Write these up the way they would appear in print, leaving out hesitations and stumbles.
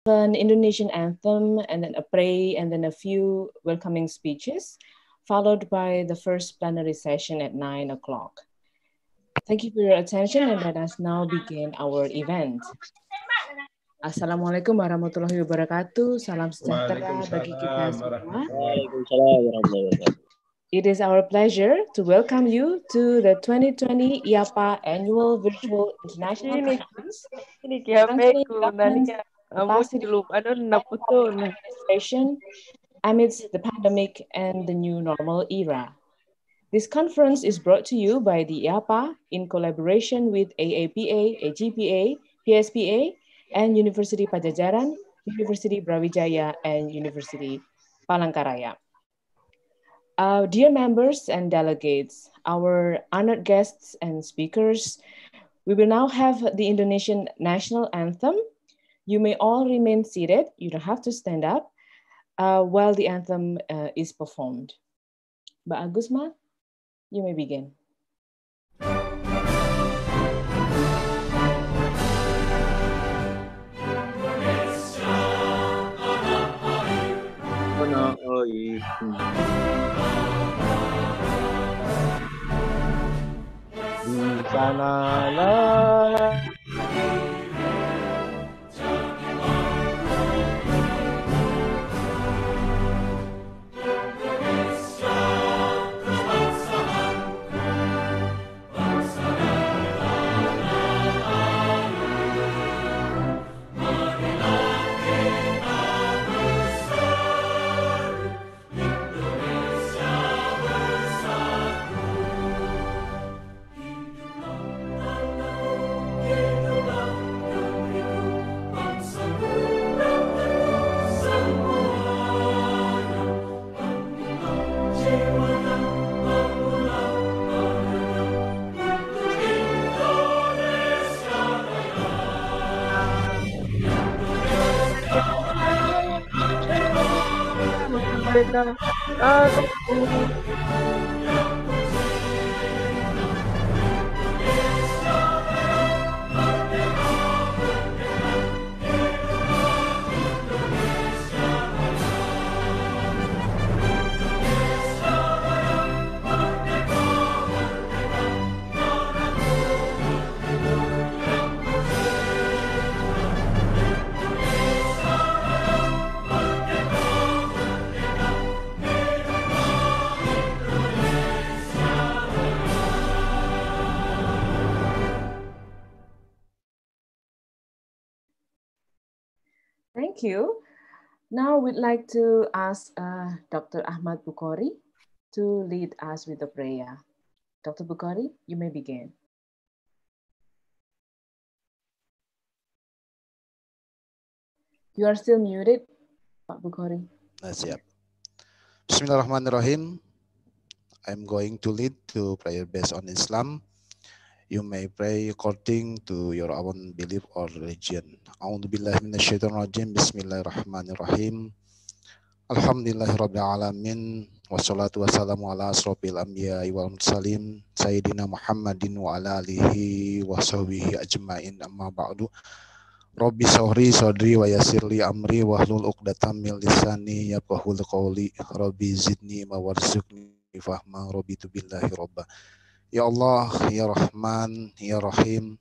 an Indonesian anthem, and then a prayer, and then a few welcoming speeches, followed by the first plenary session at 9 o'clock. Thank you for your attention, and let us now begin our event. Assalamualaikum warahmatullahi wabarakatuh. Salam sejahtera bagi kita semua. Waalaikumsalam warahmatullahi wabarakatuh. It is our pleasure to welcome you to the 2020 IAPA Annual Virtual International Conference. Administration amidst the pandemic and the new normal era. This conference is brought to you by the IAPA in collaboration with IAPA, AGPA, PSPA, and University Pajajaran, University Brawijaya, and University Palangkaraya. Dear members and delegates, our honored guests and speakers, we will now have the Indonesian national anthem. You may all remain seated. You don't have to stand up while the anthem is performed. Mbak Agusma, you may begin. Di sanalah Thank you. Now we'd like to ask Dr. Ahmad Bukhari to lead us with the prayer. Dr. Bukhari, you may begin. You are still muted, Pak Bukhari. Siap. Bismillahirrahmanirrahim. I'm going to lead to prayer based on Islam. You may pray according to your own belief or religion. A'udzubillahi minasyaitonirrajim. Bismillahirrahmanirrahim. Alhamdulillahirabbil alamin. Wassalatu wassalamu ala asrofil anbiya wal mursalin sayyidina Muhammadin wa ala alihi wa sahbihi ajmain, amma ba'du. Rabbi sahri sadri wa yassirli amri wahlul 'uqdatam min lisani yafqahul qawli. Rabbi zidni warzuqni fahma. Rabbi billahi robba. Ya Allah, ya Rahman, ya Rahim,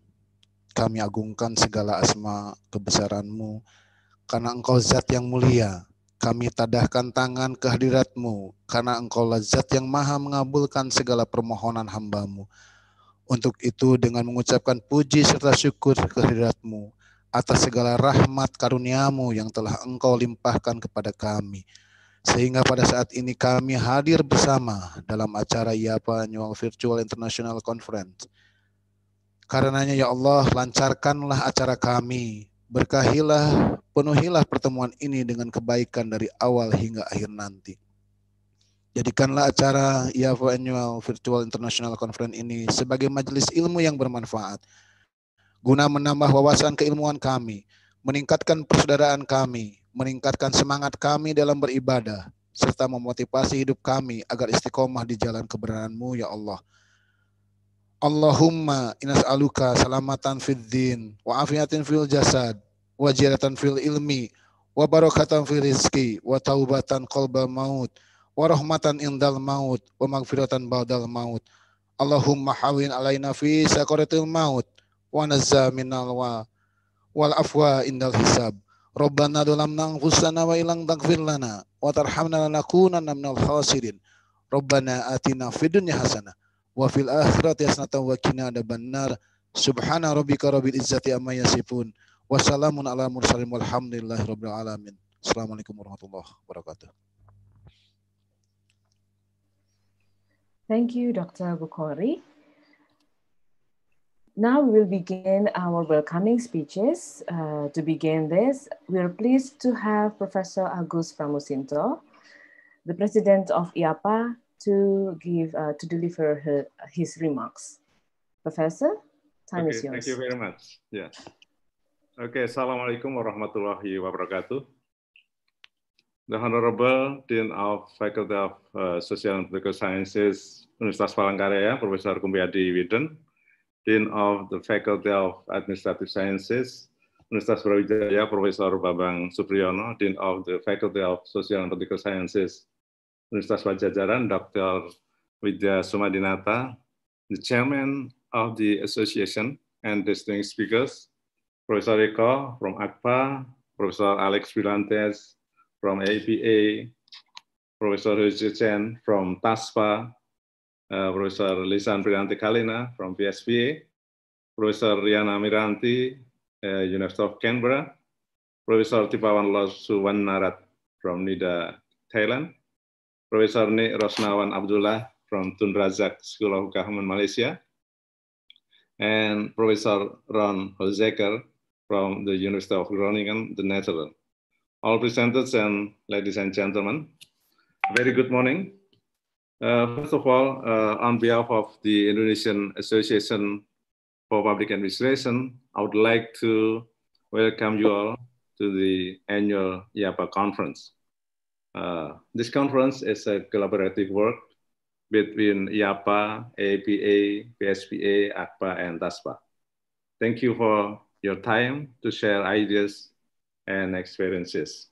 kami agungkan segala asma kebesaran-Mu, karena Engkau zat yang mulia. Kami tadahkan tangan ke hadirat-Mu, karena Engkau zat yang maha mengabulkan segala permohonan hamba-Mu. Untuk itu dengan mengucapkan puji serta syukur ke hadirat-Mu, atas segala rahmat karunia-Mu yang telah Engkau limpahkan kepada kami. Sehingga pada saat ini kami hadir bersama dalam acara IAPA Annual Virtual International Conference. Karenanya ya Allah, lancarkanlah acara kami, berkahilah, penuhilah pertemuan ini dengan kebaikan dari awal hingga akhir nanti. Jadikanlah acara IAPA Annual Virtual International Conference ini sebagai majelis ilmu yang bermanfaat, guna menambah wawasan keilmuan kami, meningkatkan persaudaraan kami, meningkatkan semangat kami dalam beribadah, serta memotivasi hidup kami agar istiqomah di jalan kebenaran-Mu ya Allah. Allahumma inas'aluka salamatan fid din wa afiatin fil jasad wa ziyadatan fil ilmi, wa barakatan fil rizki, wa taubatan qalbal maut, wa rahmatan indal maut, wa magfiratan ba'dal maut. Allahumma hawin alaina fi sakaratil maut, wa nazza minal wal afwa indal hisab. Rabbana dhalamna anfusana wa illam taghfir lana wa tarhamna lanakunanna minal khasirin. Rabbana atina fid dunya hasanah wa fil akhirati hasanah wa qina adzabannar. Subhana rabbika rabbil izzati amma yasifun wa salamun ala mursalin walhamdulillahi rabbil alamin. Assalamualaikum warahmatullahi wabarakatuh. Thank you, Dr. Bukhari. Now we will begin our welcoming speeches. To begin this, we are pleased to have Professor Agus Pramusinto, the President of IAPA, to deliver his remarks. Professor, time is yours. Thank you very much. Yeah. Okay, Assalamualaikum warahmatullahi wabarakatuh. The Honorable Dean of Faculty of Social and Political Sciences, Universitas Palangkaraya, Professor Kumbiadi Widen, Dean of the Faculty of Administrative Sciences, Universitas Brawijaya, Professor Babang Supriyono, Dean of the Faculty of Social and Political Sciences, Universitas Pajajaran, Dr. Widya Sumadinata, the Chairman of the Association and distinguished speakers, Professor Eko from IAPA, Professor Alex Vilantes from IAPA, Professor Hujie Chen from TASPA, Professor Lisan Priyanti Kalina from PSPA, Professor Riana Miranti, University of Canberra, Professor Tipawan Losuwanarat from NIDA, Thailand, Professor Nik Rosnawan Abdullah from Tun Razak School of Government, Malaysia, and Professor Ron Hozeker from the University of Groningen, the Netherlands. All presenters and ladies and gentlemen, very good morning. First of all, on behalf of the Indonesian Association for Public Administration, I would like to welcome you all to the annual IAPA conference. This conference is a collaborative work between IAPA, AAPA, PSPA, IAPA, and TASPA. Thank you for your time to share ideas and experiences.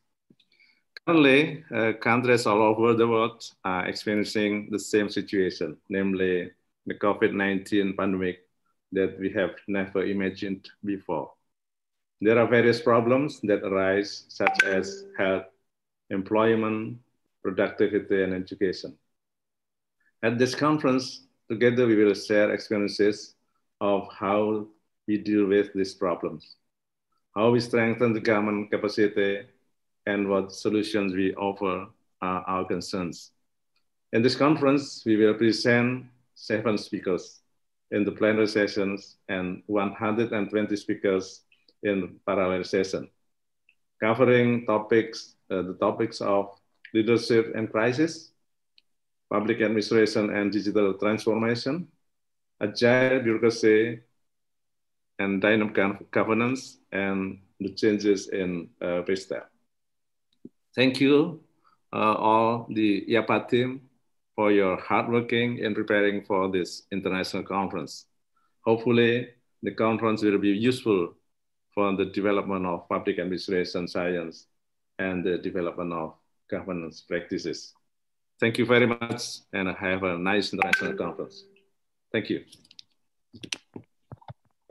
Currently, countries all over the world are experiencing the same situation, namely the COVID-19 pandemic that we have never imagined before. There are various problems that arise, such as health, employment, productivity, and education. At this conference, together we will share experiences of how we deal with these problems, how we strengthen the government capacity, and what solutions we offer are our concerns. In this conference, we will present 7 speakers in the plenary sessions and 120 speakers in parallel session, covering the topics of leadership and crisis, public administration and digital transformation, agile bureaucracy, and dynamic governance, and the changes in PSTEP. Thank you, all the IAPA team, for your hard working in preparing for this international conference. Hopefully, the conference will be useful for the development of public administration science and the development of governance practices. Thank you very much, and have a nice international conference. Thank you.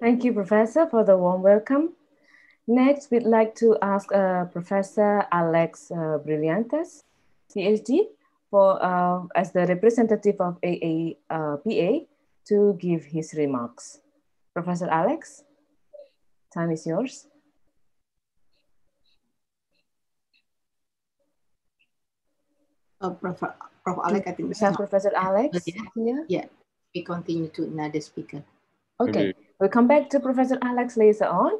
Thank you, Professor, for the warm welcome. Next, we'd like to ask Professor Alex Brillantes, PhD, as the representative of AAPA, to give his remarks. Professor Alex, time is yours. Prof. Alex, I think we have Professor Alex here. Yeah, we continue to another speaker. Okay, we'll come back to Professor Alex later on.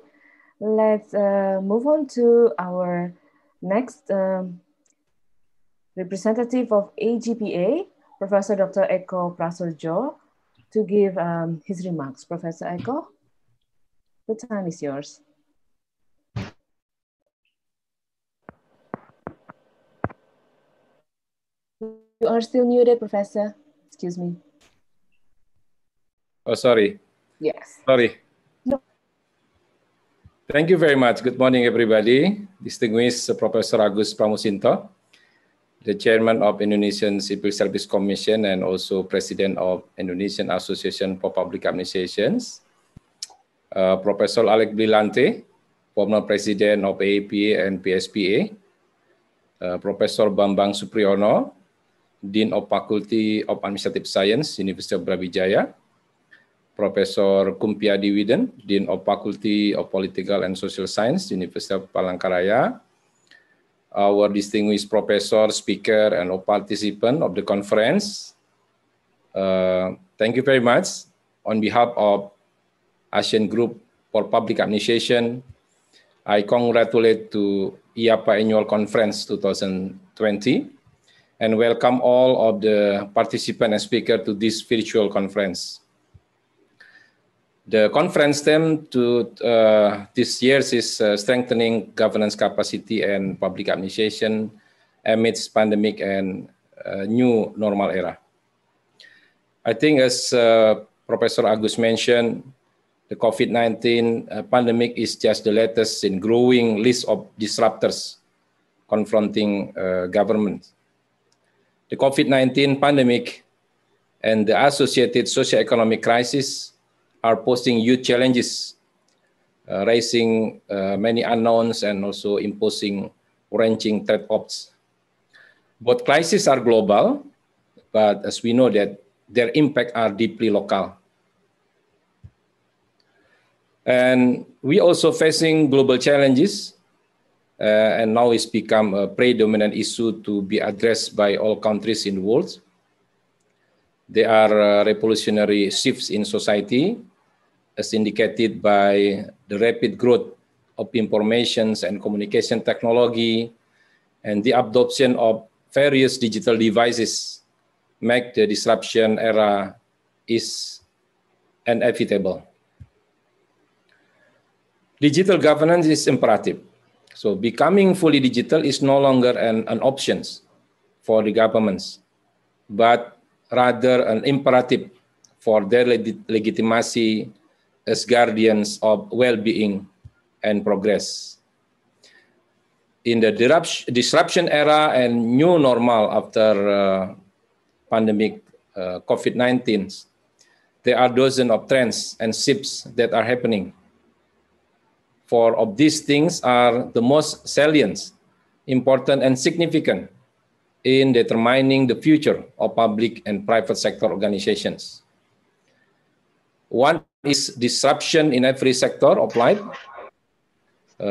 Let's move on to our next representative of AGPA, Professor Dr. Eko Prasojo, to give his remarks. Professor Eko, the time is yours. You are still muted, Professor. Excuse me. Oh, sorry. Yes. Sorry. No. Thank you very much. Good morning, everybody. Distinguished Professor Agus Pramusinto, the Chairman of Indonesian Civil Service Commission and also President of Indonesian Association for Public Administrations, Professor Alec Brilante, former President of IAPA and PSPA, Professor Bambang Supriyono, Dean of Faculty of Administrative Science, University of Brawijaya, Professor Kumpiadi Widen, Dean of Faculty of Political and Social Science, University of Palangkaraya, our distinguished professor, speaker, and all participant of the conference. Thank you very much. On behalf of Asian Group for Public Administration, I congratulate to IAPA Annual Conference 2020 and welcome all of the participants and speakers to this virtual conference. The conference theme to this year is strengthening governance capacity and public administration amidst pandemic and new normal era. I think as Professor Agus mentioned, the COVID-19 pandemic is just the latest in growing list of disruptors confronting government. The COVID-19 pandemic and the associated socio-economic crisis are posing huge challenges, raising many unknowns and also imposing wrenching trade-offs. Both crises are global, but as we know that their impact are deeply local. And we also facing global challenges, and now it's become a predominant issue to be addressed by all countries in the world. There are revolutionary shifts in society, as indicated by the rapid growth of information and communication technology and the adoption of various digital devices make the disruption era is inevitable. Digital governance is imperative. So becoming fully digital is no longer an option for the governments, but rather an imperative for their legitimacy as guardians of well-being and progress. In the disruption era and new normal after pandemic COVID-19, there are dozens of trends and shifts that are happening. Four of these things are the most salient, important, and significant in determining the future of public and private sector organizations. One is disruption in every sector of life.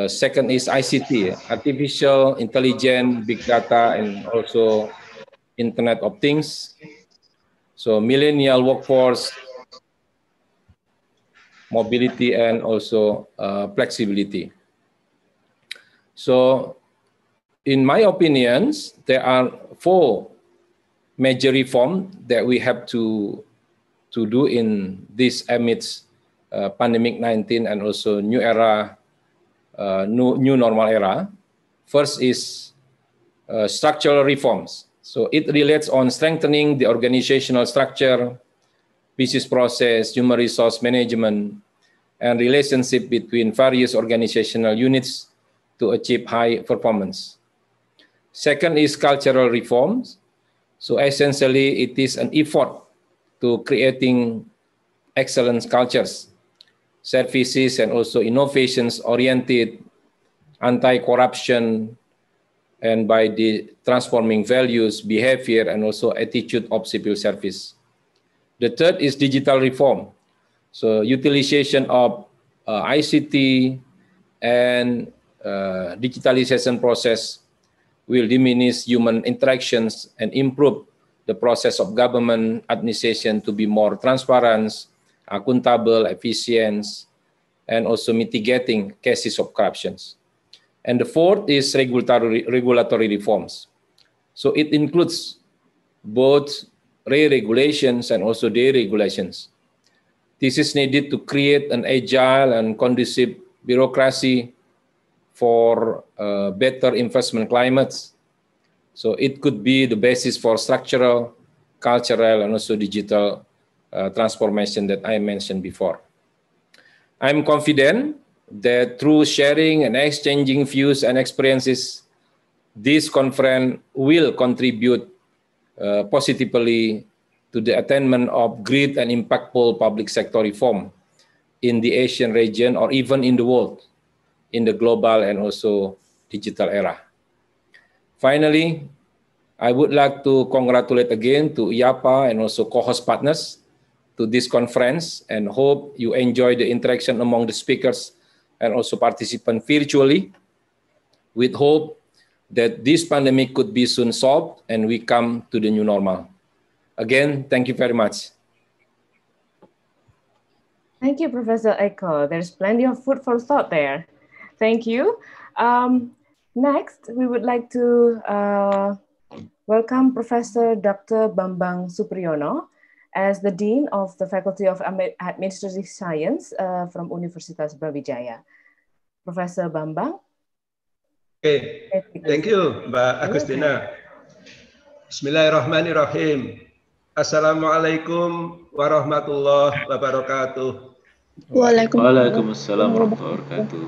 Second is ICT, artificial intelligence, big data, and also Internet of Things. So millennial workforce, mobility, and also flexibility. So in my opinions, there are four major reforms that we have to do in this amidst pandemic 19 and also new era, new normal era. First is structural reforms. So it relates on strengthening the organizational structure, business process, human resource management, and relationship between various organizational units to achieve high performance. Second is cultural reforms. So essentially, it is an effort to creating excellence cultures, services, and also innovations-oriented, anti-corruption, and by the transforming values, behavior, and also attitude of civil service. The third is digital reform. So utilization of ICT and digitalization process will diminish human interactions and improve the process of government administration to be more transparent, accountable, efficient, and also mitigating cases of corruptions. And the fourth is regulatory reforms. So it includes both re-regulations and also deregulations. This is needed to create an agile and conducive bureaucracy for better investment climates. So it could be the basis for structural, cultural, and also digital transformation that I mentioned before. I'm confident that through sharing and exchanging views and experiences, this conference will contribute positively to the attainment of great and impactful public sector reform in the Asian region or even in the world, in the global and also digital era. Finally, I would like to congratulate again to IAPA and also co-host partners to this conference, and hope you enjoy the interaction among the speakers and also participants virtually, with hope that this pandemic could be soon solved and we come to the new normal. Again, thank you very much. Thank you, Professor Eko. There's plenty of food for thought there. Thank you. Next, we would like to welcome Professor Dr. Bambang Supriyono as the Dean of the Faculty of Administrative Science from Universitas Brawijaya. Professor Bambang. Okay, thank you, Mbak Agustina. Bismillahirrahmanirrahim. Assalamualaikum warahmatullahi wabarakatuh. Waalaikumsalam warahmatullahi wabarakatuh.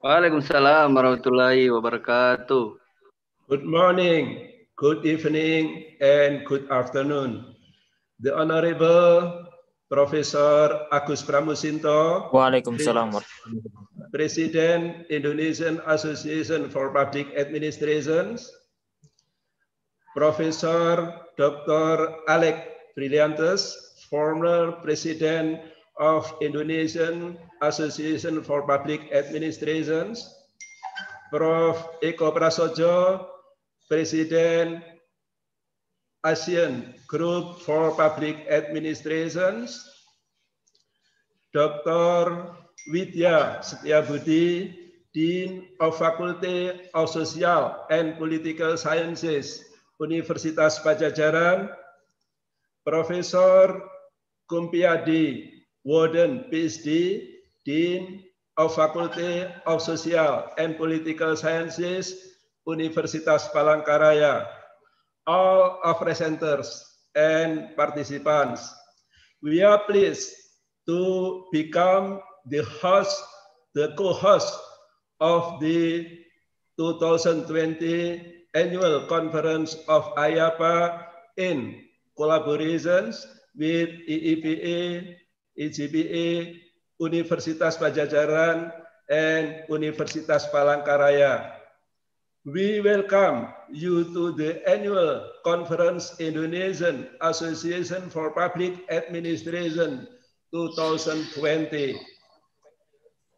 Waalaikumsalam warahmatullahi wabarakatuh. Good morning, good evening, and good afternoon. The Honorable Professor Agus Pramusinto, Waalaikumsalam. President Indonesian Association for Public Administrations, Professor Dr. Alec Brilliantes, former President of Indonesian Association for Public Administrations, Prof. Eko Prasojo, President ASEAN Group for Public Administrations, Dr. Widya Setiabudi, Dean of Faculty of Social and Political Sciences, Universitas Pajajaran, Profesor Kumpiadi Warden, PhD, Dean of Faculty of Social and Political Sciences, Universitas Palangkaraya, all of presenters and participants. We are pleased to become the co-host of the 2020 Annual Conference of IAPA in collaborations with IAPA, IGPA, Universitas Pajajaran, and Universitas Palangkaraya. We welcome you to the annual conference Indonesian Association for Public Administration 2020.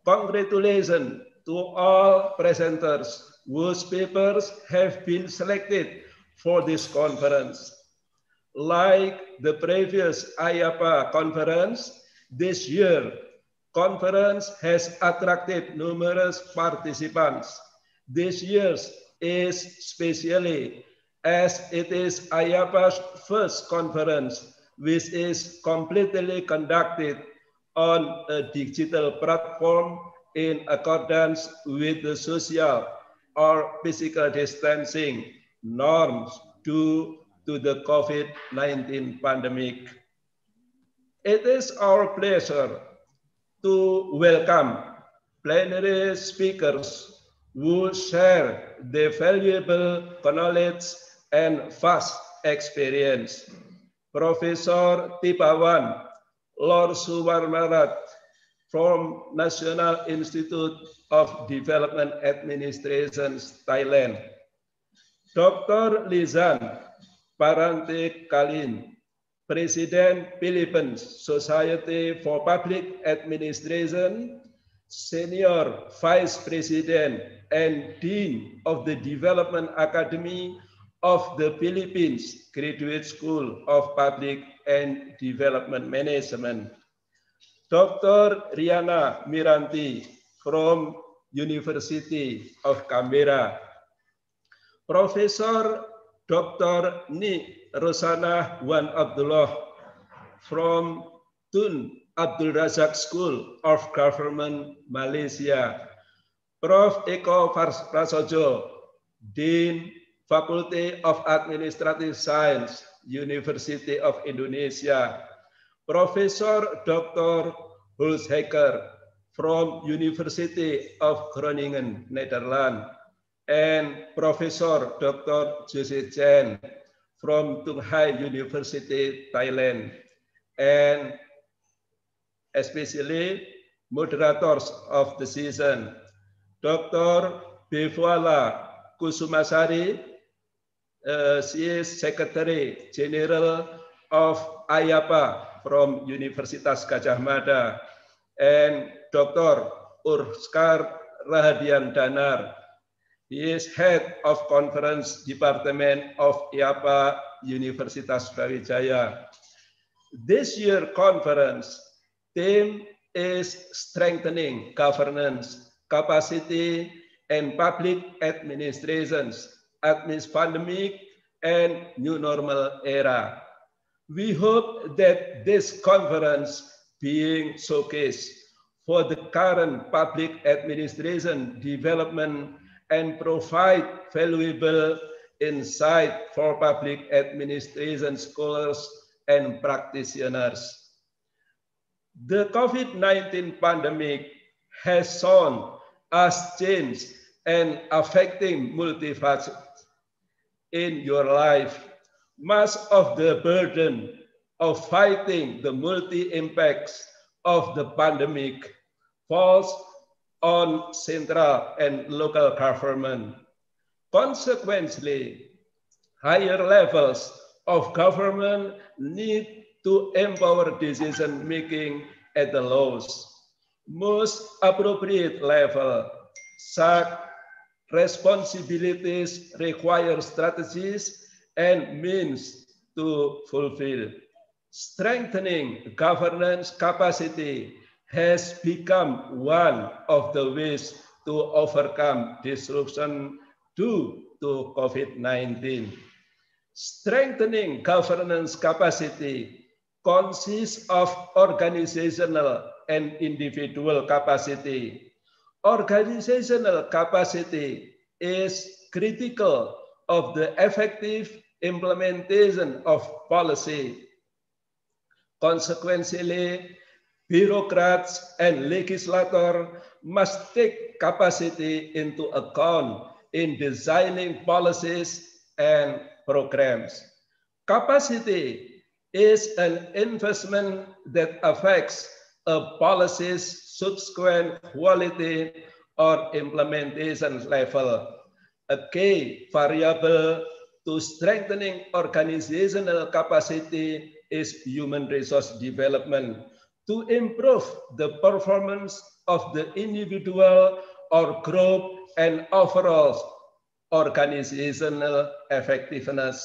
Congratulations to all presenters whose papers have been selected for this conference. Like the previous IAPA conference, this year conference has attracted numerous participants. This year's is especially as it is IAPA's first conference, which is completely conducted on a digital platform in accordance with the social or physical distancing norms due to the COVID-19 pandemic. It is our pleasure to welcome plenary speakers who share their valuable knowledge and vast experience. Professor Tipawan Lor Suwarmarat from National Institute of Development Administration, Thailand. Dr. Lizan Parante Kalin, President Philippines Society for Public Administration, Senior Vice President and Dean of the Development Academy of the Philippines Graduate School of Public and Development Management. Dr. Riana Miranti from University of Canberra. Professor Dr. Ni Rosana Wan Abdullah from Tun Abdul Razak School of Government, Malaysia. Prof. Eko Prasojo, Dean, Faculty of Administrative Science, University of Indonesia. Professor Dr. Hulshaker from University of Groningen, Netherlands, and Professor Dr. Jose Chen from Tumpah University, Thailand, and especially moderators of the season, Dr. Bevuala Kusumasari, she is Secretary General of IAPA from Universitas Gadjah Mada, and Dr. Urskar Rahadian Danar. He is Head of Conference Department of IAPA Universitas Brawijaya. This year conference theme is strengthening governance, capacity, and public administrations amidst pandemic and new normal era. We hope that this conference being showcased for the current public administration development and provide valuable insight for public administration scholars and practitioners. The COVID-19 pandemic has shown us change and affecting multifacets in your life. Much of the burden of fighting the multi-impacts of the pandemic falls on central and local government. Consequently, higher levels of government need to empower decision-making at the lowest, most appropriate level. Such responsibilities require strategies and means to fulfill. Strengthening governance capacity has become one of the ways to overcome disruption due to COVID-19. Strengthening governance capacity consists of organizational and individual capacity. Organizational capacity is critical of the effective implementation of policy. Consequently, bureaucrats and legislators must take capacity into account in designing policies and programs. Capacity is an investment that affects a policy's subsequent quality or implementation level. A key variable to strengthening organizational capacity is human resource development to improve the performance of the individual or group and overall organizational effectiveness.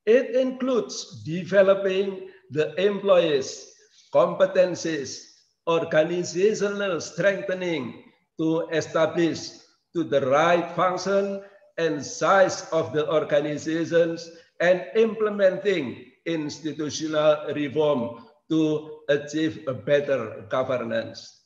It includes developing the employees' competencies, organizational strengthening to establish to the right function and size of the organizations, and implementing institutional reform to achieve a better governance.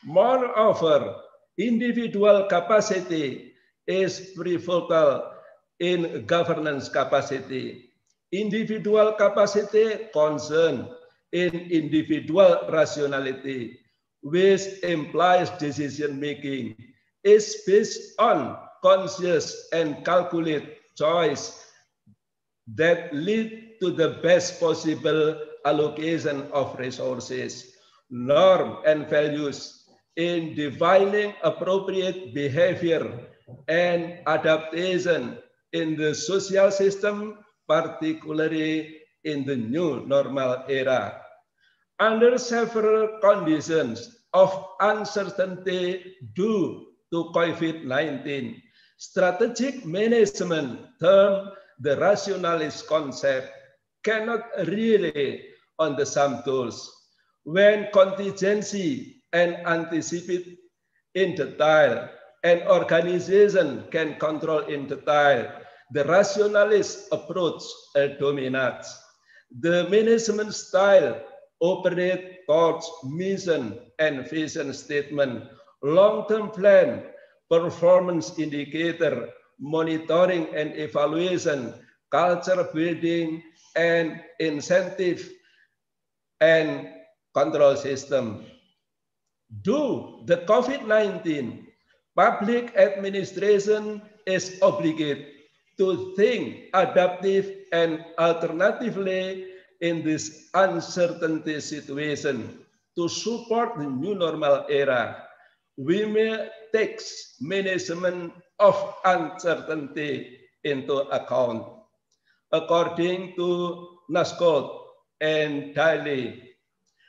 Moreover, individual capacity is pivotal in governance capacity. Individual capacity concerns in individual rationality, which implies decision-making, is based on conscious and calculated choice that lead to the best possible allocation of resources, norms, and values in defining appropriate behavior and adaptation in the social system, particularly in the new normal era. Under several conditions of uncertainty due to COVID-19, strategic management, termed the rationalist concept, cannot rely on the sum tools. When contingency and anticipate in detail, an organization can control in detail, the rationalist approach dominates. The management style operates towards mission and vision statement, long-term plan, performance indicator, monitoring and evaluation, culture building, and incentive and control system. Due to COVID-19, public administration is obligated to think adaptive and alternatively in this uncertainty situation. To support the new normal era, we may take management of uncertainty into account. According to NASCOD and Daily,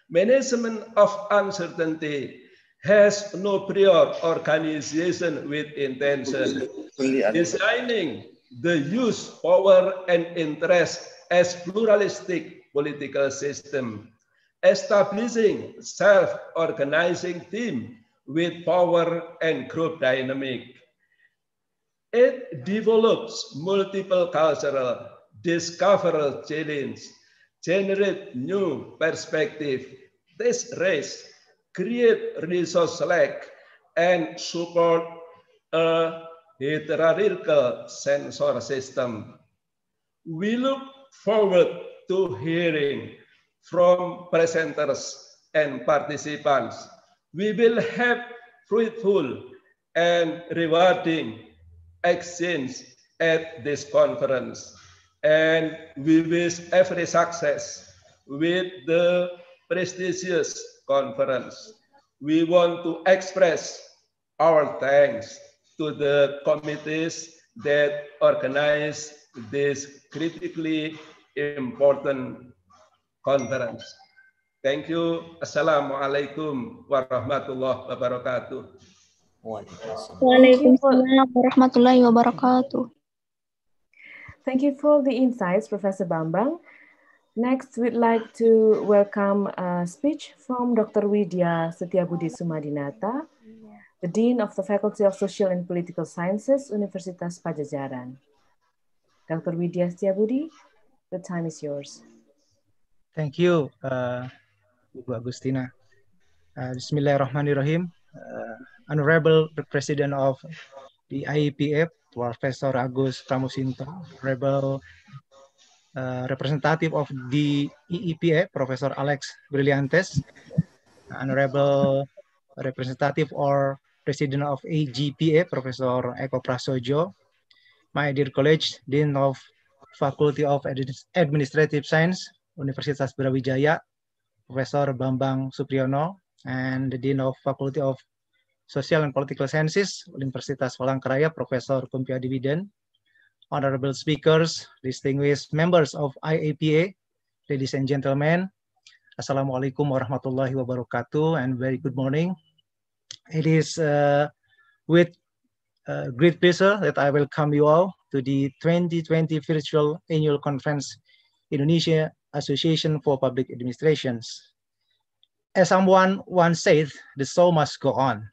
management of uncertainty has no prior organization with intention. Designing the use, power, and interest as pluralistic political system, establishing self-organizing team with power and group dynamic. It develops multiple cultural, discover challenge, generate new perspective, test race, create resource lack, and support a hierarchical sensor system. We look forward to hearing from presenters and participants. We will have fruitful and rewarding exchange at this conference. And we wish every success with the prestigious conference. We want to express our thanks to the committees that organize this critically important conference. Thank you. Assalamualaikum warahmatullahi wabarakatuh. Waalaikumsalam warahmatullahi wabarakatuh. Thank you for the insights, Professor Bambang. Next, we'd like to welcome a speech from Dr. Widya Setiabudi Sumadinata, the Dean of the Faculty of Social and Political Sciences, Universitas Padjadjaran. Dr. Widya Setiabudi, the time is yours. Thank you, Ibu Agustina. Bismillahirrahmanirrahim. Honorable President of the IAPA, Professor Agus Pramusinto, Honorable Representative of the EEPA, Professor Alex Brilliantes, Honorable Representative or President of AGPA, Professor Eko Prasojo, my dear colleagues, Dean of Faculty of Administrative Science, Universitas Brawijaya, Professor Bambang Supriyono, and the Dean of Faculty of Social and Political Sciences, Universitas Palangkaraya, Professor Kumpiadi Biden, honorable speakers, distinguished members of IAPA, ladies and gentlemen, Assalamualaikum warahmatullahi wabarakatuh, and very good morning. It is with great pleasure that I welcome you all to the 2020 Virtual Annual Conference, Indonesia Association for Public Administrations. As someone once said, the show must go on.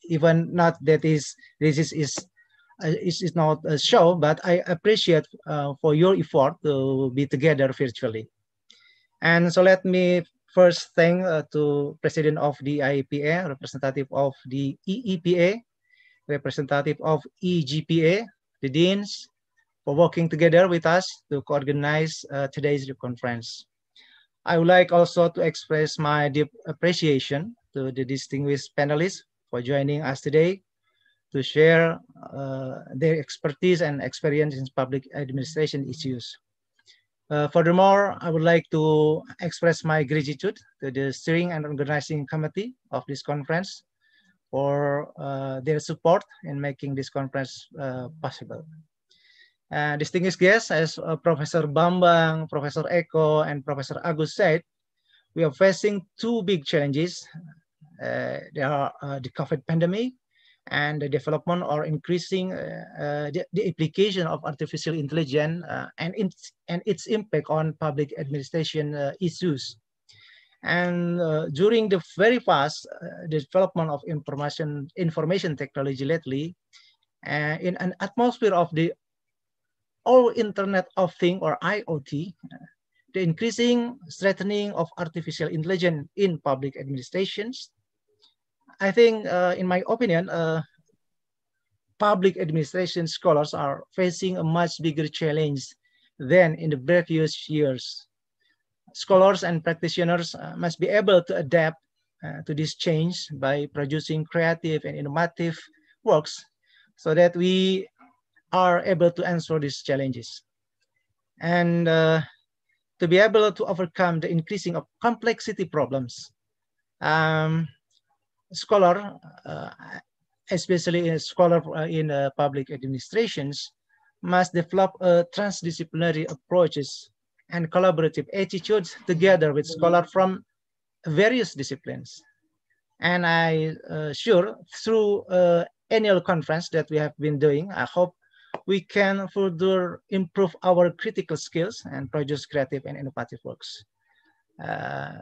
Even not that this is not a show, but I appreciate for your effort to be together virtually. And so let me first thank to President of the IAPA, representative of the EEPA, representative of EGPA, the deans, for working together with us to organize today's conference. I would like also to express my deep appreciation to the distinguished panelists for joining us today to share their expertise and experience in public administration issues. Furthermore, I would like to express my gratitude to the steering and organizing committee of this conference for their support in making this conference possible. Distinguished guests, as Professor Bambang, Professor Eko, and Professor Agus said, we are facing two big challenges. They are the COVID pandemic and the development or increasing the application of artificial intelligence and its impact on public administration issues. And during the very fast development of information technology lately, in an atmosphere of the all Internet of Things or IoT, the increasing strengthening of artificial intelligence in public administrations, I think, in my opinion, public administration scholars are facing a much bigger challenge than in the previous years. Scholars and practitioners must be able to adapt to this change by producing creative and innovative works so that we are able to answer these challenges. And to be able to overcome the increasing of complexity problems, scholar, especially a scholar in public administrations, must develop transdisciplinary approaches and collaborative attitudes together with scholars from various disciplines. And I sure through annual conference that we have been doing, I hope we can further improve our critical skills and produce creative and innovative works.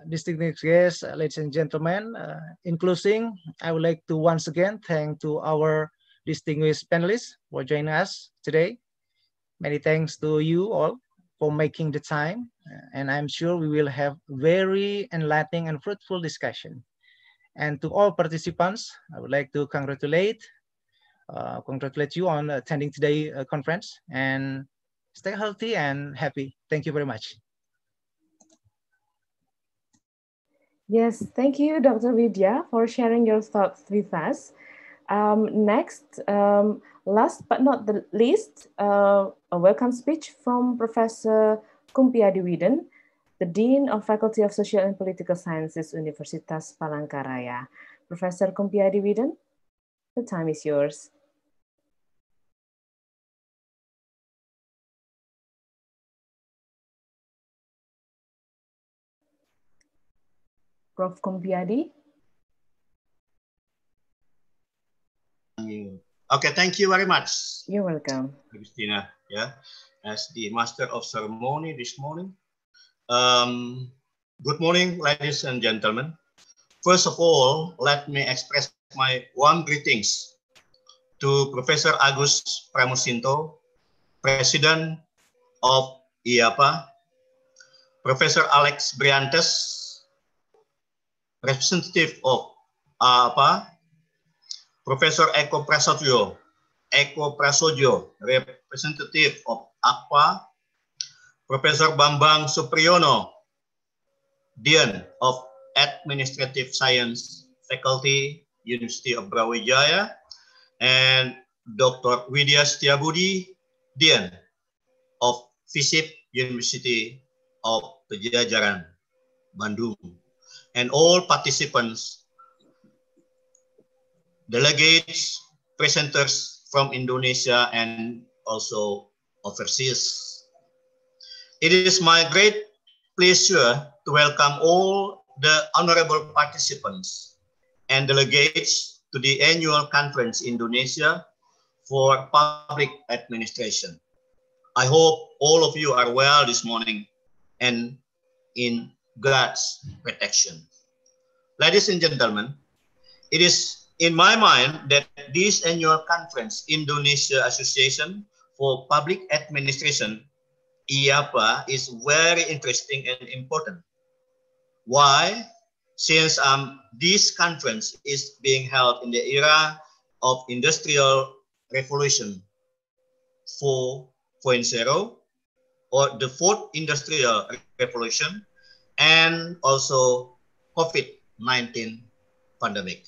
Distinguished guests, ladies and gentlemen, in closing, I would like to once again thank to our distinguished panelists for joining us today. Many thanks to you all for making the time, and I'm sure we will have very enlightening and fruitful discussion. And to all participants, I would like to congratulate you on attending today's conference, and stay healthy and happy. Thank you very much. Yes, thank you, Dr. Vidya, for sharing your thoughts with us. Next, last but not the least, a welcome speech from Professor Kumpiadi Widen, the Dean of Faculty of Social and Political Sciences, Universitas Palangkaraya. Professor Kumpiadi Widen, the time is yours. Prof. Kumpiadi. Okay, thank you very much. You're welcome. Christina, yeah, as the master of ceremony this morning. Good morning, ladies and gentlemen. First of all, let me express my warm greetings to Professor Agus Pramusinto, President of IAPA, Professor Alex Briantes, representative of IAPA, Professor Eko Prasojo, representative of APA, Professor Bambang Supriyono, Dean of Administrative Science Faculty, University of Brawijaya, and Dr. Widya Setiabudi, Dean of FISIP, University of Pejajaran, Bandung, and all participants, delegates, presenters from Indonesia and also overseas. It is my great pleasure to welcome all the honorable participants and delegates to the annual conference Indonesia for Public Administration. I hope all of you are well this morning and in God's protection. Ladies and gentlemen, it is in my mind that this annual conference, Indonesia Association for Public Administration, IAPA, is very interesting and important. Why? Since this conference is being held in the era of Industrial Revolution 4.0, or the fourth Industrial Revolution, and also COVID-19 pandemic.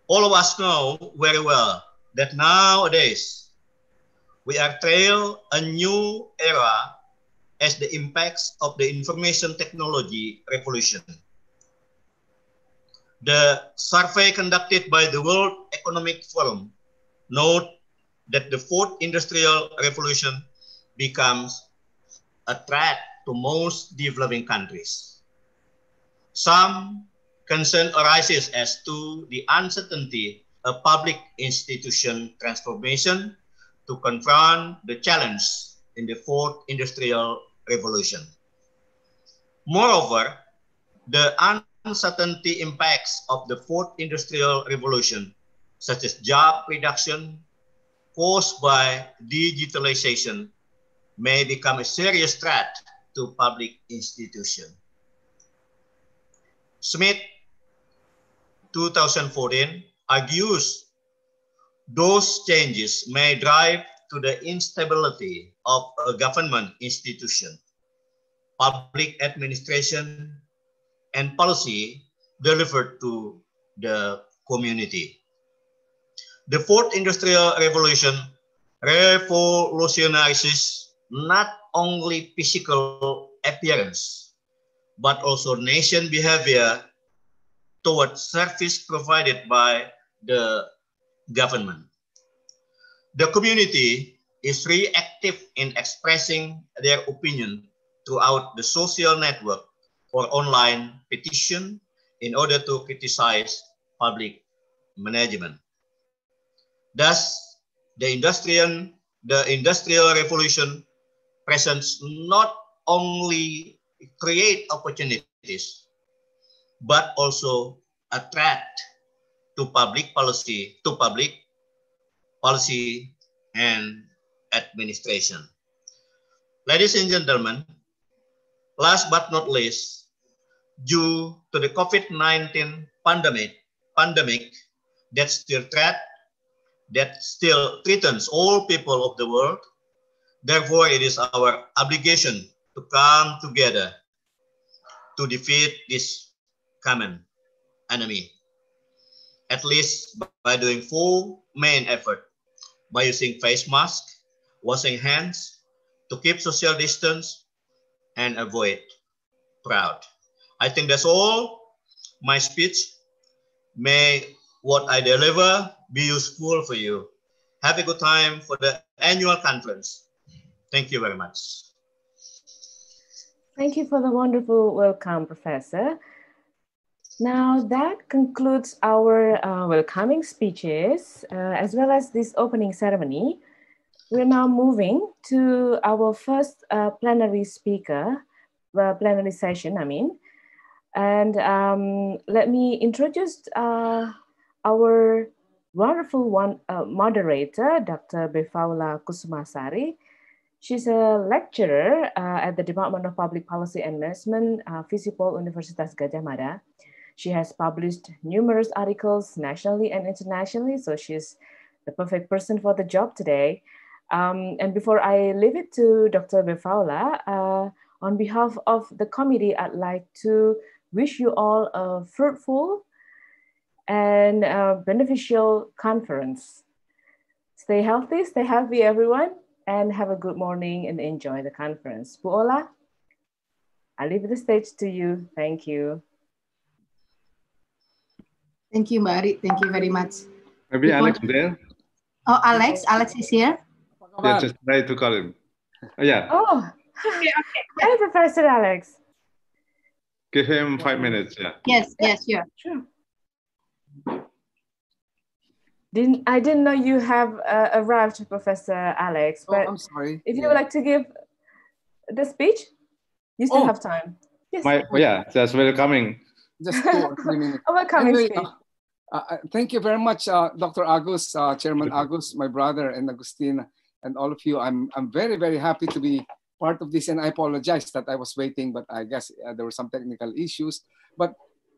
All of us know very well that nowadays we are trail a new era as the impacts of the information technology revolution. The survey conducted by the World Economic Forum note that the fourth industrial revolution becomes a threat to most developing countries. Some concern arises as to the uncertainty of public institution transformation to confront the challenge in the fourth industrial revolution. Moreover, the uncertainty impacts of the fourth industrial revolution, such as job reduction caused by digitalization, may become a serious threat to public institutions. Smith 2014 argues those changes may drive to the instability of a government institution, public administration, and policy delivered to the community. The fourth industrial revolution revolutionizes not only physical appearance, but also nation behavior towards service provided by the government. The community is reactive in expressing their opinion throughout the social network or online petition in order to criticize public management. Thus, the industrial revolution presents not only create opportunities, but also a threat to public policy, and administration. Ladies and gentlemen, last but not least, due to the COVID-19 pandemic that still threatens all people of the world, therefore it is our obligation to come together to defeat this common enemy, at least by doing full main effort, by using face mask, washing hands, to keep social distance, and avoid crowd. I think that's all my speech. May what I deliver be useful for you. Have a good time for the annual conference. Thank you very much. Thank you for the wonderful welcome, Professor. Now that concludes our welcoming speeches, as well as this opening ceremony. We're now moving to our first plenary session, And let me introduce our wonderful moderator, Dr. Befaula Kusumasari. She's a lecturer at the Department of Public Policy and Management, Visipol Universitas Gadjah Mada. She has published numerous articles nationally and internationally, so she's the perfect person for the job today. And before I leave it to Dr. Befaula, on behalf of the committee, I'd like to wish you all a fruitful and beneficial conference. Stay healthy, stay happy, everyone, and have a good morning and enjoy the conference. Bu Ola, I leave the stage to you. Thank you. Thank you, Mbak Ari. Thank you very much. Maybe Alex there? Oh, Alex is here? Yeah, just try to call him. Oh, yeah. Oh, okay. Hi, Professor Alex. Give him 5 minutes, yeah. Yes, sure. I didn't know you have arrived, Professor Alex, but I'm sorry. If you would like to give the speech, you still have time. Yes. Just welcoming. Just 2 or 3 minutes. Welcoming anyway, speech. Thank you very much, Dr. Agus, Chairman Agus, my brother, and Agustin, and all of you. I'm very, very happy to be part of this, and I apologize that I was waiting, but I guess there were some technical issues. But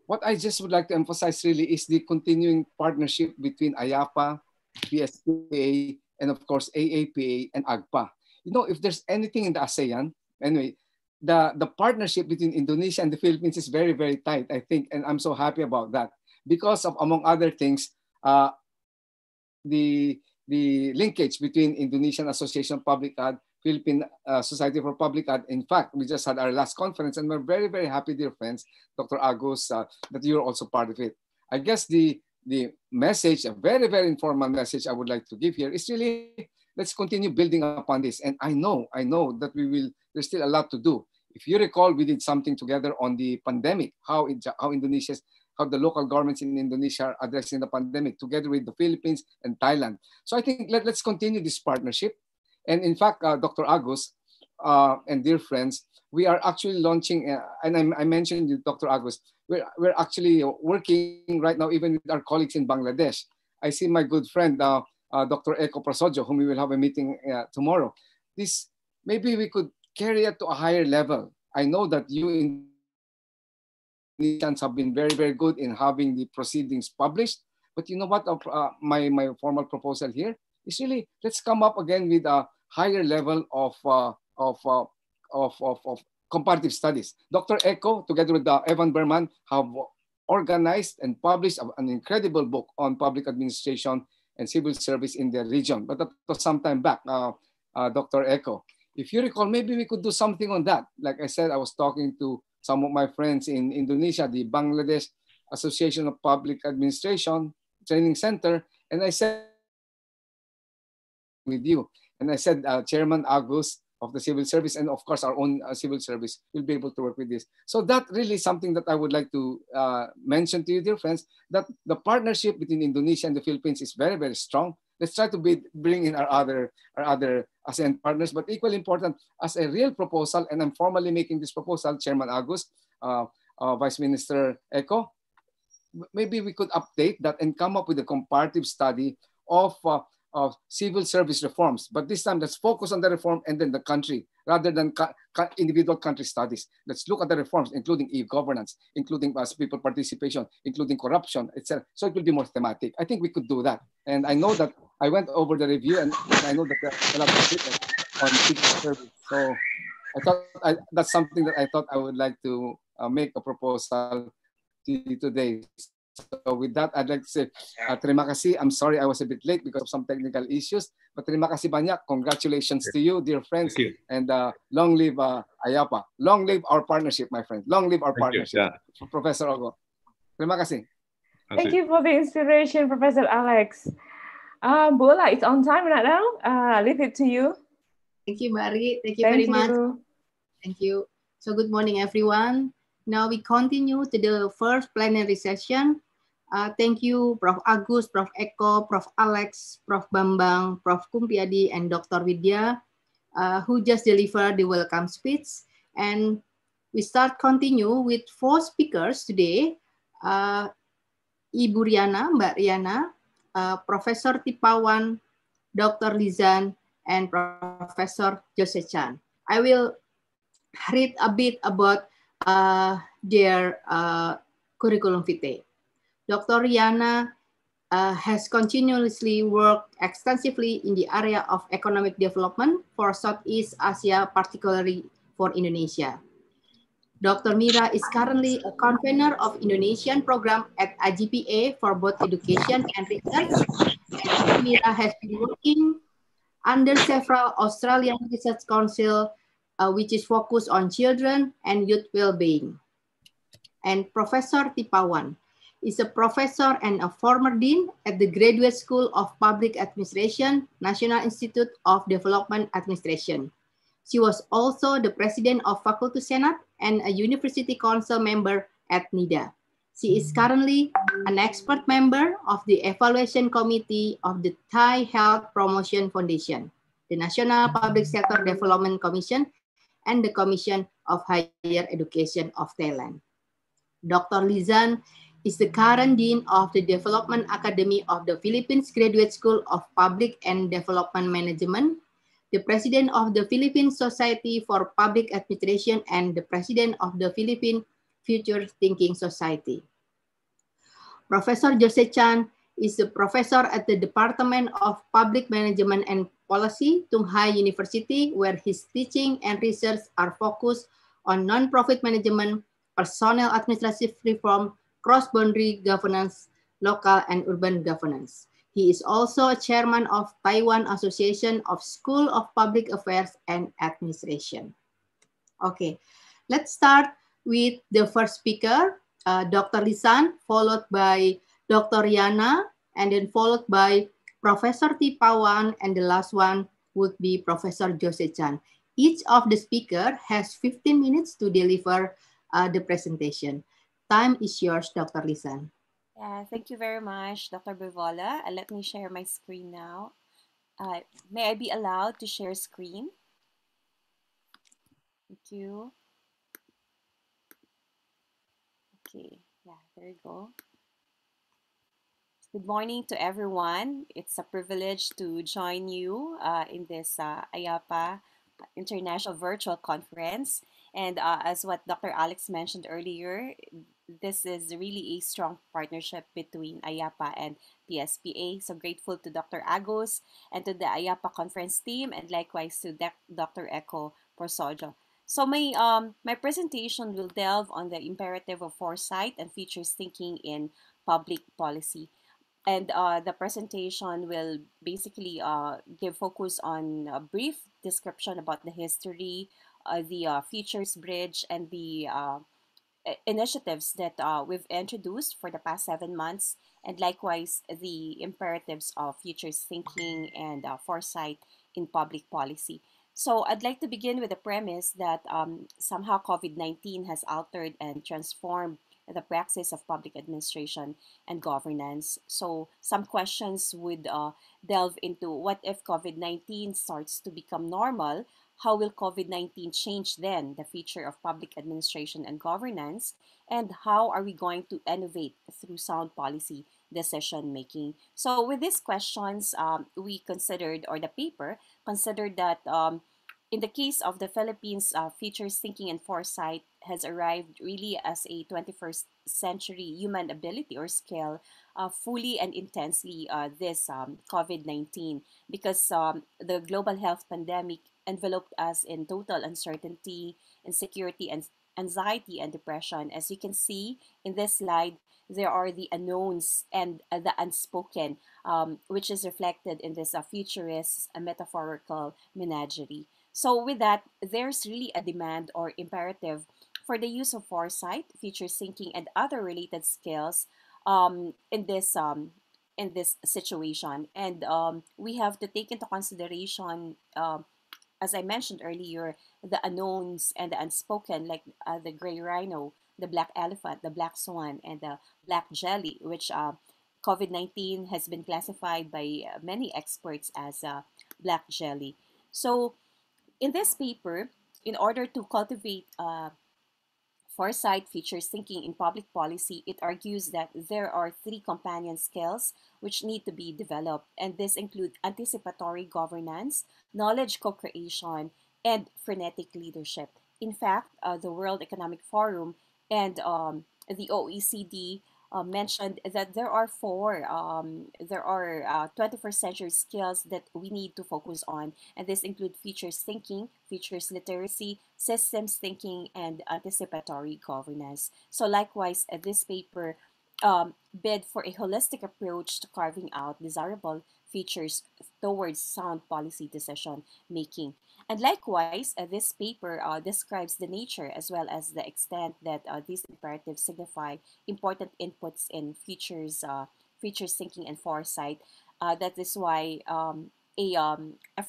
what I just would like to emphasize really is the continuing partnership between IAPA, PSPA, and of course AAPA and AGPA. You know, if there's anything in the ASEAN, anyway, the partnership between Indonesia and the Philippines is very, very tight, I think, and I'm so happy about that because of, among other things, the linkage between Indonesian Association of Public Ad, Philippine Society for Public Ad. In fact, we just had our last conference and we're very, very happy, dear friends, Dr. Agus, that you're also part of it. I guess the message, a very, very informal message I would like to give here is really, let's continue building upon this. And I know that there's still a lot to do. If you recall, we did something together on the pandemic, how the local governments in Indonesia are addressing the pandemic together with the Philippines and Thailand. So I think let's continue this partnership. And in fact, Dr. Agus and dear friends, we are actually launching, and I mentioned you, Dr. Agus, we're actually working right now even with our colleagues in Bangladesh. I see my good friend, Dr. Airku whom we will have a meeting tomorrow. Maybe we could carry it to a higher level. I know that you Indonesians have been very, very good in having the proceedings published, but you know what? My formal proposal here is really, let's come up again with a higher level of comparative studies. Dr. Eco, together with Evan Berman, have organized and published an incredible book on public administration and civil service in their region. But that was some time back, Dr. Eco. If you recall, maybe we could do something on that. Like I said, I was talking to some of my friends in Indonesia, the Bangladesh Association of Public Administration Training Center, and I said with you, and I said, Chairman Agus of the civil service, and of course our own civil service will be able to work with this. So that really is something that I would like to mention to you, dear friends, that the partnership between Indonesia and the Philippines is very, very strong. Let's try to bring in our other ASEAN partners, but equally important as a real proposal, and I'm formally making this proposal, Chairman Agus, Vice Minister Eco, maybe we could update that and come up with a comparative study of civil service reforms. But this time, let's focus on the reform and then the country, rather than individual country studies. Let's look at the reforms, including e-governance, including people participation, including corruption, etc. So it will be more thematic. I think we could do that. And I know that I went over the review, and I know that there's a lot of written on civil service. So I thought that's something that I thought I would like to make a proposal to you today. So with that, I'd like to say, terima kasih. I'm sorry I was a bit late because of some technical issues, but terima kasih banyak. Congratulations to you, dear friends, and long live IAPA. Long live our partnership, my friend. Long live our partnership. Professor Ogo. Terima kasih. Thank you for the inspiration, Professor Alex. Bola, it's on time right now. I leave it to you. Thank you, Mari. Thank you very much. Thank you. So good morning, everyone. Now we continue to the first plenary session. Thank you, Prof. Agus, Prof. Eko, Prof. Alex, Prof. Bambang, Prof. Kumpiadi, and Dr. Widya, who just delivered the welcome speech. And we continue with 4 speakers today. Ibu Riana, Mbak Riana, Professor Tipawan, Dr. Lizan, and Professor Jose Chan. I will read a bit about their curriculum vitae. Dr. Riana has continuously worked extensively in the area of economic development for Southeast Asia, particularly for Indonesia. Dr. Mira is currently a convener of Indonesian program at IGPA for both education and research. And Dr. Mira has been working under several Australian Research Council, which is focused on children and youth well-being. And Professor Tipawan is a professor and a former dean at the Graduate School of Public Administration, National Institute of Development Administration. She was also the president of Faculty Senate and a University Council member at NIDA. She is currently an expert member of the Evaluation Committee of the Thai Health Promotion Foundation, the National Public Sector Development Commission, and the Commission of Higher Education of Thailand. Dr. Lizan is the current Dean of the Development Academy of the Philippines Graduate School of Public and Development Management, the President of the Philippine Society for Public Administration, and the President of the Philippine Future Thinking Society. Professor Jose Chan is a professor at the Department of Public Management and Policy, Tung Hai University, where his teaching and research are focused on non-profit management, personnel administrative reform, cross-boundary governance, local and urban governance. He is also a chairman of Taiwan Association of School of Public Affairs and Administration. Okay, let's start with the first speaker, Dr. Lisan, followed by Dr. Riana, and then followed by Professor Tipawan, and the last one would be Professor Jose Chan. Each of the speaker has 15 minutes to deliver the presentation. Time is yours, Dr. Lisan. Yeah, thank you very much, Dr. Bivola. Let me share my screen now. May I be allowed to share screen? Thank you. Okay, yeah, there you go. Good morning to everyone. It's a privilege to join you in this IAPA International Virtual Conference. And as what Dr. Alex mentioned earlier, this is really a strong partnership between IAPA and PSPA. So grateful to Dr. Agus and to the IAPA conference team, and likewise to Dr. Eco Porsojo. So my presentation will delve on the imperative of foresight and futures thinking in public policy. And the presentation will basically give focus on a brief description about the history, the futures bridge, and the initiatives that we've introduced for the past 7 months, and likewise the imperatives of futures thinking and foresight in public policy. So I'd like to begin with the premise that somehow COVID-19 has altered and transformed the praxis of public administration and governance. So some questions would delve into what if COVID-19 starts to become normal? How will COVID-19 change then the future of public administration and governance? And how are we going to innovate through sound policy decision making? So, with these questions, we considered, or the paper considered that in the case of the Philippines, futures thinking and foresight has arrived really as a 21st century human ability or skill fully and intensely this COVID-19, because the global health pandemic enveloped us in total uncertainty, insecurity, and anxiety and depression. As you can see in this slide, there are the unknowns and the unspoken, which is reflected in this futurist metaphorical menagerie. So, with that, there's really a demand or imperative for the use of foresight, future thinking, and other related skills in this situation. And we have to take into consideration as I mentioned earlier, the unknowns and the unspoken, like the gray rhino, the black elephant, the black swan, and the black jelly, which COVID-19 has been classified by many experts as black jelly. So, in this paper, in order to cultivate foresight features thinking in public policy, it argues that there are three companion skills which need to be developed, and this include anticipatory governance, knowledge co-creation, and frenetic leadership. In fact, the World Economic Forum and the OECD mentioned that there are 21st century skills that we need to focus on, and this include features thinking, features literacy, systems thinking, and anticipatory governance. So likewise, this paper bid for a holistic approach to carving out desirable features towards sound policy decision making. And likewise, this paper describes the nature as well as the extent that these imperatives signify important inputs in features thinking and foresight. That is why a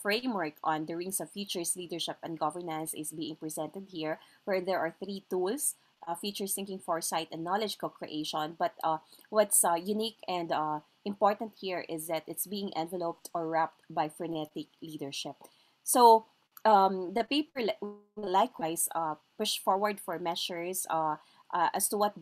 framework on the rings of futures leadership and governance is being presented here, where there are three tools: features thinking, foresight, and knowledge co-creation. But what's unique and important here is that it's being enveloped or wrapped by frenetic leadership. So the paper will likewise push forward for measures as to what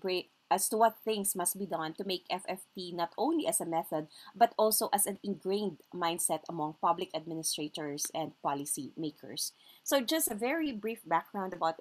things must be done to make FFT not only as a method but also as an ingrained mindset among public administrators and policy makers. So just a very brief background about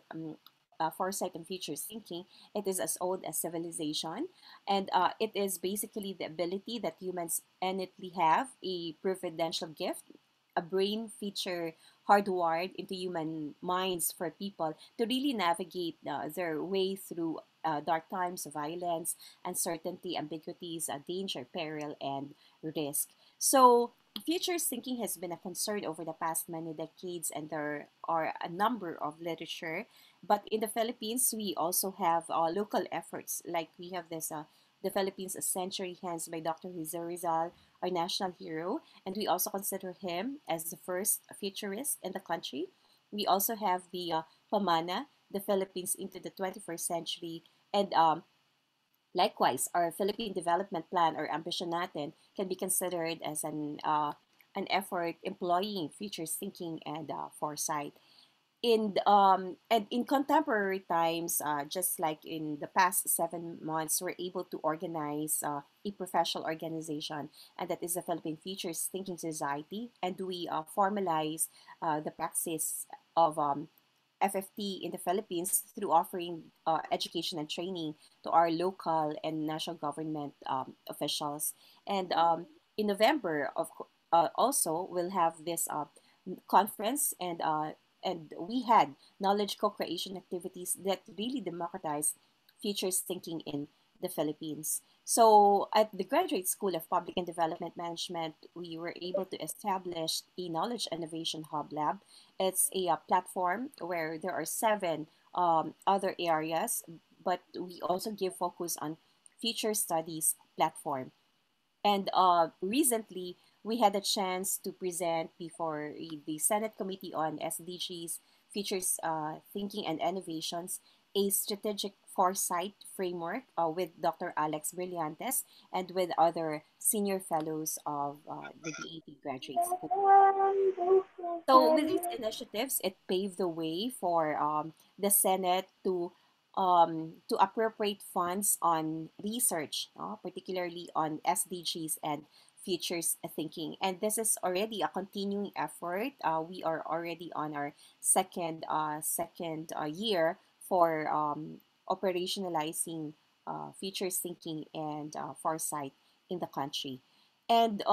foresight and futures thinking. It is as old as civilization, and it is basically the ability that humans innately have, a providential gift, a brain feature hardwired into human minds for people to really navigate their way through dark times, violence, uncertainty, ambiguities, danger, peril, and risk. So, futures thinking has been a concern over the past many decades, and there are a number of literature. But in the Philippines, we also have local efforts, like we have this The Philippines, A Century Hence by Dr. Jose Rizal, our national hero, and we also consider him as the first futurist in the country. We also have the Pamana, the Philippines into the 21st century, and likewise, our Philippine Development Plan or Ambition Natin can be considered as an effort employing futures thinking and foresight. And in contemporary times, just like in the past 7 months, we're able to organize a professional organization, and that is the Philippine Futures Thinking Society, and we formalize the praxis of FFT in the Philippines through offering education and training to our local and national government officials. And in November, also, we'll have this conference and and we had knowledge co-creation activities that really democratized futures thinking in the Philippines. So at the Graduate School of Public and Development Management, we were able to establish a Knowledge Innovation Hub Lab. It's a platform where there are seven other areas, but we also give focus on future studies platform. And recently, we had a chance to present before the Senate Committee on SDGs, Futures Thinking and Innovations, a strategic foresight framework with Dr. Alex Brillantes and with other senior fellows of the DAP Graduate School. So with these initiatives, it paved the way for the Senate to appropriate funds on research, particularly on SDGs and futures thinking. And this is already a continuing effort. We are already on our second year for operationalizing futures thinking and foresight in the country. And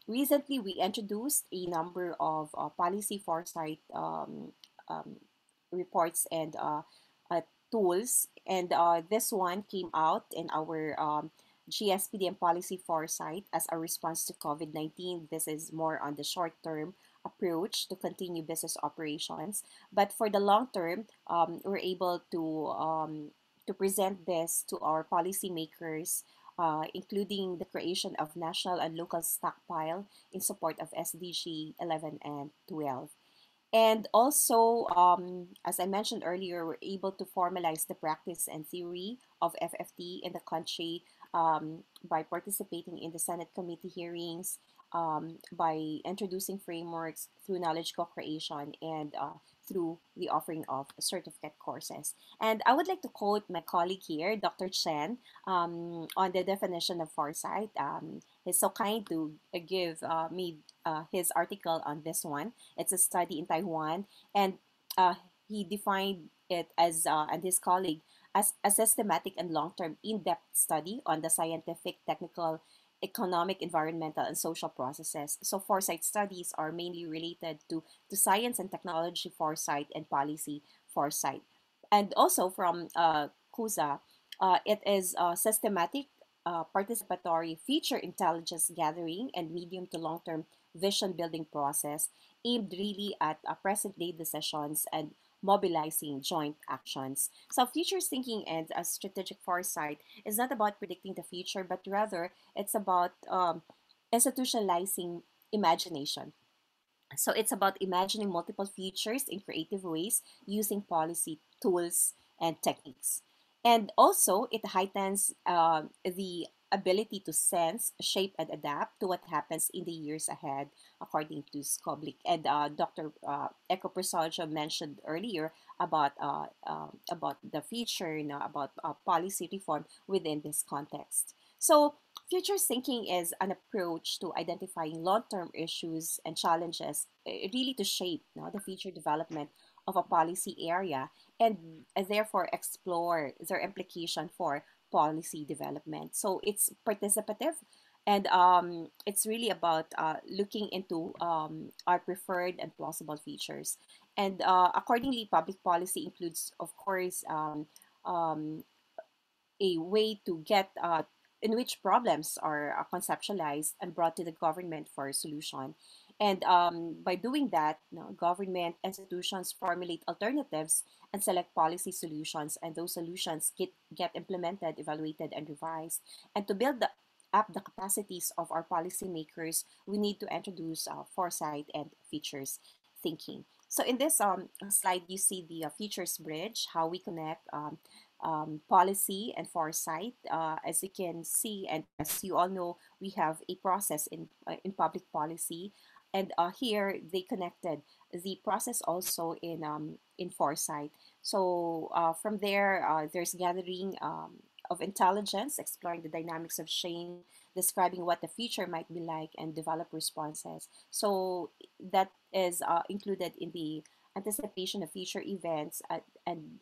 recently, we introduced a number of policy foresight um, reports and tools. And this one came out in our GSPD and policy foresight as a response to COVID-19. This is more on the short term approach to continue business operations. But for the long term, we're able to present this to our policymakers, including the creation of national and local stockpile in support of SDG 11 and 12. And also, as I mentioned earlier, we're able to formalize the practice and theory of FFT in the country by participating in the Senate committee hearings, by introducing frameworks through knowledge co-creation, and through the offering of certificate courses. And I would like to quote my colleague here, Dr. Chen, on the definition of foresight. He's so kind to give me his article on this one. It's a study in Taiwan, and he defined it as, and his colleague, as a systematic and long-term in-depth study on the scientific, technical, economic, environmental, and social processes. So foresight studies are mainly related to science and technology foresight and policy foresight. And also from CUSA, it is a systematic, participatory, feature intelligence gathering and medium to long-term vision building process aimed really at present day decisions and mobilizing joint actions. So futures thinking and strategic foresight is not about predicting the future, but rather it's about institutionalizing imagination. So it's about imagining multiple futures in creative ways using policy tools and techniques. And also, it heightens the ability to sense, shape, and adapt to what happens in the years ahead, according to Skoblik. And Dr. Eko Prasaja mentioned earlier about the future, about policy reform within this context. So, futures thinking is an approach to identifying long-term issues and challenges, really to shape the future development of a policy area and therefore explore their implication for policy development. So it's participative, and it's really about looking into our preferred and plausible features. And accordingly, public policy includes, of course, um, a way to get in which problems are conceptualized and brought to the government for a solution. And by doing that, government institutions formulate alternatives and select policy solutions, and those solutions get implemented, evaluated, and revised. And to build up the capacities of our policymakers, we need to introduce foresight and features thinking. So in this slide, you see the features bridge, how we connect policy and foresight. As you can see, and as you all know, we have a process in public policy, and here they connected the process also in foresight. So from there, there's gathering of intelligence, exploring the dynamics of change, describing what the future might be like, and develop responses. So that is included in the anticipation of future events, and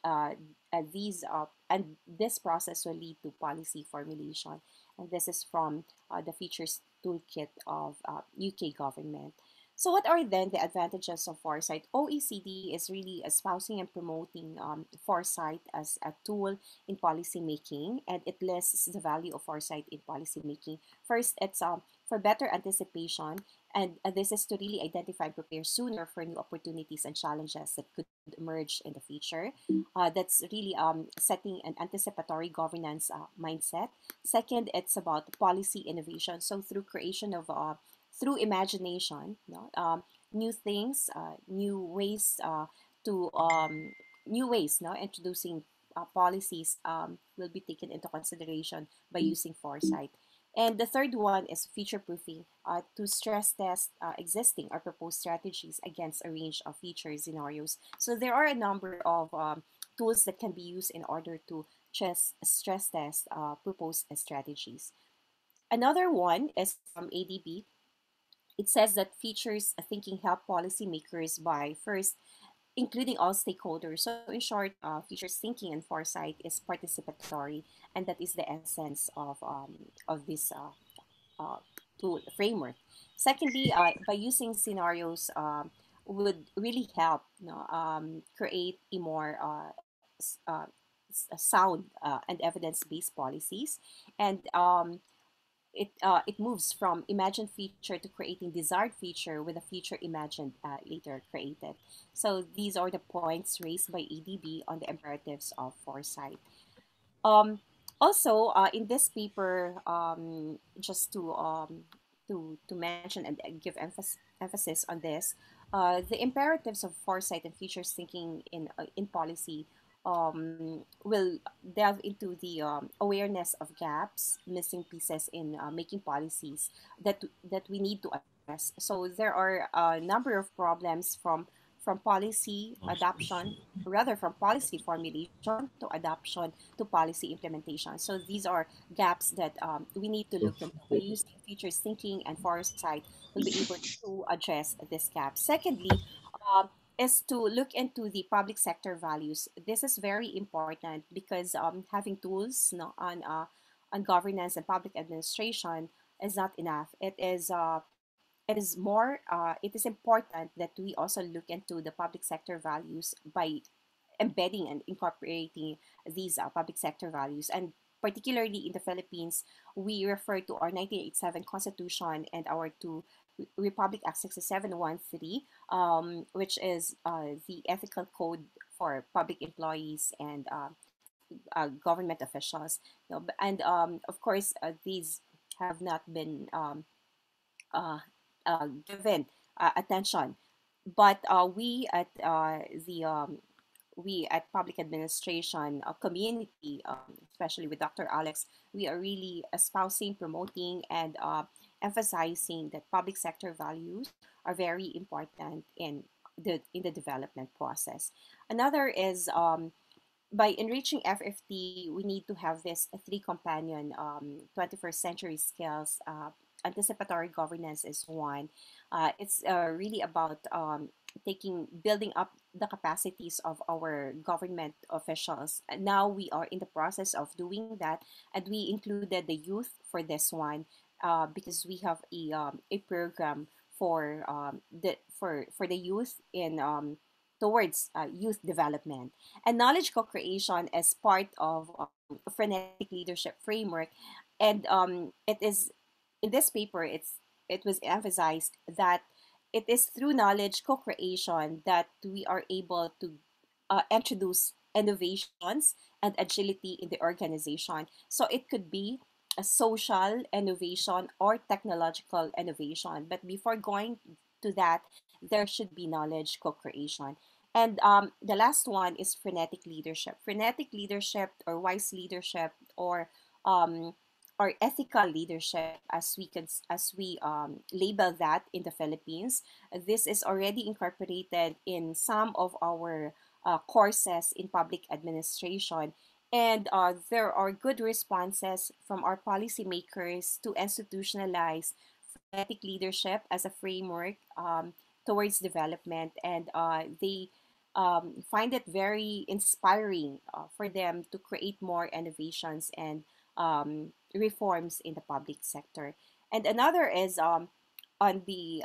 this process will lead to policy formulation. And this is from the features toolkit of UK government. So, what are then the advantages of foresight? OECD is really espousing and promoting foresight as a tool in policymaking, and it lists the value of foresight in policymaking. First, it's for better anticipation, and this is to really identify and prepare sooner for new opportunities and challenges that could emerge in the future. That's really setting an anticipatory governance mindset. Second, it's about policy innovation. So, through creation of through imagination, new things, new ways to new ways, no, introducing policies will be taken into consideration by using foresight. And the third one is future proofing to stress test existing or proposed strategies against a range of future scenarios. So there are a number of tools that can be used in order to stress test proposed strategies. Another one is from ADB. It says that features thinking help policymakers by first including all stakeholders. So in short, features thinking and foresight is participatory, and that is the essence of this uh, tool framework. Secondly, by using scenarios would really help create a more sound and evidence-based policies, and it moves from imagined feature to creating desired feature with a feature imagined later created. So these are the points raised by ADB on the imperatives of foresight. Um, Also, in this paper, just to mention and give emphasis on this, the imperatives of foresight and futures thinking in policy will delve into the awareness of gaps, missing pieces in making policies that we need to address. So there are a number of problems from policy adoption, rather from policy formulation to adoption to policy implementation. So these are gaps that we need to look into. By using futures thinking and foresight, we'll be able to address this gap. Secondly, is to look into the public sector values. This is very important because having tools on governance and public administration is not enough. It is important that we also look into the public sector values by embedding and incorporating these public sector values. And particularly in the Philippines, we refer to our 1987 Constitution and our two Republic Act 6713, which is the ethical code for public employees and government officials. And of course, these have not been uh, given attention. But we at public administration community, especially with Dr. Alex, we are really espousing, promoting, and emphasizing that public sector values are very important in the development process. Another is by enriching FFT, we need to have this three companion 21st century skills. Anticipatory governance is one. It's really about building up the capacities of our government officials. And now we are in the process of doing that, and we included the youth for this one because we have a program for for the youth in towards youth development. And knowledge co-creation as part of a frenetic leadership framework. And it is in this paper, it was emphasized that it is through knowledge co-creation that we are able to introduce innovations and agility in the organization. So it could be a social innovation or technological innovation. But before going to that, there should be knowledge co-creation. And the last one is frenetic leadership. Frenetic leadership or wise leadership um, or ethical leadership, as we label that in the Philippines. This is already incorporated in some of our courses in public administration. And there are good responses from our policymakers to institutionalize frenetic leadership as a framework towards development. And they find it very inspiring for them to create more innovations and reforms in the public sector. And another is on the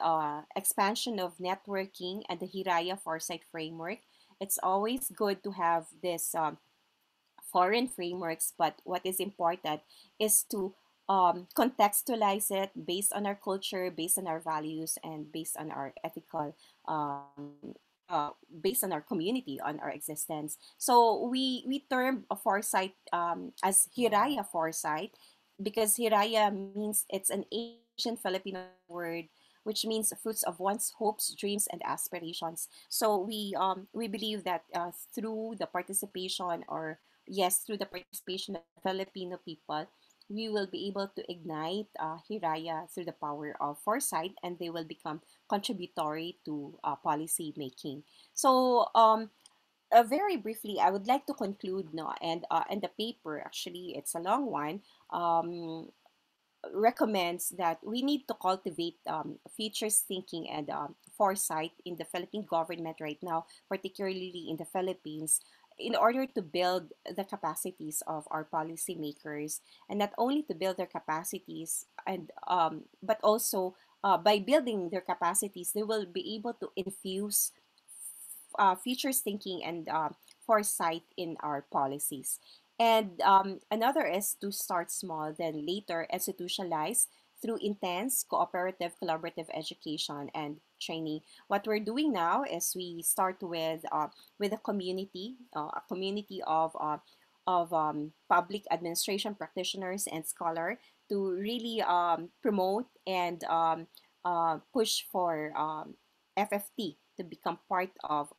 expansion of networking and the Hiraya Foresight framework. It's always good to have this foreign frameworks, but what is important is to contextualize it based on our culture, based on our values, and based on our ethical, based on our community, on our existence. So we term a foresight as Hiraya foresight because Hiraya means it's an ancient Filipino word which means fruits of one's hopes, dreams, and aspirations. So we believe that through the participation, or yes, through the participation of Filipino people, we will be able to ignite Hiraya through the power of foresight, and they will become contributory to policy making. So very briefly, I would like to conclude, no, and the paper, actually it's a long one, recommends that we need to cultivate futures thinking and foresight in the Philippine government right now, particularly in the Philippines, in order to build the capacities of our policymakers, and not only to build their capacities, and but also by building their capacities, they will be able to infuse futures thinking and foresight in our policies. And another is to start small, then later institutionalize through intense, cooperative, collaborative education and training. What we're doing now is we start with a community of public administration practitioners and scholar to really promote and push for FFT to become part of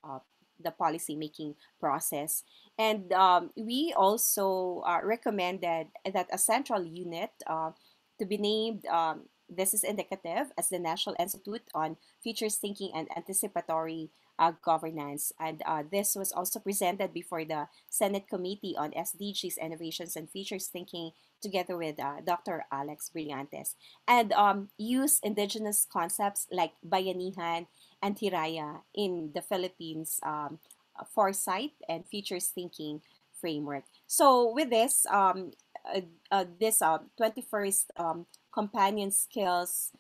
the policy making process. And we also recommended that a central unit to be named, this is indicative, as the National Institute on Futures Thinking and Anticipatory Governance. And this was also presented before the Senate Committee on SDGs, Innovations, and Futures Thinking, together with Dr. Alex Brillantes. And use indigenous concepts like bayanihan and Hiraya in the Philippines foresight and futures thinking framework. So with this, this 21st companion skills,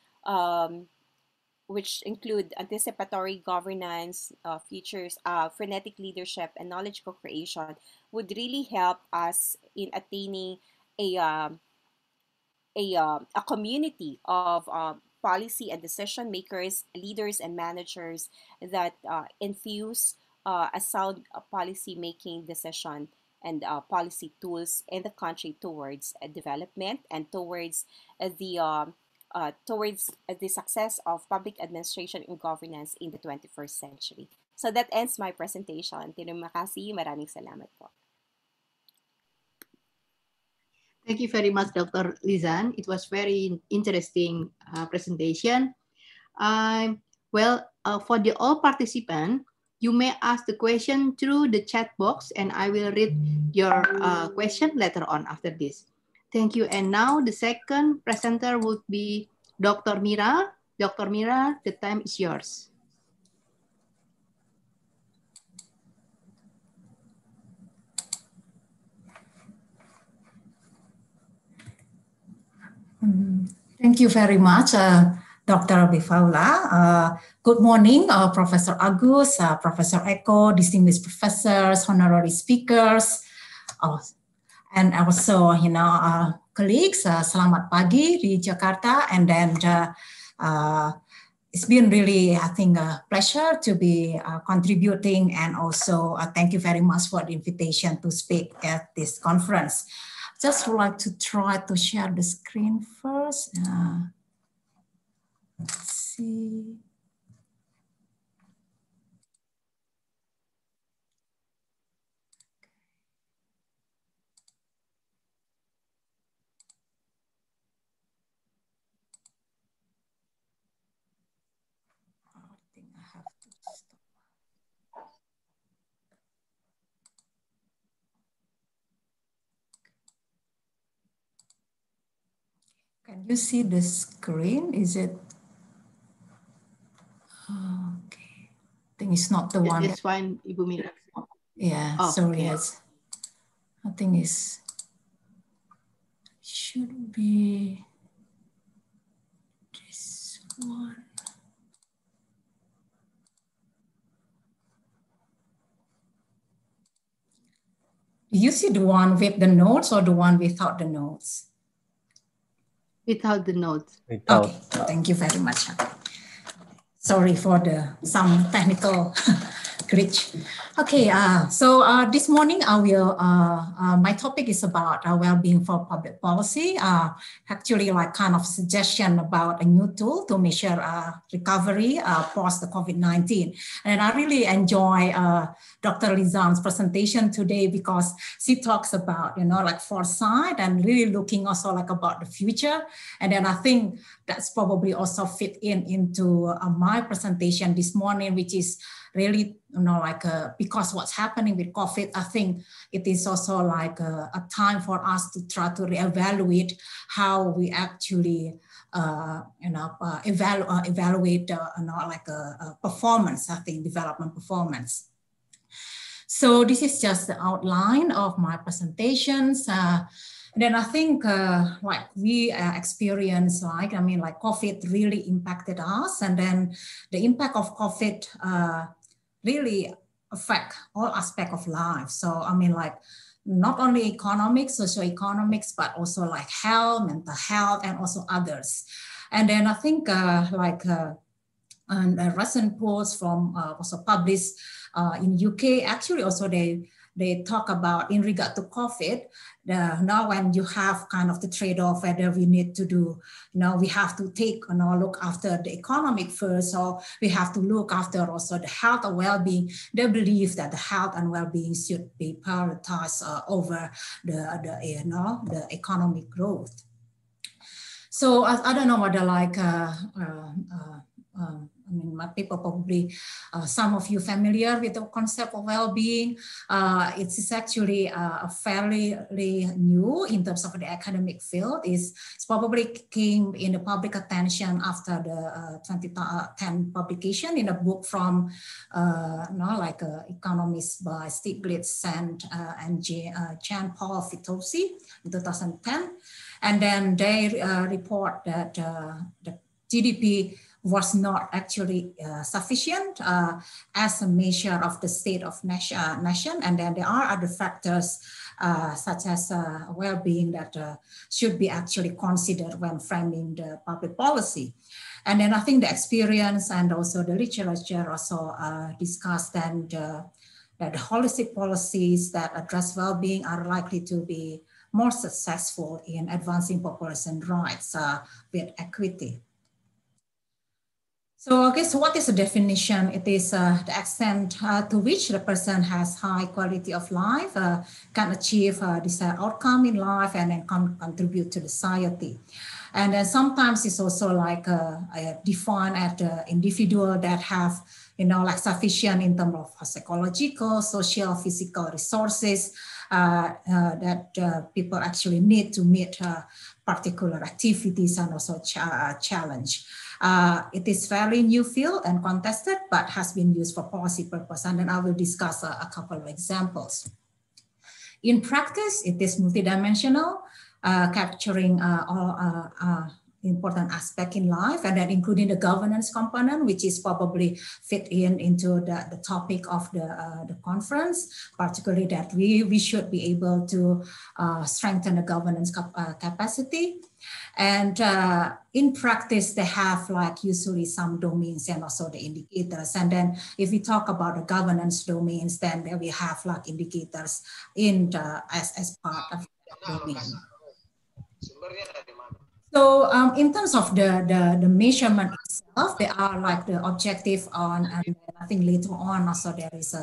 which include anticipatory governance, features, frenetic leadership, and knowledge co-creation, would really help us in attaining a a community of policy and decision makers, leaders, and managers that infuse a sound policy making decision and policy tools in the country towards development and towards the success of public administration and governance in the 21st century. So that ends my presentation. Terima kasih. Maraming salamat po. Thank you very much, Dr. Lizan. It was very interesting presentation. For the all participants, you may ask the question through the chat box, and I will read your question later on after this. Thank you. And now the second presenter would be Dr. Mira. Dr. Mira, the time is yours. Thank you very much, Dr. Bifaula. Good morning, Professor Agus, Professor Eko, distinguished professors, honorary speakers, and also, colleagues. Selamat pagi di Jakarta, and then it's been really, I think, a pleasure to be contributing, and also thank you very much for the invitation to speak at this conference. Just would like to try to share the screen first. Let's see. I think I have to stop. Can you see the screen? Is it? Okay. I think it's not the one. It's fine, Ibu Mira. Yeah, sorry. Okay. I think it's should be this one. Do you see the one with the notes or the one without the notes? Without the notes. Okay, thank you very much. Sorry for some technical glitch. Okay, so this morning I will, my topic is about well-being for public policy. Actually, like kind of suggestion about a new tool to measure recovery post the COVID-19. And I really enjoy Dr. Lizan's presentation today because she talks about, like foresight and really looking also like about the future. And then I think that's probably also fit into my presentation this morning, which is really, because what's happening with COVID, I think it is also like a time for us to try to reevaluate how we actually, evaluate, performance, I think, development performance. So this is just the outline of my presentations. Then I think we experienced COVID really impacted us, and then the impact of COVID really affect all aspects of life. So not only economics, socioeconomics, but also like health, mental health, and also others. And then I think and a recent post from also published in UK, actually also they talk about in regard to COVID, now when you have kind of the trade-off whether we need to do, we have to take, look after the economic first, or we have to look after also the health and well-being. They believe that the health and well-being should be prioritized over the economic growth. So I don't know whether my people probably, some of you familiar with the concept of well-being. It is actually fairly new in terms of the academic field. It's probably came in the public attention after the 2010 publication in a book from economists by Stiglitz and Jean Paul Fitoussi in 2010. And then they report that the GDP was not actually sufficient as a measure of the state of nation. And then there are other factors such as well-being that should be actually considered when framing the public policy. And then I think the experience and also the literature also discussed and that the holistic policies that address well-being are likely to be more successful in advancing population rights with equity. So, okay, so what is the definition? It is the extent to which the person has high quality of life, can achieve desired outcome in life, and then contribute to the society. And then sometimes it's also like defined as the individual that have, sufficient in terms of psychological, social, physical resources that people actually need to meet particular activities and also challenge. It is fairly new field and contested, but has been used for policy purpose. And then I will discuss a couple of examples. In practice, it is multidimensional, capturing all important aspects in life, and then including the governance component, which is probably fit into the topic of the conference, particularly that we should be able to strengthen the governance capacity. And in practice, they have usually some domains and also the indicators. And then if we talk about the governance domains, then we have indicators in as part of the domain. So in terms of the measurement itself, they are the objective on, and I think later on also there is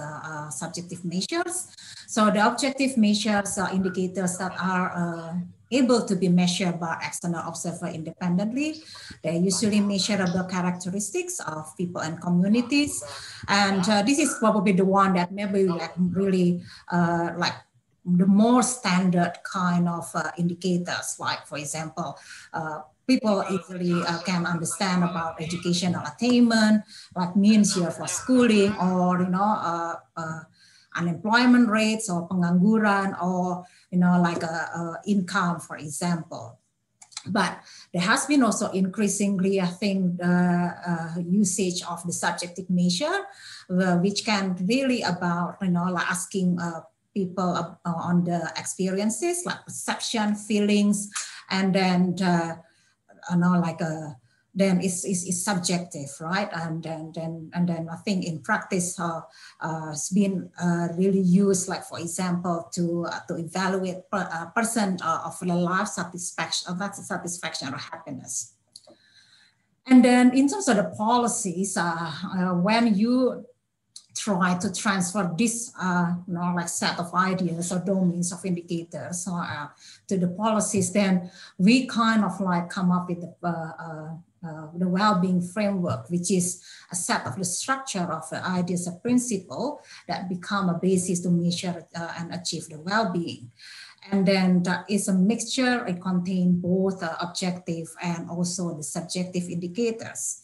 subjective measures. So the objective measures are indicators that are able to be measured by external observer independently. They're usually measurable characteristics of people and communities. And this is probably the one that maybe really the more standard kind of indicators, like for example, people easily can understand about educational attainment, like means year for schooling, or unemployment rates, or pengangguran, or income, for example. But there has been also increasingly, I think, usage of the subjective measure, which can really about, like asking people on the experiences, like perception, feelings, and then, then it's subjective, right? And then I think in practice, it's been really used, like for example, to evaluate a person of the life satisfaction or happiness. And then in terms of the policies, when you try to transfer this like set of ideas or domains of indicators to the policies, then we kind of like come up with the well-being framework, which is a set of the structure of the ideas of principle that become a basis to measure and achieve the well-being. And then it's a mixture. It contains both objective and also the subjective indicators.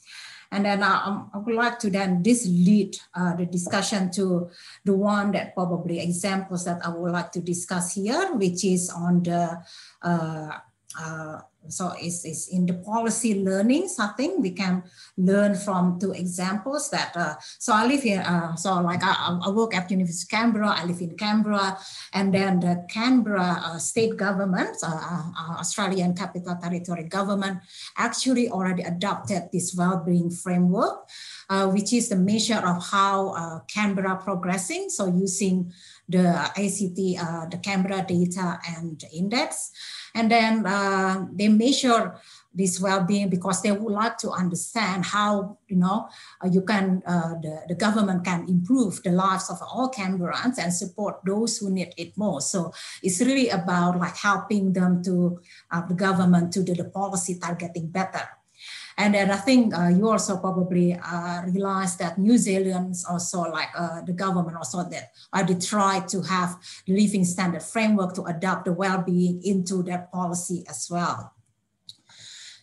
And then I would like to then lead the discussion to the one that probably examples that I would like to discuss here, which is on the, so it's in the policy learnings. I think we can learn from two examples that, so I live here, so like I work at University of Canberra, I live in Canberra, and then the Canberra state government, Australian Capital Territory government, actually already adopted this well-being framework, which is the measure of how Canberra progressing. So using the ACT, the Canberra data and index. And then they measure this well-being because they would like to understand how, you can, the government can improve the lives of all Canberrans and support those who need it most. So it's really about like helping them to, the government to do the policy targeting better. And then I think you also probably realize that New Zealand's also like the government also that they try to have the living standard framework to adopt the well-being into their policy as well.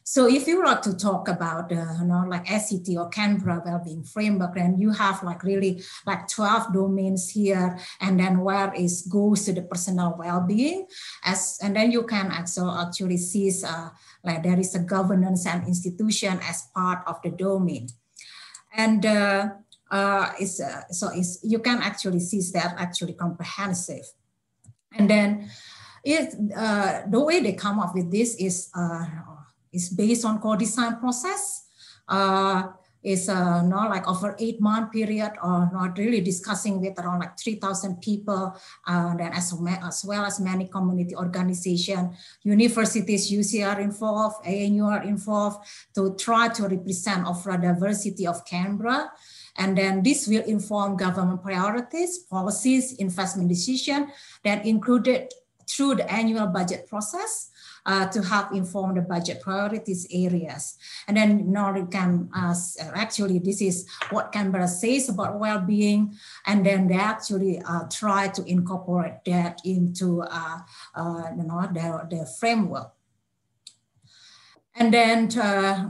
So if you were to talk about, like ACT or Canberra well-being framework, then you have like really like 12 domains here, and then where it goes to the personal well-being, and then you can actually see like there is a governance and institution as part of the domain, and you can actually see that actually comprehensive, and then the way they come up with this is based on co-design process. It's not like over 8-month period, or not really discussing with around like 3,000 people, then as well as many community organizations, universities, UC are involved, ANU are involved to try to represent overall diversity of Canberra. And then this will inform government priorities, policies, investment decision that included through the annual budget process. To help inform the budget priorities areas. And then you can actually, this is what Canberra says about well-being, and then they actually try to incorporate that into their framework. And then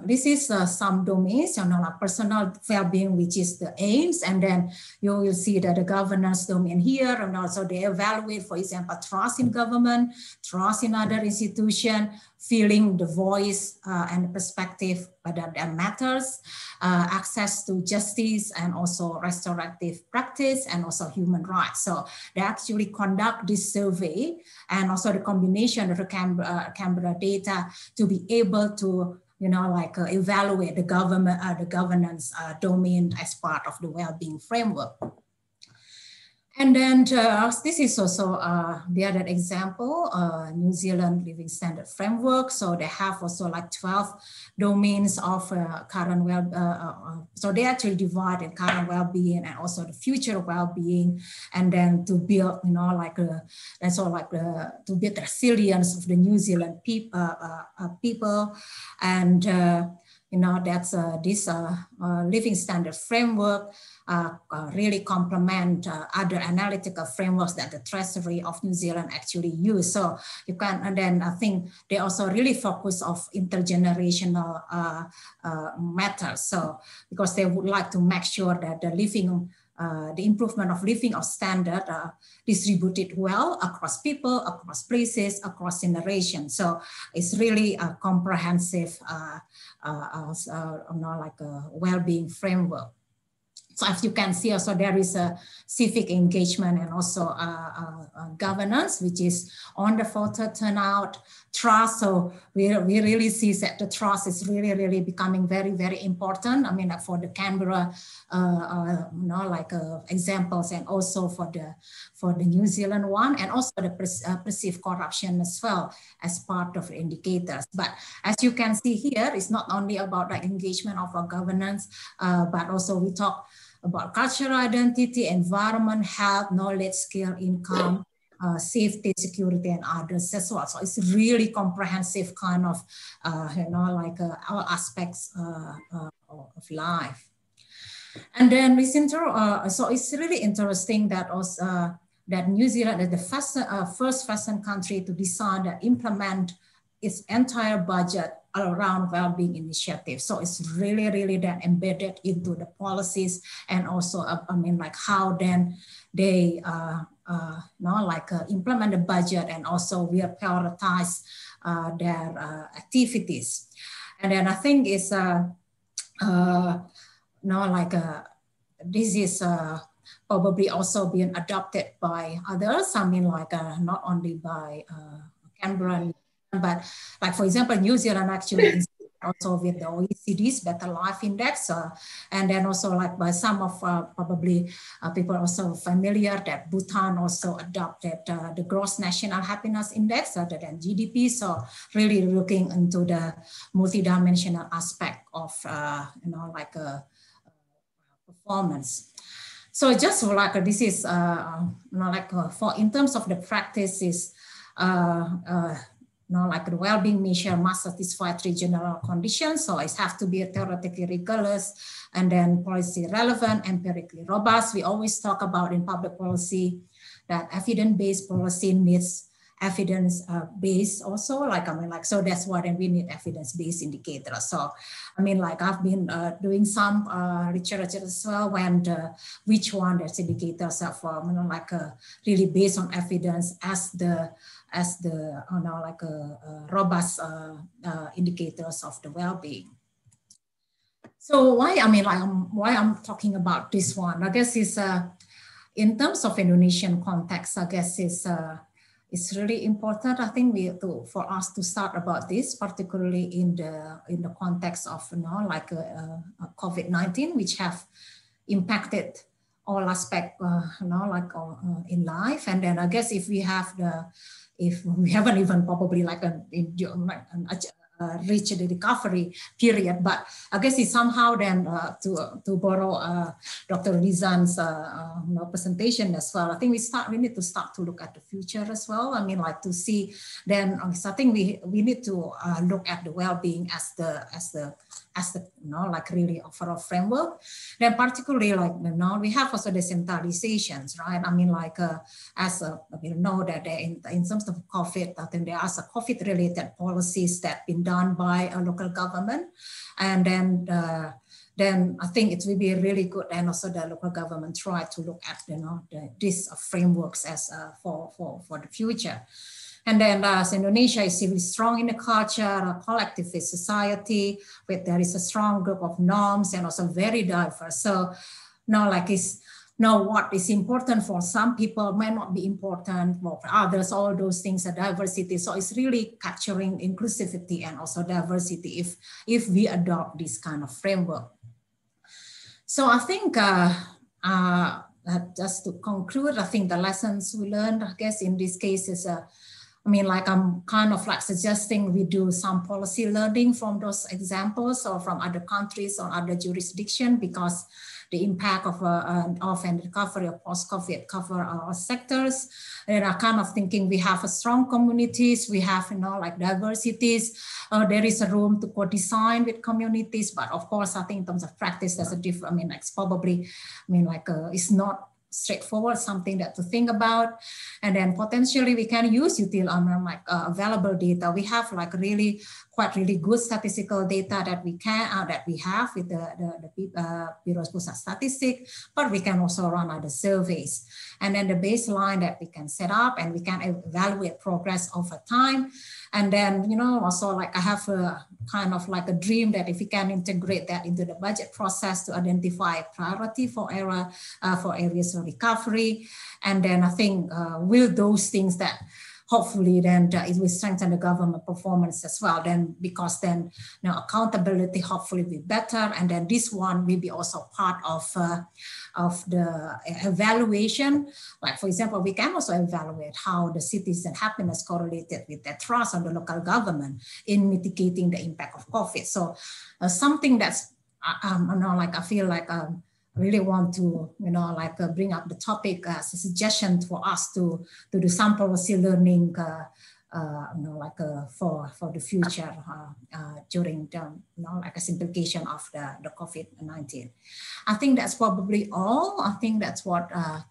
this is some domains, like personal well-being, which is the aims. And then you will see that the governance domain here, and also they evaluate, for example, trust in government, trust in other institutions, feeling the voice and the perspective that matters, access to justice, and also restorative practice, and also human rights. So they actually conduct this survey, and also the combination of the Canberra data to be able to, evaluate the governance domain as part of the well-being framework. And then this is also the other example, New Zealand Living Standard Framework. So they have also like 12 domains of current so they actually divide in current well-being and also the future well-being, and then to build, to build resilience of the New Zealand people, and that's this Living Standard Framework really complement other analytical frameworks that the Treasury of New Zealand actually use. So you can, and then I think they also really focus on intergenerational matters. So because they would like to make sure that the living the improvement of living of standard distributed well across people, across places, across generations. So it's really a comprehensive, like a well-being framework. So as you can see, also there is a civic engagement and also governance, which is on the voter turnout, trust. So we really see that the trust is really becoming very, very important. I mean, like for the Canberra, examples, and also for the New Zealand one, and also the perceived corruption as well as part of the indicators. But as you can see here, it's not only about the engagement of our governance, but also we talk about cultural identity, environment, health, knowledge, skill, income, safety, security, and others as well. So it's really comprehensive kind of, all aspects of life. And then so it's really interesting that also that New Zealand is the first Western country to decide and implement its entire budget around well-being initiatives. So it's really that embedded into the policies, and also how then they implement the budget, and also will prioritize their activities. And then I think it's this is probably also being adopted by others. I mean, not only by Canberra, but like, for example, New Zealand actually also with the OECD's Better Life Index, and then also like by some of probably people also familiar that Bhutan also adopted the Gross National Happiness Index other than GDP. So really looking into the multidimensional aspect of performance. So just like this is for in terms of the practices. Like the well-being measure must satisfy 3 general conditions. So it has to be theoretically rigorous, and then policy relevant, empirically robust. We always talk about in public policy that evidence-based policy needs evidence-based also. So that's why then we need evidence-based indicators. So I've been doing some research as well when which one those indicators are for, really based on evidence as the robust indicators of the well-being. So why I'm talking about this one? I guess is in terms of Indonesian context. I guess it's really important. I think for us to start about this, particularly in the context of COVID-19, which have impacted all aspects in life. And then I guess if we haven't even probably reached the recovery period, but I guess it's somehow then to borrow Dr. Rizan's presentation as well. I think we need to start to look at the future as well. To see then. So I think we need to look at the well-being as the really overall framework. Then particularly we have also decentralizations, right? We know that in terms of COVID, I think there are some COVID-related policies that been done by a local government, and then I think it will be really good, and also the local government try to look at these frameworks as for the future. And then as Indonesia is really strong in the culture, a collectivist society, where there is a strong group of norms and also very diverse. So what is important for some people may not be important for others. All those things are diversity. So it's really capturing inclusivity and also diversity if we adopt this kind of framework. So I think just to conclude, I think the lessons we learned, I guess in this case is I'm kind of suggesting we do some policy learning from those examples or from other countries or other jurisdictions, because the impact of and recovery of post-COVID cover our sectors. And I kind of thinking we have a strong communities, we have diversities. There is a room to co-design with communities, but of course I think in terms of practice there's a different. It's probably it's not straightforward, something that to think about. And then potentially we can use available data. We have really quite really good statistical data that we have with the Bureau of Statistics, but we can also run other surveys. And then the baseline that we can set up and we can evaluate progress over time. And then, you know, also like I have a kind of like a dream that if we can integrate that into the budget process to identify priority for areas of recovery. And then I think with those things that hopefully then it will strengthen the government performance as well. Then because then accountability hopefully will be better, and then this one will be also part of the evaluation. Like for example, we can also evaluate how the citizen happiness correlated with their trust on the local government in mitigating the impact of COVID. So something that's I feel like really want to, bring up the topic as a suggestion for us to do some policy learning, for the future during the, a simplification of the COVID-19. I think that's probably all. I think that's what I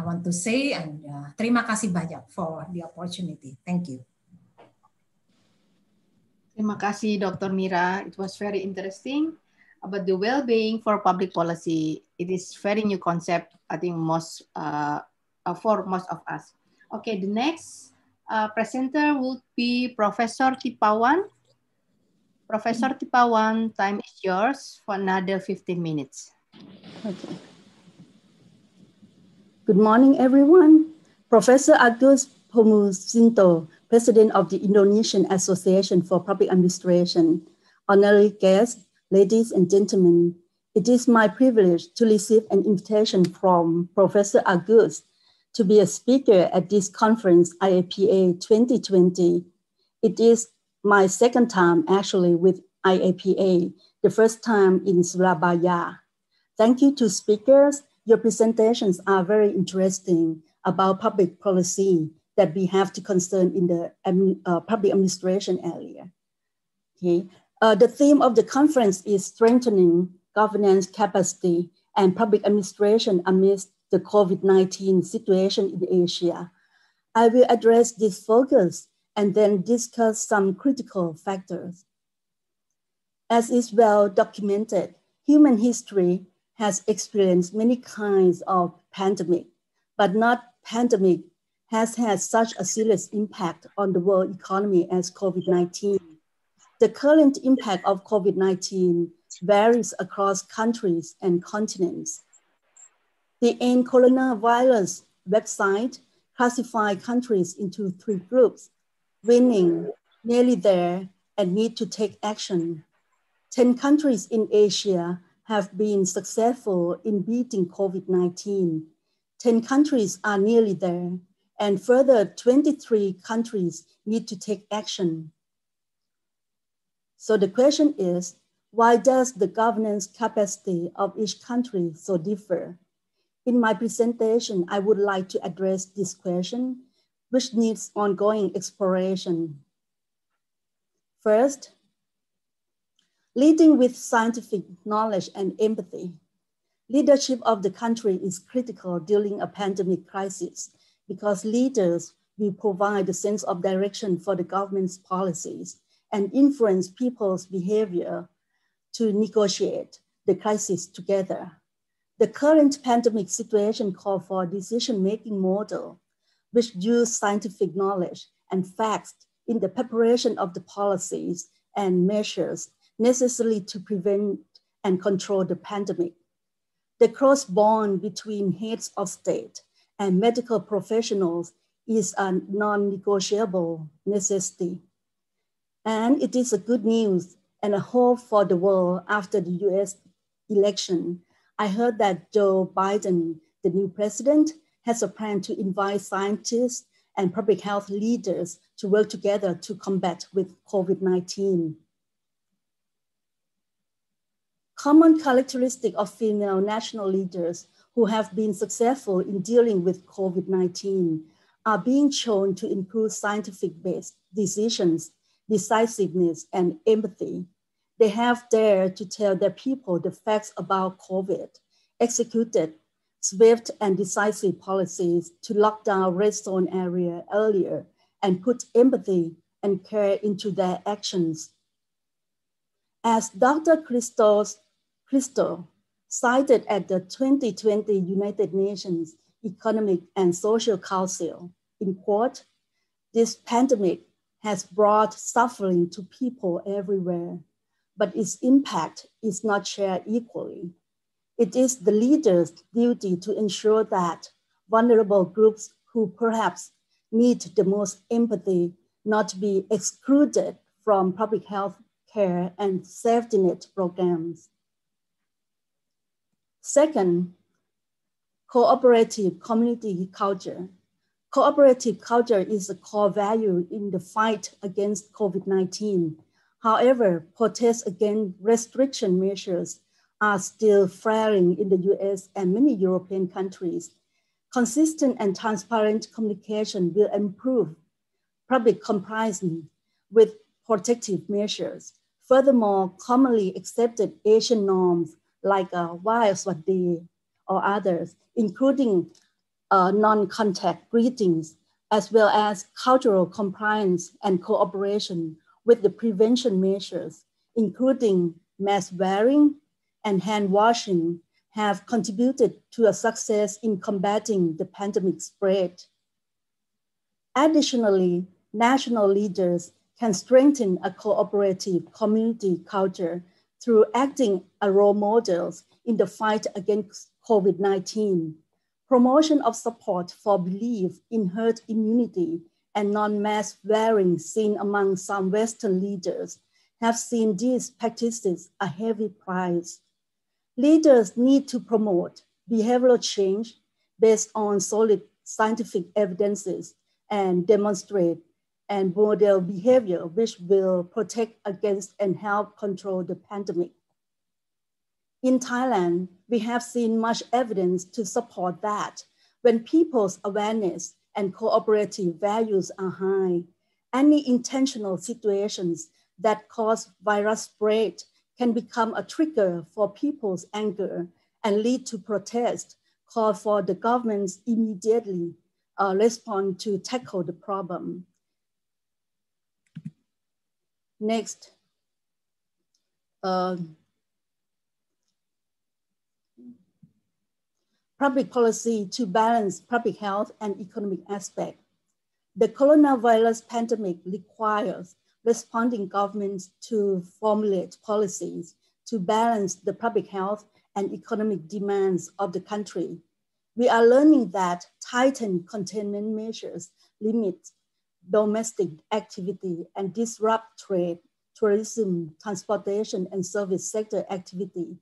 want to say. And terima kasih banyak for the opportunity. Thank you. Terima kasih, Dr. Mira. It was very interesting. About the well-being for public policy. It is very new concept, I think, for most of us. Okay, the next presenter would be Professor Tipawan. Professor Tipawan, time is yours for another 15 minutes. Okay. Good morning, everyone. Professor Agus Pomusinto, President of the Indonesian Association for Public Administration, honorary guests, ladies and gentlemen, it is my privilege to receive an invitation from Professor Agus to be a speaker at this conference, IAPA 2020. It is my second time actually with IAPA, the first time in Surabaya. Thank you to speakers. Your presentations are very interesting about public policy that we have to concern in the public administration area. Okay. The theme of the conference is strengthening governance capacity and public administration amidst the COVID-19 situation in Asia. I will address this focus and then discuss some critical factors. As is well documented, human history has experienced many kinds of pandemic, but not pandemic has had such a serious impact on the world economy as COVID-19. The current impact of COVID-19 varies across countries and continents. The End Coronavirus website classifies countries into 3 groups: winning, nearly there, and need to take action. 10 countries in Asia have been successful in beating COVID-19. 10 countries are nearly there, and further 23 countries need to take action. So the question is, why does the governance capacity of each country so differ? In my presentation, I would like to address this question, which needs ongoing exploration. First, leading with scientific knowledge and empathy. Leadership of the country is critical during a pandemic crisis because leaders will provide a sense of direction for the government's policies and influence people's behavior to negotiate the crisis together. The current pandemic situation calls for a decision-making model which use scientific knowledge and facts in the preparation of the policies and measures necessary to prevent and control the pandemic. The cross bond between heads of state and medical professionals is a non-negotiable necessity. And it is a good news and a hope for the world after the US election. I heard that Joe Biden, the new president, has a plan to invite scientists and public health leaders to work together to combat with COVID-19. Common characteristic of female national leaders who have been successful in dealing with COVID-19 are being shown to improve scientific-based decisions, decisiveness, and empathy. They have dared to tell their people the facts about COVID, executed swift and decisive policies to lock down red zone area earlier, and put empathy and care into their actions. As Dr. Christo cited at the 2020 United Nations Economic and Social Council, in quote, "This pandemic has brought suffering to people everywhere, but its impact is not shared equally. It is the leaders' duty to ensure that vulnerable groups who perhaps need the most empathy not be excluded from public health care and safety net programs." Second, cooperative community culture. Cooperative culture is a core value in the fight against COVID-19. However, protests against restriction measures are still flaring in the US and many European countries. Consistent and transparent communication will improve public compliance with protective measures. Furthermore, commonly accepted Asian norms like Wai Swadee or others, including non-contact greetings, as well as cultural compliance and cooperation with the prevention measures, including mask wearing and hand washing, have contributed to a success in combating the pandemic spread. Additionally, national leaders can strengthen a cooperative community culture through acting as role models in the fight against COVID-19. Promotion of support for belief in herd immunity and non-mask wearing seen among some Western leaders have seen these practices a heavy price. Leaders need to promote behavioral change based on solid scientific evidences and demonstrate and model behavior which will protect against and help control the pandemic. In Thailand, we have seen much evidence to support that when people's awareness and cooperative values are high, any intentional situations that cause virus spread can become a trigger for people's anger and lead to protest, call for the governments immediately respond to tackle the problem. Next, public policy to balance public health and economic aspects. The coronavirus pandemic requires responding governments to formulate policies to balance the public health and economic demands of the country. We are learning that tightened containment measures limit domestic activity and disrupt trade, tourism, transportation, and service sector activity.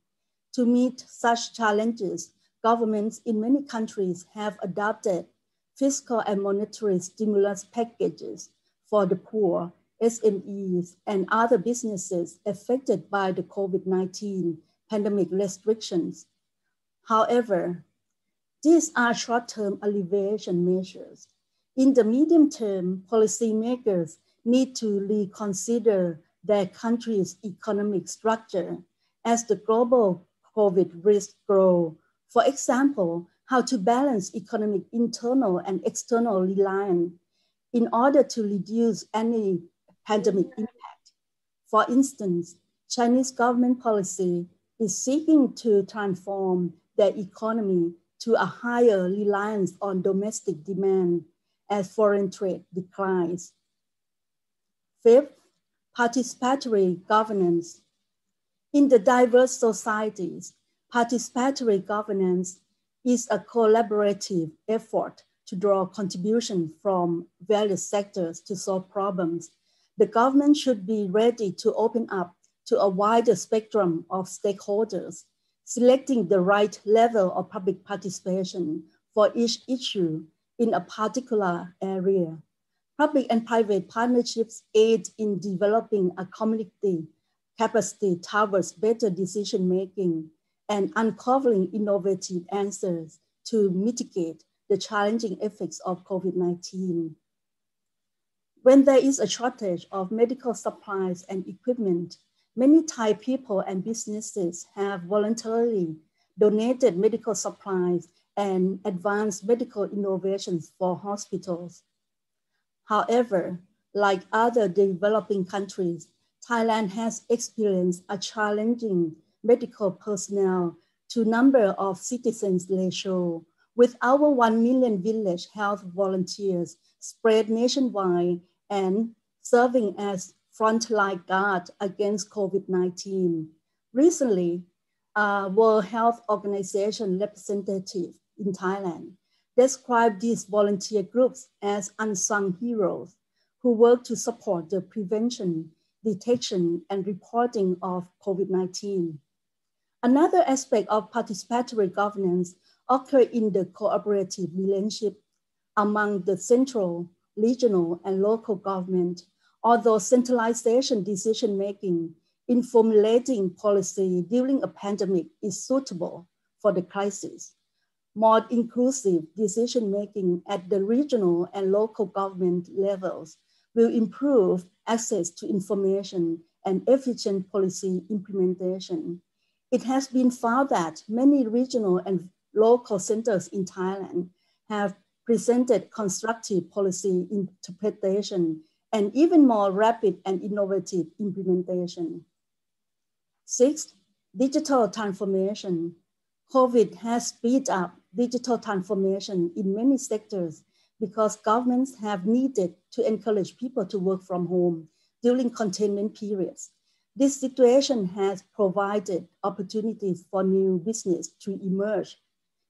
To meet such challenges, governments in many countries have adopted fiscal and monetary stimulus packages for the poor, SMEs, and other businesses affected by the COVID-19 pandemic restrictions. However, these are short-term alleviation measures. In the medium term, policymakers need to reconsider their country's economic structure as the global COVID risks grow. For example, how to balance economic internal and external reliance in order to reduce any pandemic impact. For instance, Chinese government policy is seeking to transform their economy to a higher reliance on domestic demand as foreign trade declines. Fifth, participatory governance. In the diverse societies, participatory governance is a collaborative effort to draw contributions from various sectors to solve problems. The government should be ready to open up to a wider spectrum of stakeholders, selecting the right level of public participation for each issue in a particular area. Public and private partnerships aid in developing a community capacity towards better decision-making and uncovering innovative answers to mitigate the challenging effects of COVID-19. When there is a shortage of medical supplies and equipment, many Thai people and businesses have voluntarily donated medical supplies and advanced medical innovations for hospitals. However, Like other developing countries, Thailand has experienced a challenging medical personnel to number of citizens ratio, with our 1 million village health volunteers spread nationwide and serving as frontline guard against COVID-19. Recently, a World Health Organization representative in Thailand described these volunteer groups as unsung heroes who work to support the prevention, detection, and reporting of COVID-19. Another aspect of participatory governance occurs in the cooperative relationship among the central, regional, and local government. Although centralization decision-making in formulating policy during a pandemic is suitable for the crisis, more inclusive decision-making at the regional and local government levels will improve access to information and efficient policy implementation. It has been found that many regional and local centers in Thailand have presented constructive policy interpretation and even more rapid and innovative implementation. Sixth, digital transformation. COVID has speeded up digital transformation in many sectors because governments have needed to encourage people to work from home during containment periods. This situation has provided opportunities for new business to emerge,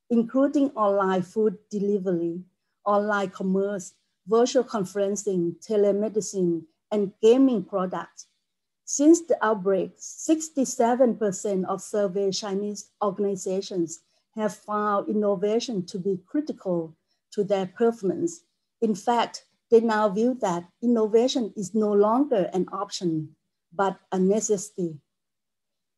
including online food delivery, online commerce, virtual conferencing, telemedicine, and gaming products. Since the outbreak, 67% of surveyed Chinese organizations have found innovation to be critical to their performance. In fact, they now view that innovation is no longer an option, but a necessity.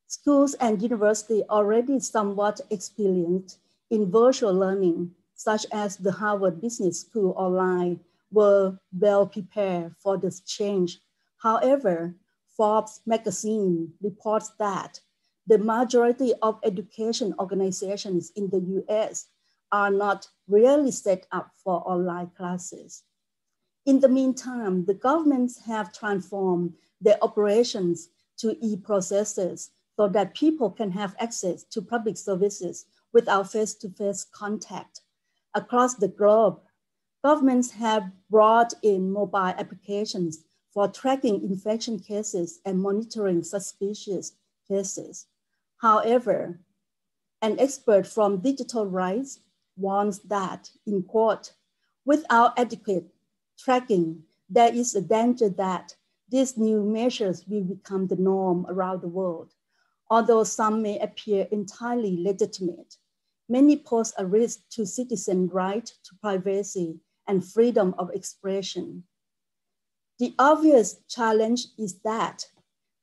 Schools and universities already somewhat experienced in virtual learning, such as the Harvard Business School online, were well prepared for this change. However, Forbes magazine reports that the majority of education organizations in the US are not really set up for online classes. In the meantime, the governments have transformed their operations to e-processes so that people can have access to public services without face-to-face contact. Across the globe, governments have brought in mobile applications for tracking infection cases and monitoring suspicious cases. However, an expert from digital rights warns that, in quote, without adequate tracking, there is a danger that these new measures will become the norm around the world. Although some may appear entirely legitimate, many pose a risk to citizen right to privacy and freedom of expression. The obvious challenge is that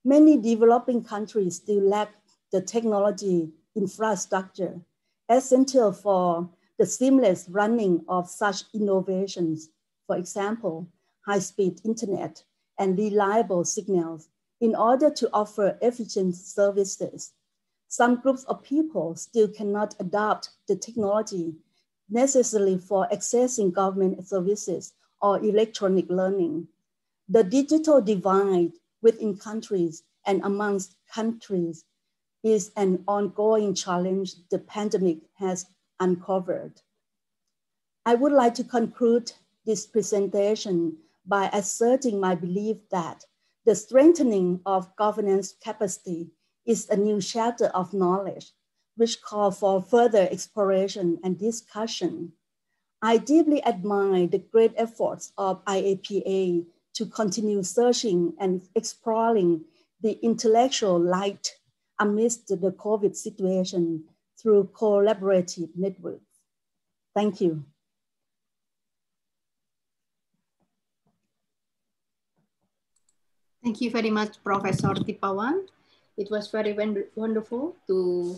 many developing countries still lack the technology infrastructure essential for the seamless running of such innovations. For example, high-speed internet and reliable signals in order to offer efficient services. Some groups of people still cannot adopt the technology necessary for accessing government services or electronic learning. The digital divide within countries and amongst countries is an ongoing challenge the pandemic has uncovered. I would like to conclude this presentation by asserting my belief that the strengthening of governance capacity is a new chapter of knowledge, which calls for further exploration and discussion. I deeply admire the great efforts of IAPA to continue searching and exploring the intellectual light amidst the COVID situation through collaborative networks. Thank you. Thank you very much, Professor Tipawan. It was very wonderful to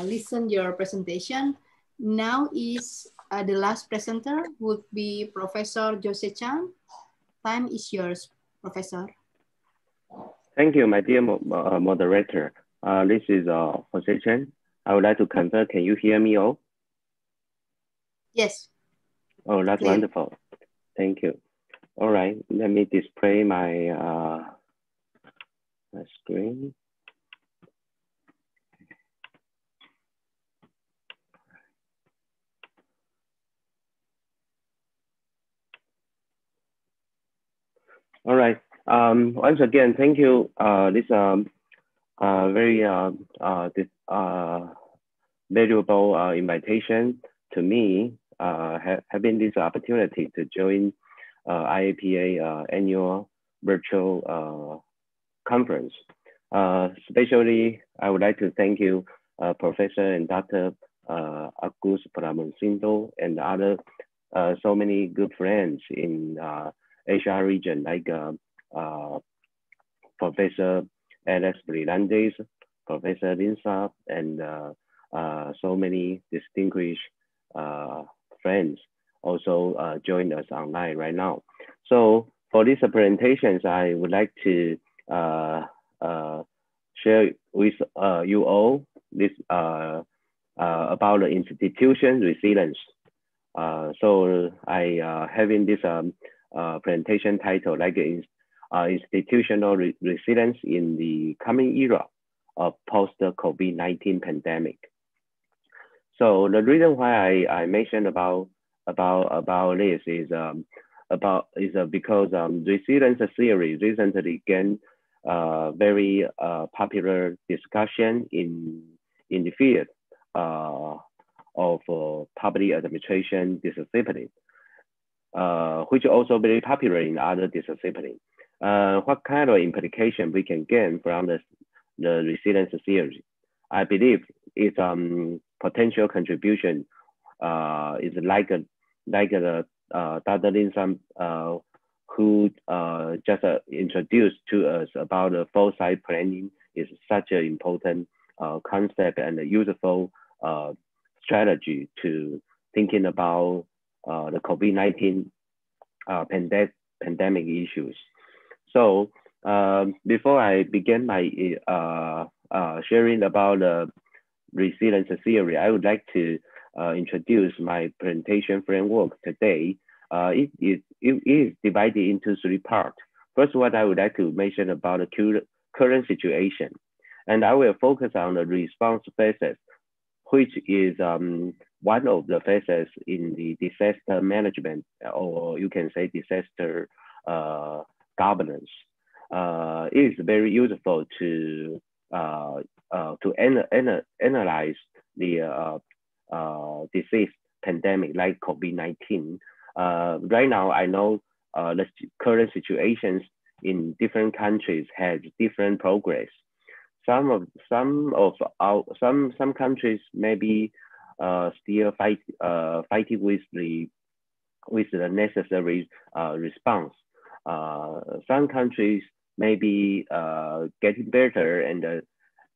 listen your presentation. Now is the last presenter would be Professor Jose Chan. Time is yours, Professor. Thank you, my dear moderator. This is Jose Chen. I would like to confirm, can you hear me all? Yes. Oh, that's wonderful. Thank you. All right, let me display my, my screen. All right. Once again, thank you. This very valuable invitation to me, having this opportunity to join IAPA annual virtual conference. Especially, I would like to thank you, Professor and Dr. Agus Pramonsinto and other so many good friends in Asia region, like Professor Alex Brillantes, Professor Linsa, and so many distinguished friends also join us online right now. So for these presentations, I would like to share with you all this about the institution resilience. So I having this presentation title like institutional resilience in the coming era of post-COVID-19 pandemic. So the reason why I mentioned about this is because resilience theory recently gained very popular discussion in the field of public administration discipline, which also very popular in other disciplines. What kind of implication we can gain from the resilience theory? I believe its potential contribution is like Dr. Linsa, who just introduced to us about the foresight planning is such an important concept and a useful strategy to thinking about the COVID-19 pandemic issues. So before I begin my sharing about the resilience theory, I would like to introduce my presentation framework today. It is divided into three parts. First, what I would like to mention about the current situation, and I will focus on the response phases, which is one of the phases in the disaster management, or you can say disaster governance. It is very useful to analyze the disease pandemic like COVID-19. Right now, I know the current situations in different countries has different progress. Some countries maybe still fighting with the necessary response. Some countries may be getting better and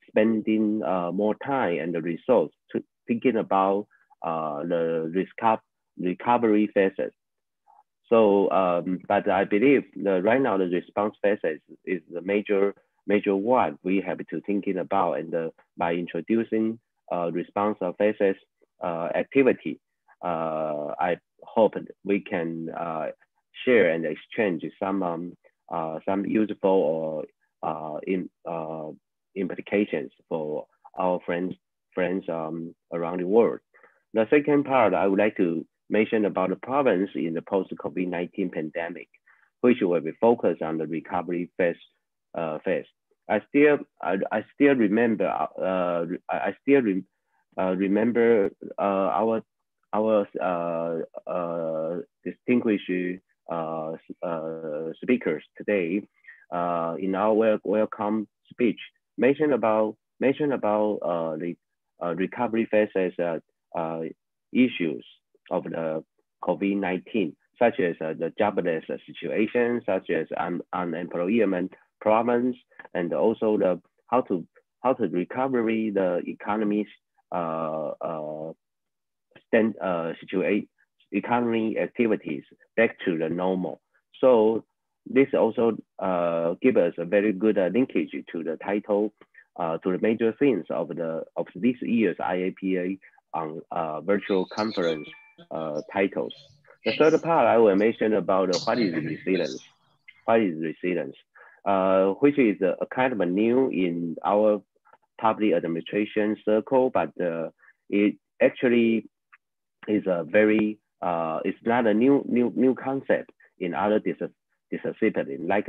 spending more time and the resources to thinking about the recovery phases. So, but I believe that right now the response phases is the major one we have to thinking about, and by introducing response phases activity, I hope we can share and exchange some useful implications for our friends around the world. The second part, I would like to mention about the province in the post-COVID-19 pandemic, which will be focused on the recovery phase. I still remember our distinguished speakers today in our welcome speech mentioned about the recovery phases issues of the COVID-19, such as the jobless situation, such as unemployment problems, and also the how to recovery the economy's economy activities back to the normal. So this also gives us a very good linkage to the title, to the major themes of this year's IAPA on virtual conference titles. The third part I will mention about what is resilience. What is resilience? Which is a kind of a new in our public administration circle, but it actually is a very it's not a new concept in other disciplines like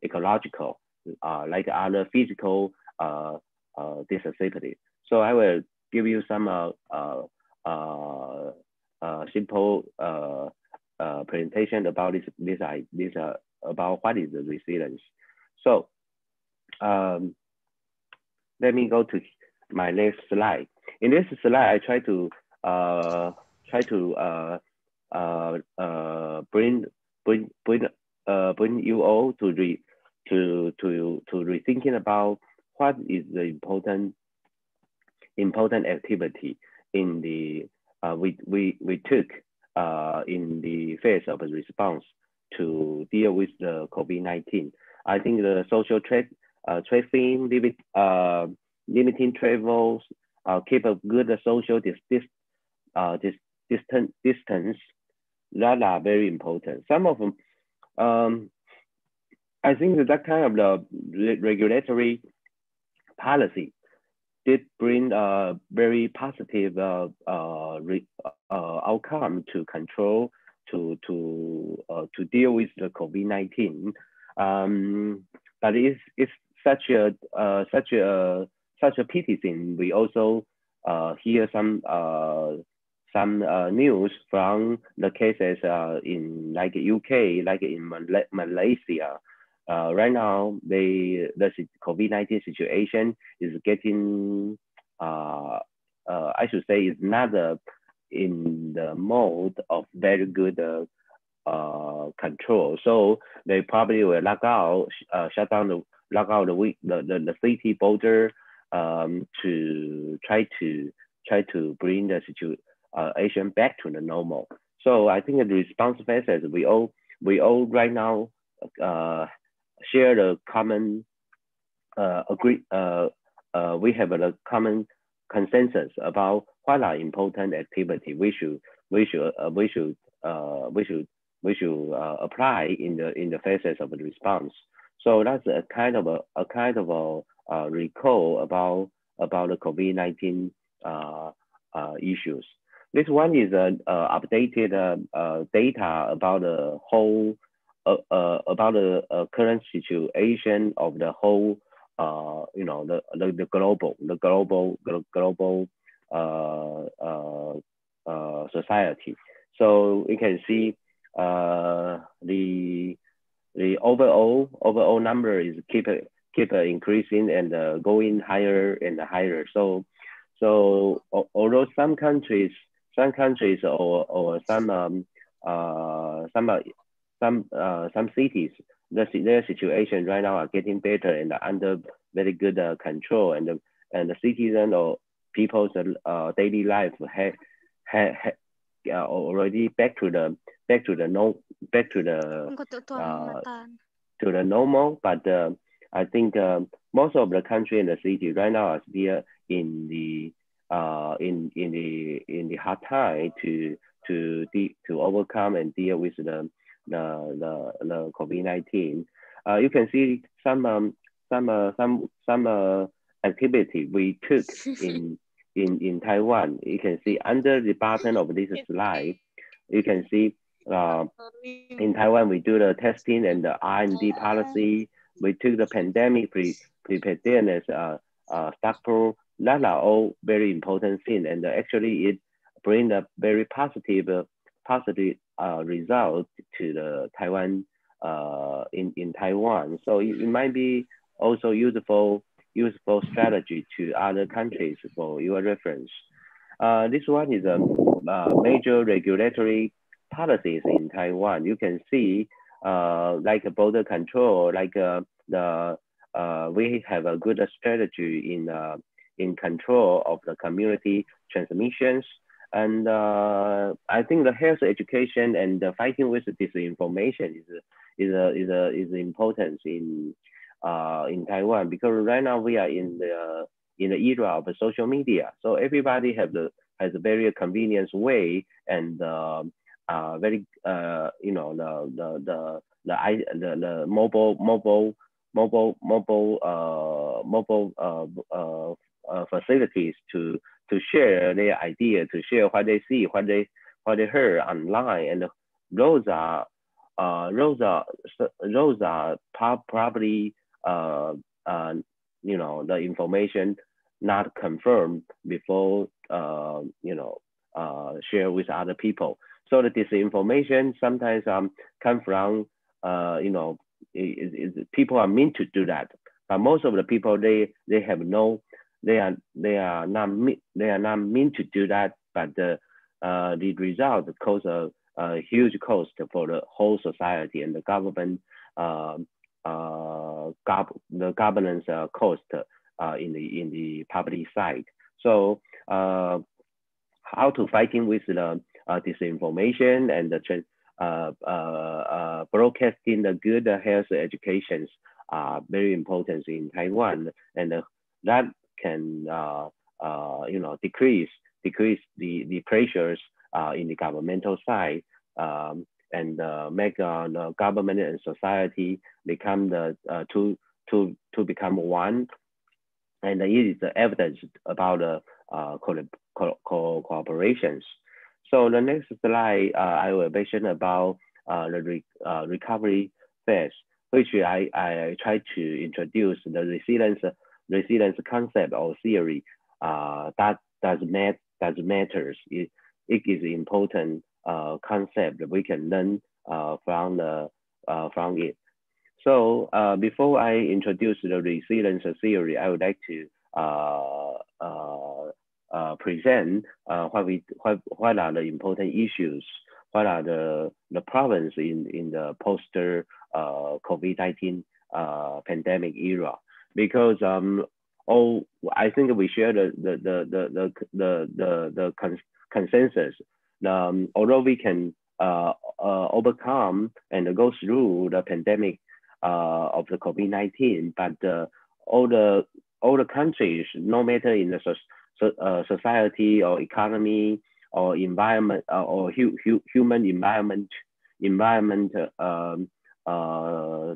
ecological, like other physical disciplines. So I will give you some simple presentation about this about what is the resilience. So let me go to my next slide. In this slide, I try to bring you all to rethinking about what is the important activity in the we took in the phase of a response to deal with the COVID-19. I think the social tracing, limiting travels, keep a good social distance, that are very important. Some of them, I think that kind of the regulatory policy did bring a very positive outcome to control to deal with the COVID-19. But it's such a pity thing. We also hear some news from the cases in like UK, like in Malaysia. Right now, the COVID-19 situation is getting, I should say, is not in the mode of very good control. So they probably will lock out, shut down the city border to try to bring the situation back to the normal. So I think the response phases we all right now share the common we have a common consensus about what are important activity we should apply in the phases of the response. So that's a kind of a recall about the COVID-19 issues. This one is updated data about the whole about the current situation of the whole the global society. So we can see the overall number is keep increasing and going higher and higher. So although some countries or some cities, their situation right now are getting better and under very good control, and the citizen or people's daily life already back to the normal. But I think most of the country and the city right now are still in the hard time to overcome and deal with the COVID-19. You can see some activity we took in Taiwan. You can see under the bottom of this slide, you can see in Taiwan we do the testing and the R&D policy. We took the pandemic preparedness structure. That are all very important things, and actually it brings a very positive result to the Taiwan in Taiwan. So it might be also useful strategy to other countries for your reference. This one is a major regulatory policies in Taiwan. You can see like a border control, like we have a good strategy in control of the community transmissions. And I think the health education and the fighting with disinformation is important in Taiwan, because right now we are in the era of social media. So everybody has a very convenient way and very the mobile facilities to share their idea, to share what they see, what they heard online, and those are probably the information not confirmed before share with other people. So the disinformation sometimes come from people are meant to do that, but most of the people they are not meant to do that, but the result cause a huge cost for the whole society and the government, the governance cost in the public side. So how to fighting with the disinformation and the broadcasting the good health educations are very important in Taiwan, and that can decrease the pressures in the governmental side, and make the government and society become to become one. And it is the evidence about cooperations. So the next slide, I will mention about the recovery phase, which I try to introduce the resilience concept or theory that matters. It is important concept that we can learn from it. So before I introduce the resilience theory, I would like to present what are the important issues, what are the problems in the post COVID-19 pandemic era. Because I think we share the consensus. Although we can overcome and go through the pandemic of the COVID-19, but all the countries, no matter in the society or economy or environment or human environment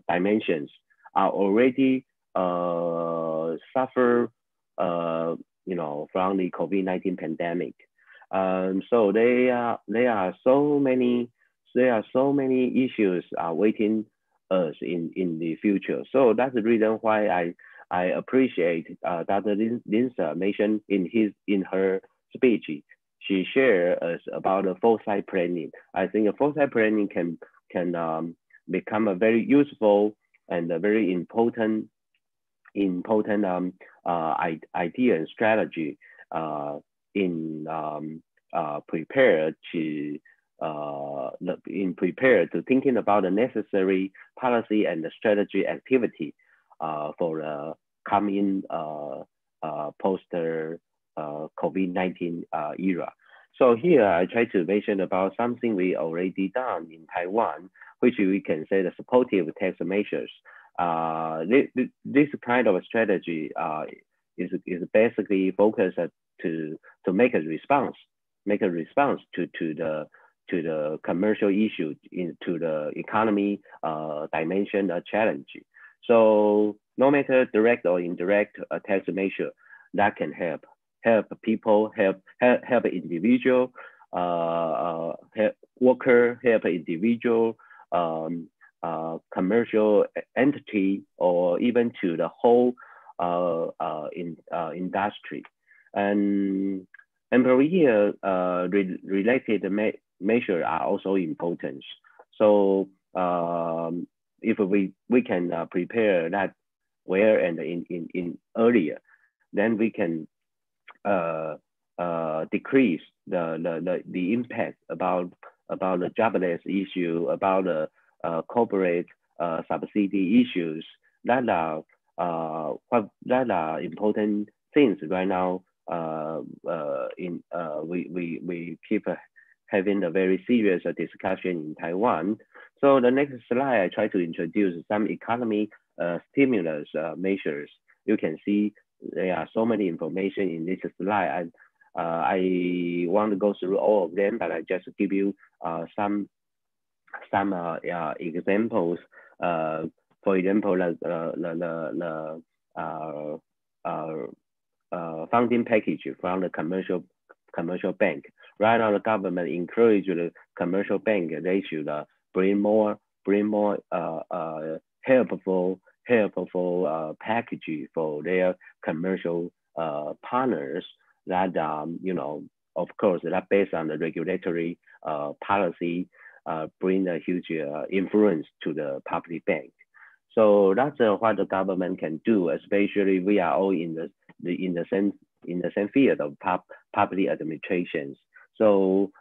dimensions, are already suffer from the COVID-19 pandemic. So there are so many issues waiting us in the future. So that's the reason why I appreciate Dr. Linsa mentioned in her speech. She shared us about the foresight planning. I think a foresight planning can become a very useful and a very important idea and strategy in prepared to thinking about the necessary policy and the strategy activity for the coming post COVID-19 era. So here I try to mention about something we already done in Taiwan, which we can say the supportive tax measures. This kind of strategy is basically focused to make a response to the commercial issue, into the economy dimension challenge. So no matter direct or indirect tax measure that can help people, help individual, help worker, help individual, commercial entity, or even to the whole industry. And employee related measures are also important. So if we can prepare that well and in earlier, then we can decrease the impact about the jobless issue, about the corporate subsidy issues that are important things right now. We keep having a very serious discussion in Taiwan. So the next slide, I try to introduce some economy stimulus measures. You can see there are so many information in this slide. I want to go through all of them, but I just give you some examples. For example, the funding package from the commercial bank. Right now, the government encourage the commercial bank. They should bring more helpful package for their commercial partners. That of course, that based on the regulatory policy, bring a huge influence to the public bank. So that's what the government can do. Especially we are all in the same field of public administrations. So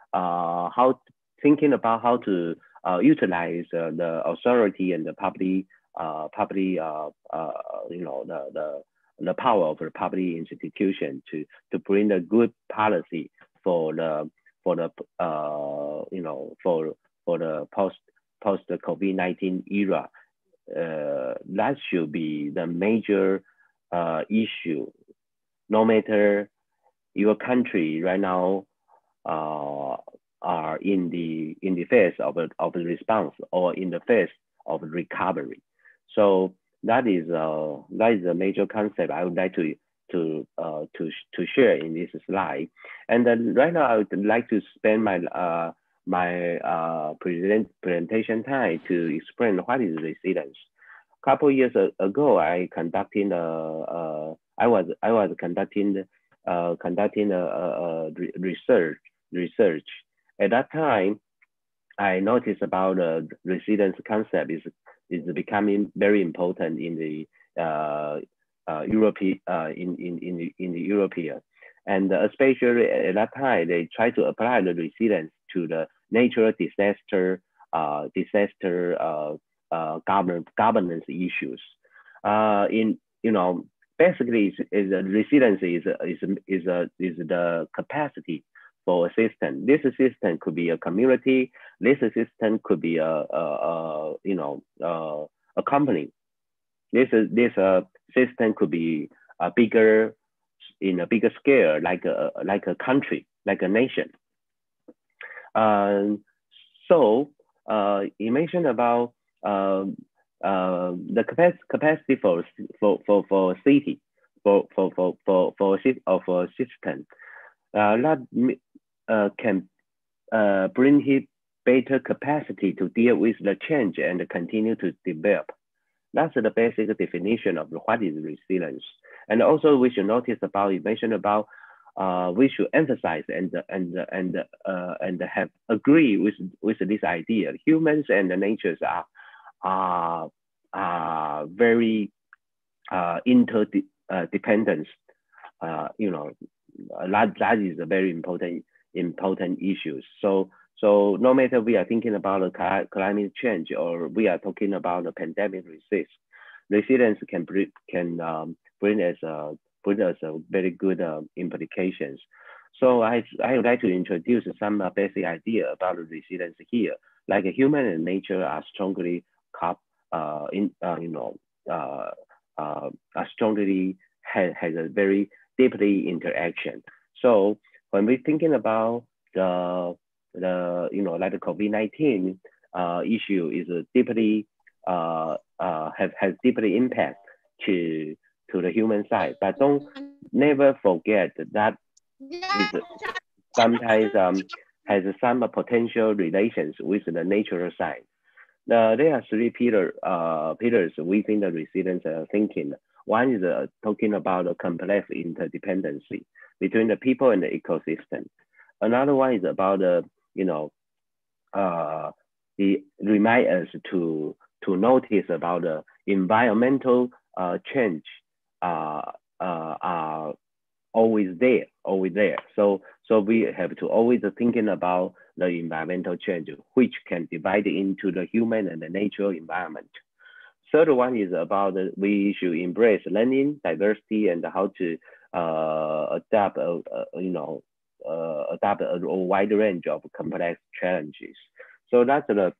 thinking about how to utilize the authority and the the power of the public institution to bring a good policy for the post COVID-19 era. That should be the major issue. No matter your country right now are in the phase of the response or in the phase of recovery. So that is a major concept I would like to share in this slide. And then right now I would like to spend my presentation time to explain what is resilience. A couple years ago, I was conducting research. At that time, I noticed about the resilience concept is becoming very important in the European, and especially at that time, they try to apply the resilience to the natural disaster governance issues. Basically, resilience is the capacity for a system. This system could be a community. This system could be a company. This system could be in a bigger scale, like a country, like a nation. So he mentioned about the capacity for a city, for a system that can bring him better capacity to deal with the change and continue to develop. That's the basic definition of what is resilience. And also we should notice about, you mentioned about we should emphasize and have agree with this idea. Humans and the natures are very interdependent. That is a very important issue. So no matter we are thinking about climate change or we are talking about the pandemic resilience can bring us a very good implications. So I would like to introduce some basic idea about resilience here. Like human and nature are strongly has a very deeply interaction. So when we're thinking about like the COVID-19 issue is deeply has deeply impact to the human side, but don't never forget that is sometimes has some potential relations with the natural side. There are three pillars within the resilience thinking. One is talking about a complex interdependency between the people and the ecosystem. Another one is about remind us to notice about the environmental change are always there. So we have to always thinking about the environmental change, which can divide into the human and the natural environment. Third one is about we should embrace learning, diversity, and how to adapt a wide range of complex challenges. So that's the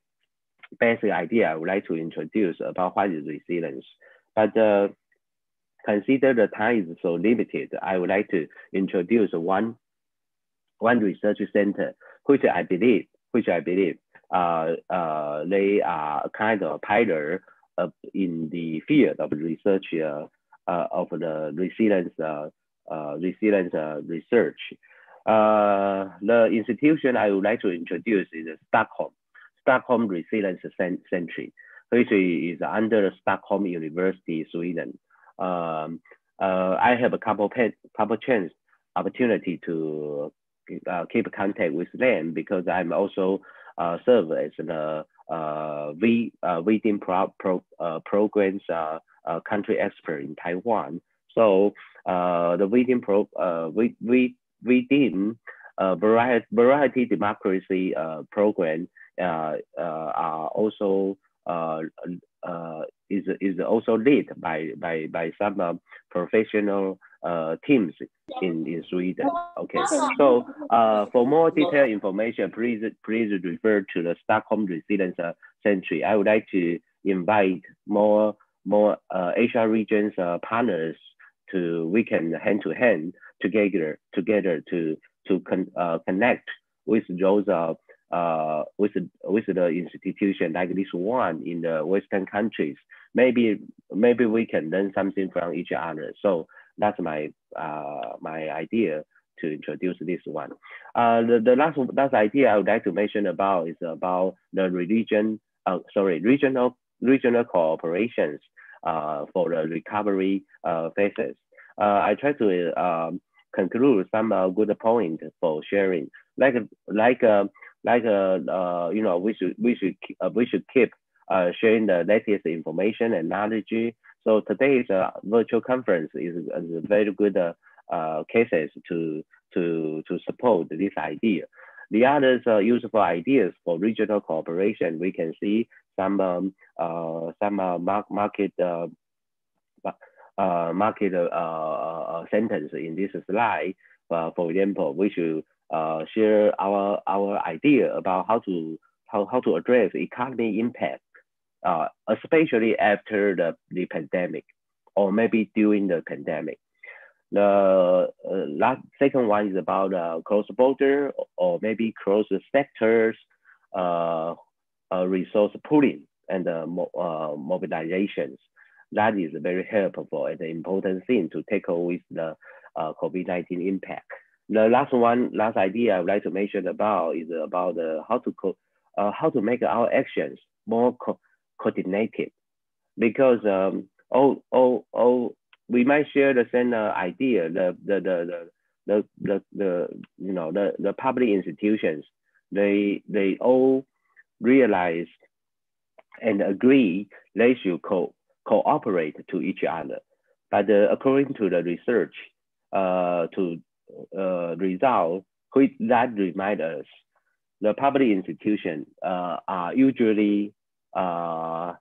basic idea I would like to introduce about what is resilience. But consider the time is so limited, I would like to introduce one one research center, which I believe they are a kind of pilot in the field of research of the resilience research. The institution I would like to introduce is Stockholm Resilience Center, which is under the Stockholm University, Sweden. I have a couple chance opportunity to keep contact with them because I'm also serve as the reading programs country expert in Taiwan. So the reading variety democracy program are also is also led by some professional teams in Sweden. Okay, so for more detailed information, please refer to the Stockholm Resilience Center. I would like to invite more Asia regions partners to we can hand to hand together to connect with those with the institution like this one in the Western countries. Maybe we can learn something from each other. So that's my my idea to introduce this one. The last idea I would like to mention about is about the regional cooperations for the recovery phases. I try to conclude some good point for sharing. You know, we should keep sharing the latest information and knowledge. So today's virtual conference is a very good cases to support this idea. The others useful ideas for regional cooperation, we can see some market sentence in this slide. For example, we should share our idea about how to address economic impact, especially after the pandemic, or maybe during the pandemic. The second one is about cross-border or maybe cross-sectors resource pooling and mobilizations. That is very helpful and an important thing to tackle with the COVID-19 impact. The last idea I would like to mention about is about how to make our actions more coordinated, because we might share the same idea. The public institutions, they all realize and agree they should cooperate to each other. But according to the research, result which that remind us, the public institutions are usually have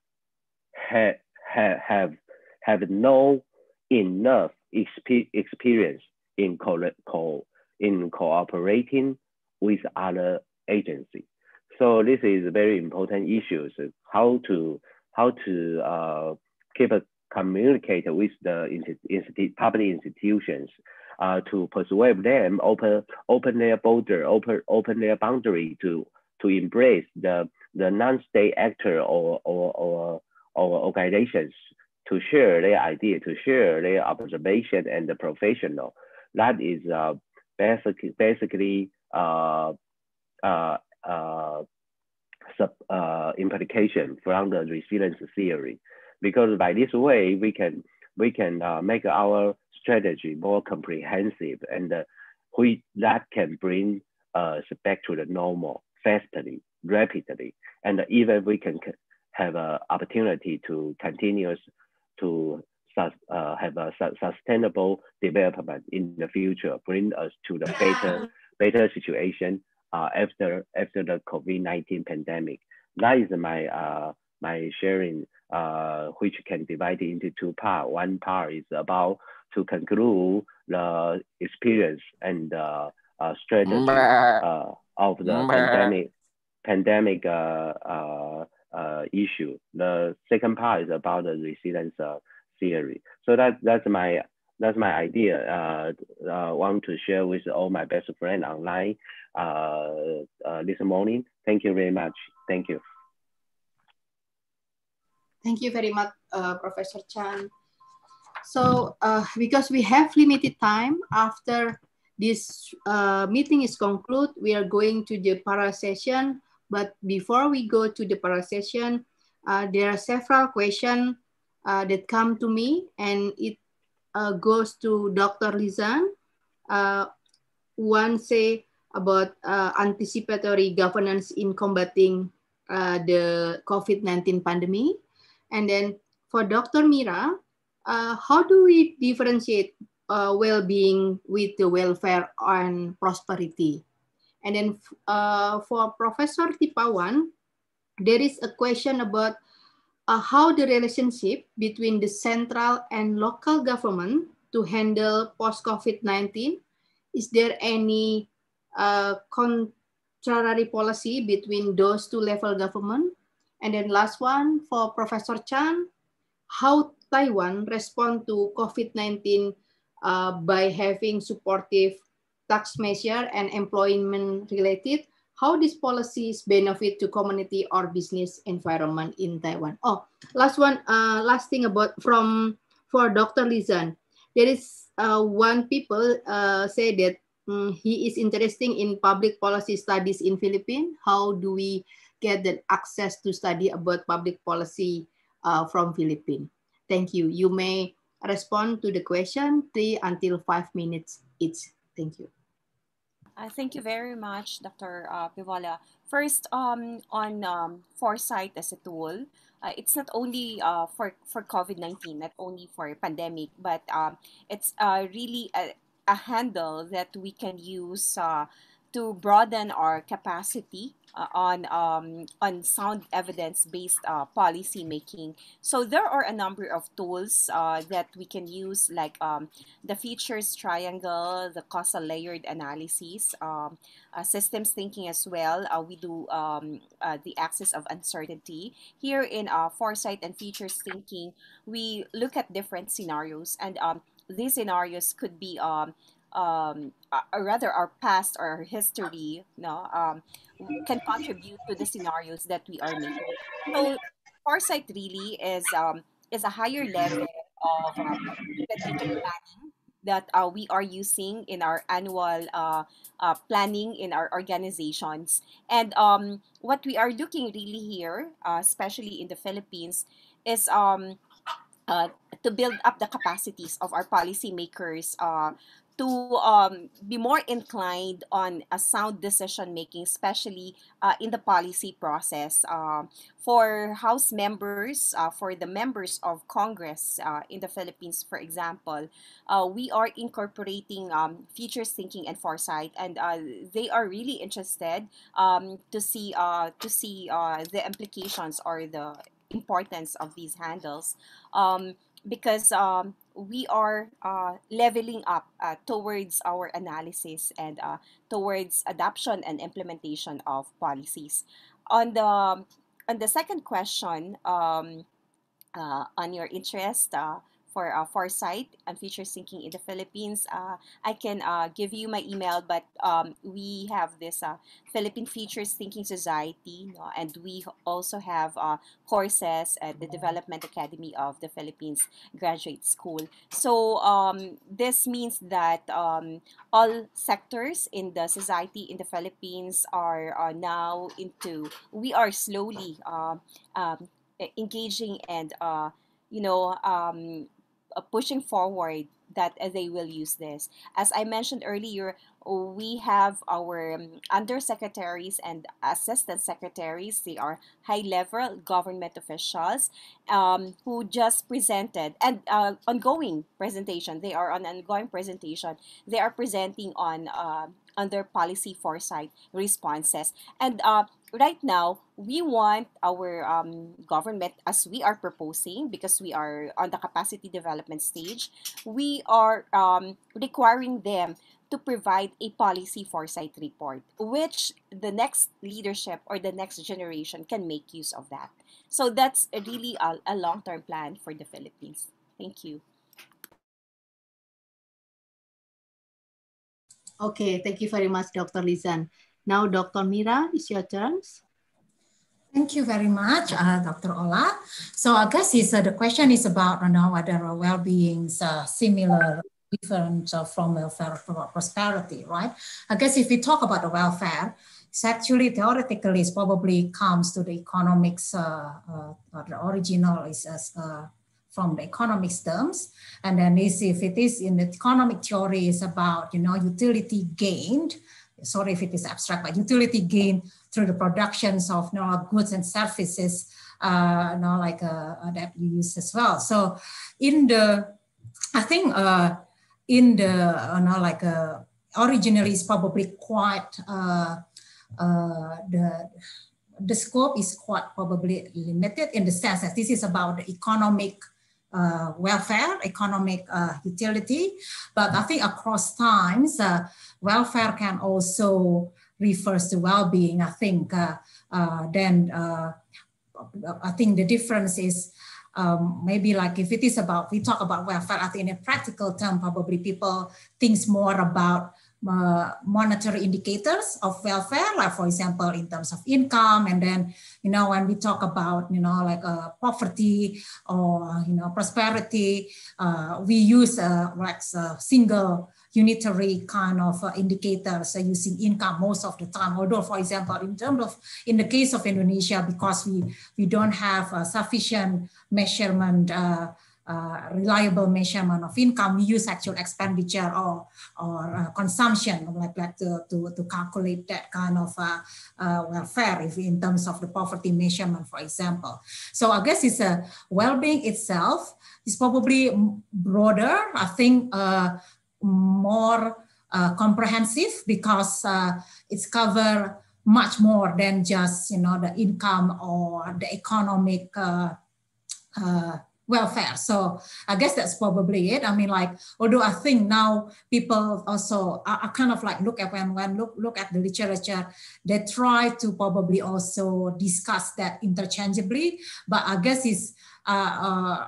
no enough experience in cooperating with other agencies. So this is very important issues, how to communicate with the public institutions to persuade them open their border, open their boundary to embrace the non-state actor or organizations to share their idea, to share their observation and the professional. That is basically implication from the resilience theory, because by this way we can make our strategy more comprehensive, and that can bring us back to the normal fastly, rapidly, and even we can have an opportunity to continue to have a sustainable development in the future, bring us to the better situation after the COVID-19 pandemic. That is my sharing, which can divide it into two parts. One part is about to conclude the experience and strategy of the pandemic issue. The second part is about the resilience theory. So that's my that's my idea. Want to share with all my best friends online this morning. Thank you very much. Thank you. Thank you very much, Professor Chan. So because we have limited time, after this meeting is concluded, we are going to the para session. But before we go to the para session, there are several questions that come to me, and it goes to Dr. Lizan. One say about anticipatory governance in combating the COVID-19 pandemic. And then for Dr. Mira, how do we differentiate well-being with the welfare and prosperity? And then for Professor Tipawan, there is a question about how the relationship between the central and local government to handle post-COVID-19. Is there any contrary policy between those two level government? And then last one for Professor Chan, how Taiwan respond to COVID-19 by having supportive tax measure and employment related, how these policies benefit to community or business environment in Taiwan. Oh, last one, last thing about for Dr. Lizan. There is one people say that he is interested in public policy studies in Philippines. How do we get the access to study about public policy from Philippines? Thank you. You may respond to the question 3 until 5 minutes each. Thank you. Thank you very much, Dr. Pivola. First, on foresight as a tool, it's not only for COVID-19, not only for pandemic, but it's really a handle that we can use to broaden our capacity on sound evidence-based policy making. So there are a number of tools that we can use, like the features triangle, the causal layered analysis, systems thinking as well. We do the axis of uncertainty. Here in foresight and features thinking, we look at different scenarios, and these scenarios could be or rather our past or our history, can contribute to the scenarios that we are making. So foresight really is a higher level of strategic planning that we are using in our annual planning in our organizations. And what we are looking really here, especially in the Philippines, is uh, to build up the capacities of our policymakers to be more inclined on a sound decision making, especially in the policy process. For House members, for the members of Congress in the Philippines, for example, we are incorporating features thinking and foresight, and they are really interested to see the implications or the importance of these handles, because we are leveling up towards our analysis and towards adoption and implementation of policies. On the second question, on your interest for foresight and future thinking in the Philippines, I can give you my email, but we have this Philippine Futures Thinking Society, and we also have courses at the Development Academy of the Philippines Graduate School. So this means that all sectors in the society in the Philippines are now we are slowly engaging and pushing forward that they will use this. As I mentioned earlier, we have our undersecretaries and assistant secretaries. They are high-level government officials who just presented and ongoing presentation. They are on ongoing presentation. They are presenting on their policy foresight responses. And right now, we want our government, as we are proposing, because we are on the capacity development stage, we are requiring them to provide a policy foresight report, which the next leadership or the next generation can make use of that. So that's really a long-term plan for the Philippines. Thank you. Okay, thank you very much, Dr. Lizan. Now, Dr. Mira, it's your turn. Thank you very much, Dr. Ola. So I guess the question is about whether well-being is similar, different from welfare to prosperity, right? I guess if we talk about the welfare, it's actually theoretically it probably comes to the economics, the original is from the economics terms. And then if it is in the economic theory, is about, utility gained. Sorry if it is abstract, but utility gain through the productions of goods and services that you use as well. So I think originally it's probably quite, the scope is quite probably limited in the sense that this is about the economic welfare, economic utility, but I think across times, welfare can also refers to well-being. I think I think the difference is maybe like if it is about, we talk about welfare, I think in a practical term, probably people think more about monetary indicators of welfare, like for example, in terms of income. And then, when we talk about, poverty or, prosperity, we use like a single unitary kind of indicators using income most of the time. Although, for example, in the case of Indonesia, because we don't have sufficient measurement, reliable measurement of income, we use actual expenditure or consumption like that to calculate that kind of welfare if in terms of the poverty measurement, for example. So I guess it's a well-being itself is probably broader. I think more comprehensive because it's cover much more than just the income or the economic welfare. So I guess that's probably it. I mean, like, although I think now people also are kind of like look at the literature, they try to probably also discuss that interchangeably. But I guess it's I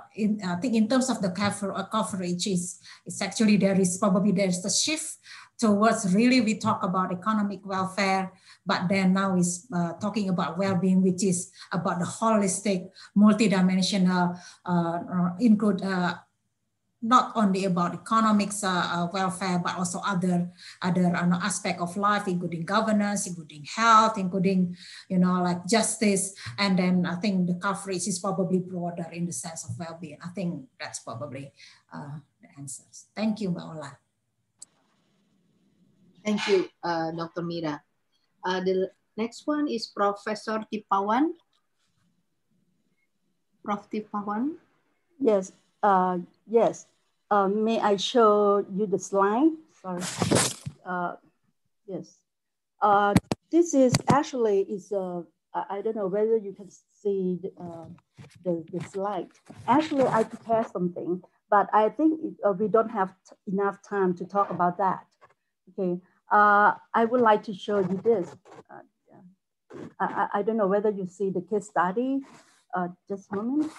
think in terms of the coverage, it's actually there's a shift towards really we talk about economic welfare, but then now is talking about well-being, which is about the holistic, multidimensional, include not only about economics, welfare, but also other aspect of life, including governance, including health, including like justice. And then I think the coverage is probably broader in the sense of well-being. I think that's probably the answers. Thank you, Mbak Ola. Thank you, Dr. Mira. The next one is Professor Tipawan. Prof. Tipawan. Yes. Yes. May I show you the slide? Sorry. Yes. This is actually I don't know whether you can see the slide. Actually, I prepared something, but I think we don't have enough time to talk about that. Okay. I would like to show you this. I don't know whether you see the case study. Just a moment.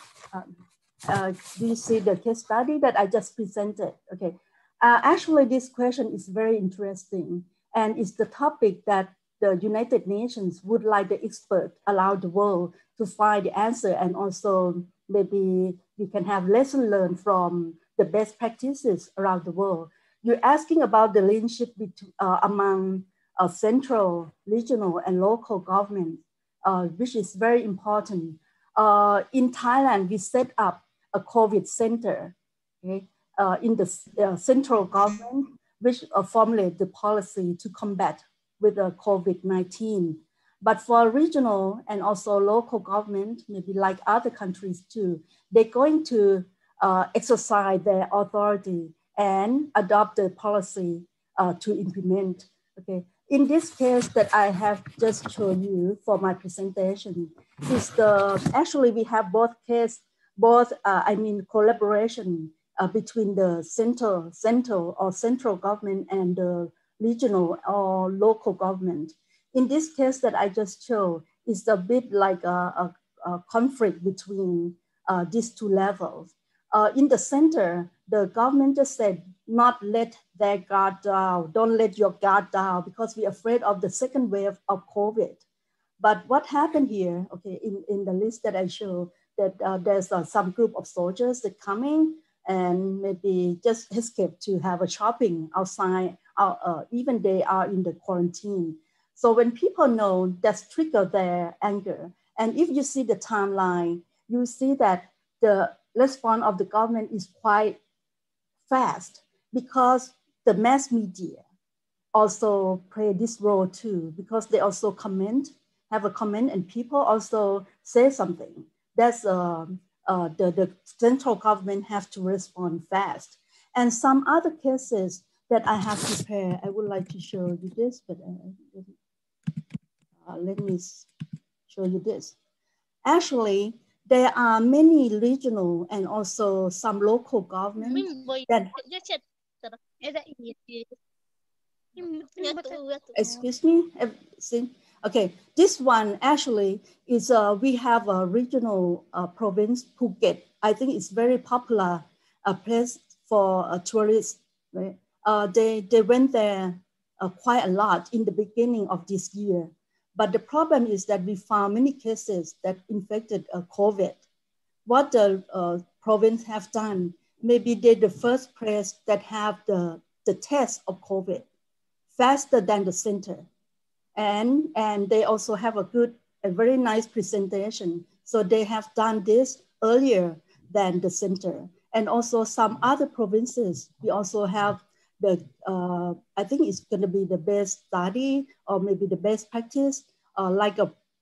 Do you see the case study that I just presented? Okay. Actually, this question is very interesting, and it's the topic that the United Nations would like the expert around the world to find the answer, and also maybe we can have lessons learned from the best practices around the world. You're asking about the relationship between, among central, regional, and local government, which is very important. In Thailand, we set up a COVID center, okay, in the central government, which formulate the policy to combat with the COVID-19. But for regional and also local government, maybe like other countries too, they're going to exercise their authority and adopt the policy to implement. Okay. In this case that I have just shown you for my presentation, is actually we have both collaboration between the central government and the regional or local government. In this case that I just showed, it's a bit like a conflict between these two levels. In the center, the government just said, not let their guard down. Don't let your guard down because we're afraid of the second wave of COVID. But what happened here, okay, in the list that I showed, that there's some group of soldiers that coming and maybe just escape to have a shopping outside, even they are in the quarantine. So when people know, that's trigger their anger. And if you see the timeline, you see that the response of the government is quite fast because the mass media also play this role too, because they also have a comment, and people also say something. That's the central government have to respond fast. And some other cases that I have prepared, I would like to show you this, but let me show you this. Actually, there are many regional and also some local governments that, excuse me, okay, this one actually is, we have a regional province, Phuket. I think it's very popular place for tourists, right? They went there quite a lot in the beginning of this year. But the problem is that we found many cases that infected COVID. What the province have done, maybe they're the first place that have the test of COVID faster than the center. And they also have a very nice presentation. So they have done this earlier than the center. And also some other provinces, we also have the, I think it's gonna be the best study or maybe the best practice, like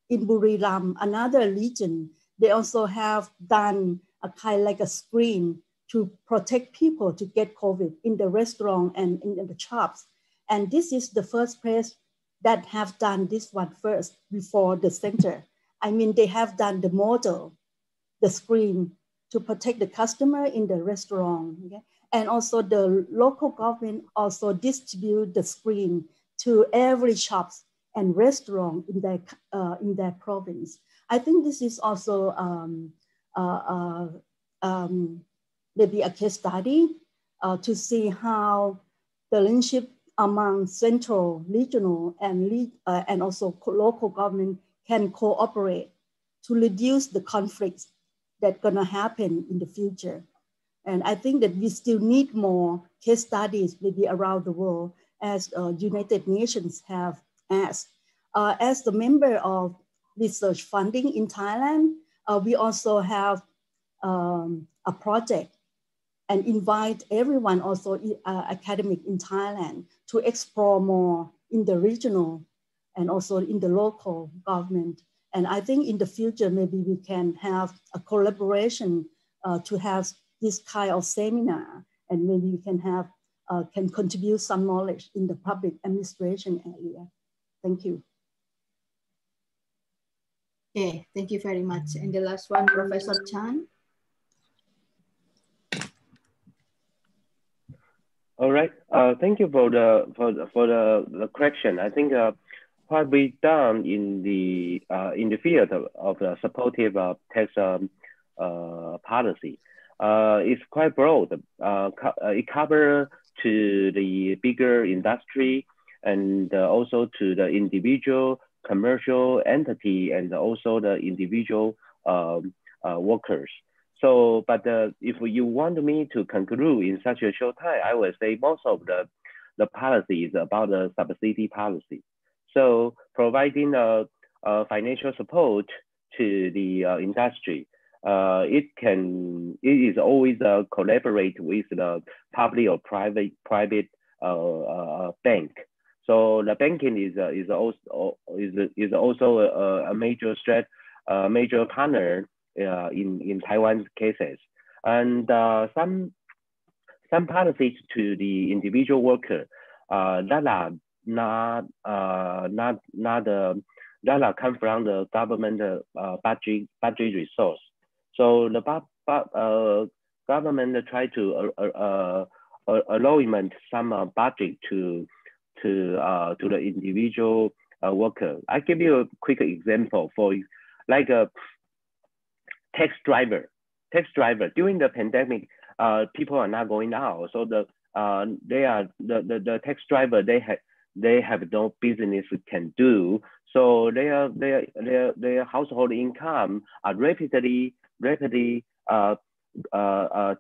in Buriram, another region, they also have done a kind like a screen to protect people to get COVID in the restaurant and in the shops. And this is the first place that have done this one first before the center. I mean, they have done the model, the screen to protect the customer in the restaurant. Okay? And also the local government also distribute the screen to every shops and restaurant in their province. I think this is also maybe a case study to see how the relationship among central, regional, and also local government can cooperate to reduce the conflicts that gonna happen in the future. And I think that we still need more case studies maybe around the world, as United Nations have asked. As the member of research funding in Thailand, we also have a project and invite everyone, also academic in Thailand, to explore more in the regional and also in the local government. And I think in the future, maybe we can have a collaboration to have this kind of seminar, and maybe we can have, can contribute some knowledge in the public administration area. Thank you. Okay, thank you very much. And the last one, Professor Chan. All right. Thank you for the correction. I think what we done in the field of the supportive tax policy is quite broad. It covers to the bigger industry and also to the individual commercial entity and also the individual workers. So, but if you want me to conclude in such a short time, I would say most of the policy is about the subsidy policy. So providing financial support to the industry, it is always collaborate with the public or private bank. So the banking is also a major major partner in Taiwan's cases, and some policies to the individual worker that are not come from the government budget resource. So the government try to allowment some budget to the individual worker. I give you a quick example for like a tax driver during the pandemic. People are not going out, so the they are the taxi driver. They have no business can do. So their household income are rapidly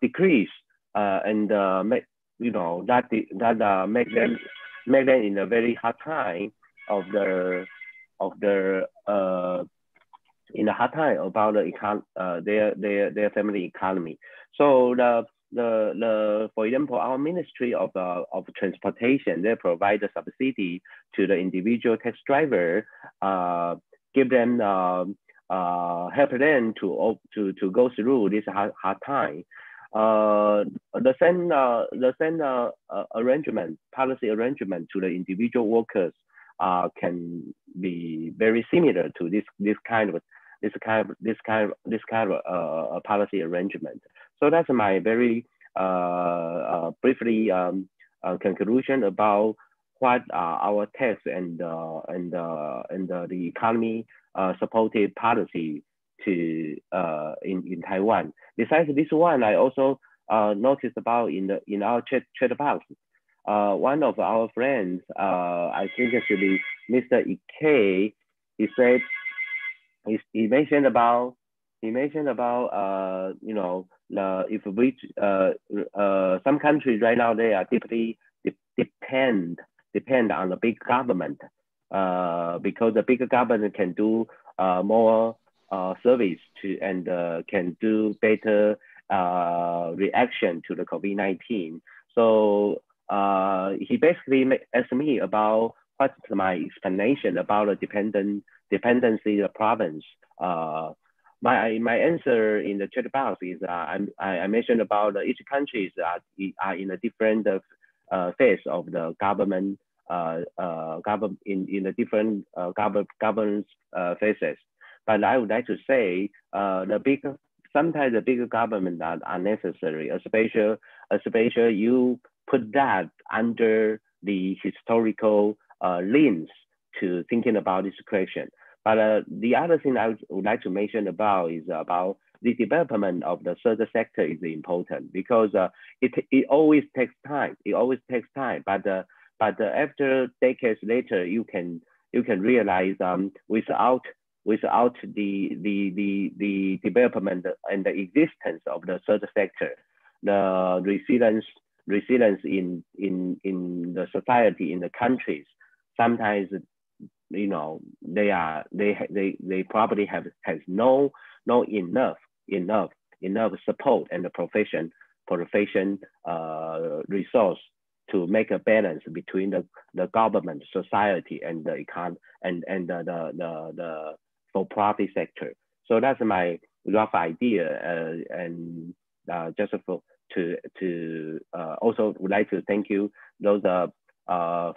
decrease, and make that make them in a very hard time of their in a hard time about their family economy. So for example, our Ministry of Transportation, they provide a subsidy to the individual taxi driver, give them help them to go through this hard time. The same arrangement, policy arrangement to the individual workers can be very similar to this kind of policy arrangement. So that's my very briefly conclusion about what our tax and the economy supported policy to in Taiwan. Besides this one, I also noticed about in our chat box. One of our friends, I think actually Mr. Ike, he said he mentioned about if we some countries right now, they are deeply depend on the big government because the big government can do more service and can do better reaction to the COVID-19. So he basically asked me about what's my explanation about the dependency of the province. My answer in the chat box is I mentioned about each countries are in a different phase of the government in the different governance phases. But I would like to say sometimes the bigger government are necessary, especially you put that under the historical lens to thinking about this question. But the other thing I would like to mention about is about the development of the third sector is important because it always takes time. It always takes time. But after decades later, you can realize without the development and the existence of the third sector, the resilience in the society, in the countries, sometimes they probably has no enough support and the profession resource to make a balance between the government, society, and the economy and the for-profit sector. So that's my rough idea, and just to also would like to thank you those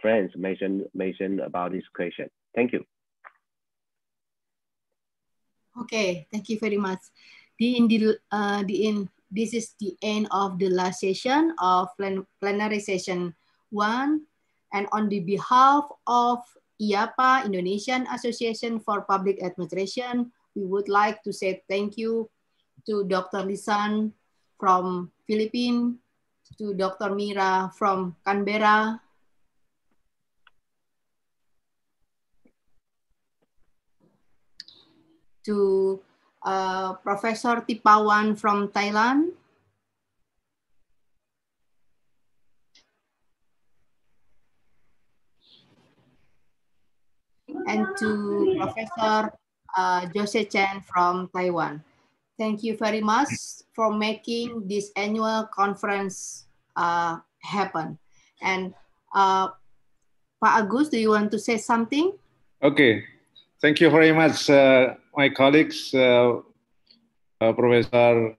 friends mentioned about this question. Thank you. Okay, thank you very much. This is the end of the last session of plenary session 1. And on the behalf of IAPA, Indonesian Association for Public Administration, we would like to say thank you to Dr. Lisan from Philippines, to Dr. Mira from Canberra, to Professor Tipawan from Thailand, and to Professor Jose Chen from Taiwan. Thank you very much for making this annual conference happen. And Pak Agus, do you want to say something? Okay, thank you very much, my colleagues, Professor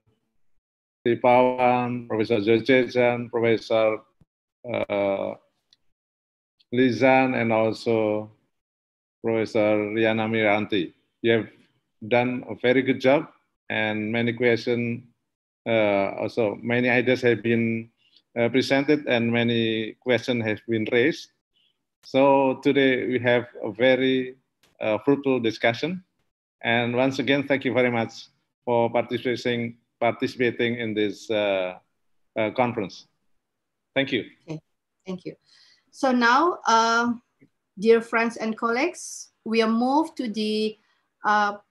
Tipawan, Professor Jose Chen, Professor Lizan, and also Professor Riana Miranti. You have done a very good job, and many questions, also many ideas have been presented, and many questions have been raised. So today we have a very fruitful discussion. And once again, thank you very much for participating in this conference. Thank you. Okay, thank you. So now, dear friends and colleagues, we are moved to the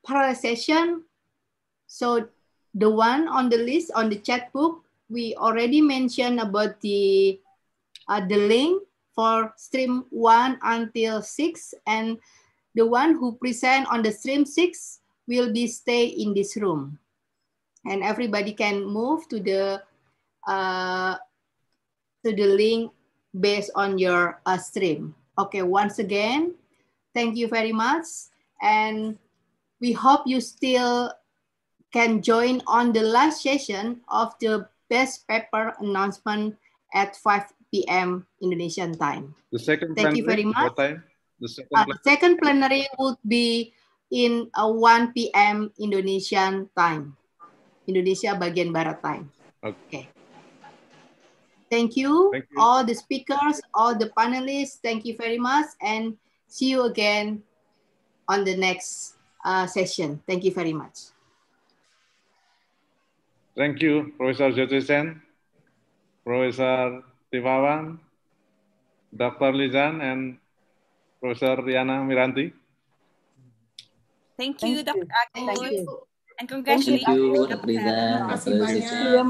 parallel session. So the one on the list on the chat book, we already mentioned about the link for stream 1 until 6, and the one who present on the stream 6 will be stay in this room, and everybody can move to the link based on your stream. Okay, once again, thank you very much, and we hope you still can join on the last session of the best paper announcement at 5 p.m. Indonesian time. The second Thank you very much. What time? The second plenary would be in 1 p.m. Indonesian time. Indonesia bagian Barat time. Okay. Thank you, all the speakers, all the panelists. Thank you very much, and see you again on the next session. Thank you very much. Thank you, Professor Jyotirsen, Professor Tipawan, Dr. Lizan, and Professor Riana Miranti. Thank you, Dr. Thank you. And congratulations. Thank you, Dr. Rizan, Dr. Jyotirsen.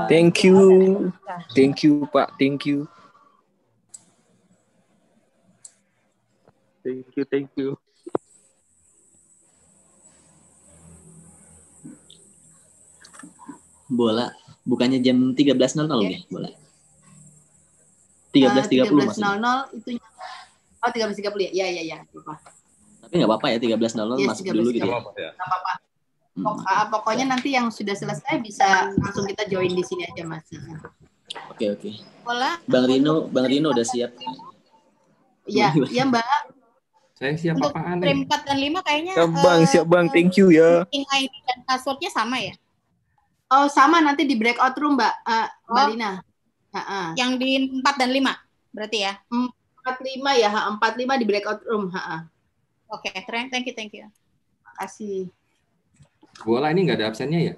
Thank you. Thank you, Pak. Thank you. Thank you. Bola, bukannya jam 13.00 ya, bola? 13.30 maksudnya. 13.00 itu. Oh, 13.30 ya. Ya. Tapi nggak apa-apa ya, 13.00 Yes, masuk dulu gitu ya. Nggak apa-apa. Pokoknya nanti yang sudah selesai bisa langsung kita join di sini aja, Mas. Oke. Bola. Bang Rino udah siap. Iya, Mbak. Saya siap Untuk apaan stream nih? 4 dan 5 kayaknya Siap bang, thank you ya. ID dan passwordnya sama ya? Oh, sama nanti di breakout room, Mbak Lina. Yang di 4 dan 5 berarti ya? 45 ya, 45 di breakout room. Oke, thank you. Makasih. Bola ini nggak ada absennya ya?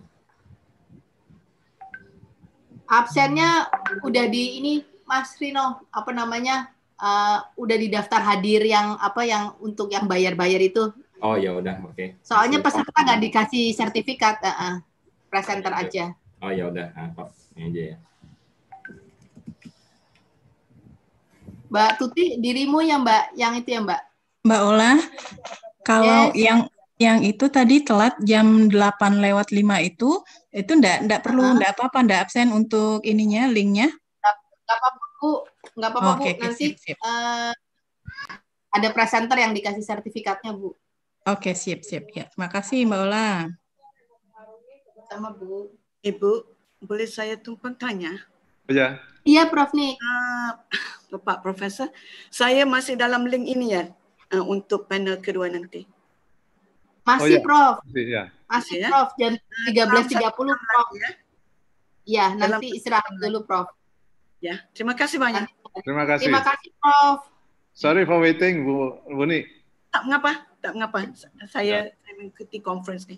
Absennya udah di ini, Mas Rino, apa namanya? Udah di daftar hadir yang untuk yang bayar-bayar itu. Oh ya udah, oke. Soalnya peserta nggak dikasih sertifikat, presenter aja. Oh ya udah, kok ini aja ya. Mbak Tuti, dirimu ya Mbak, yang itu ya Mbak? Mbak Ola, kalau yang itu tadi telat jam 8:05 itu enggak perlu, enggak apa-apa, enggak absen untuk ininya, linknya? Enggak apa-apa Bu, enggak apa-apa Bu. Nanti sip. Ada presenter yang dikasih sertifikatnya Bu. Oke, sip. Ya, makasih Mbak Ola. Sama Bu. Ibu, boleh saya tumpang tanya? Ya. Iya, Prof. Nik. Bapak Profesor, saya masih dalam link ini ya untuk panel kedua nanti. Masih, Prof. Ya. Masih, Prof. Jam 13.30, Prof. Ya, nanti istirahat dulu, Prof. Ya, terima kasih banyak. Terima kasih. Terima kasih, Prof. Sorry for waiting, Bu Nik. Tak mengapa. Saya mengikuti conference nih.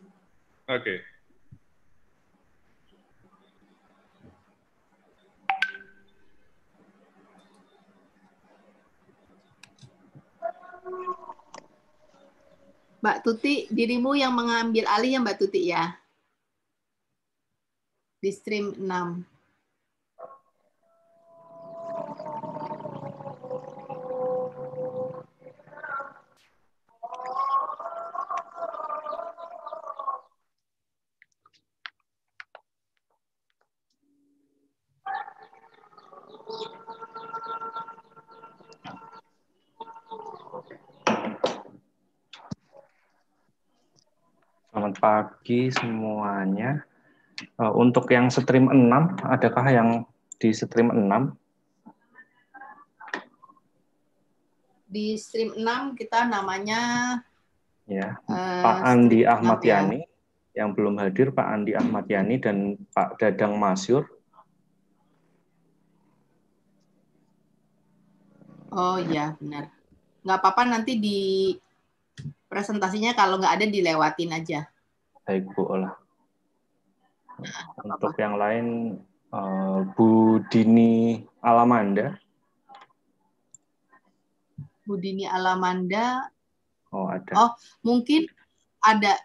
Oke. Mbak Tuti, dirimu yang mengambil alih ya Mbak Tuti ya? Di stream 6. Selamat pagi semuanya. Untuk yang stream 6, adakah yang di stream 6? Di stream 6 kita namanya Ya, Pak Andi Ahmad Yani. Yang belum hadir Pak Andi Ahmad Yani dan Pak Dadang Masyur. Oh iya, benar. Nggak apa-apa, nanti di presentasinya kalau nggak ada dilewatin aja. Baik Bu Ola. Untuk yang lain Bu Dini Alamanda. Bu Dini Alamanda. Oh, ada. Oh, mungkin ada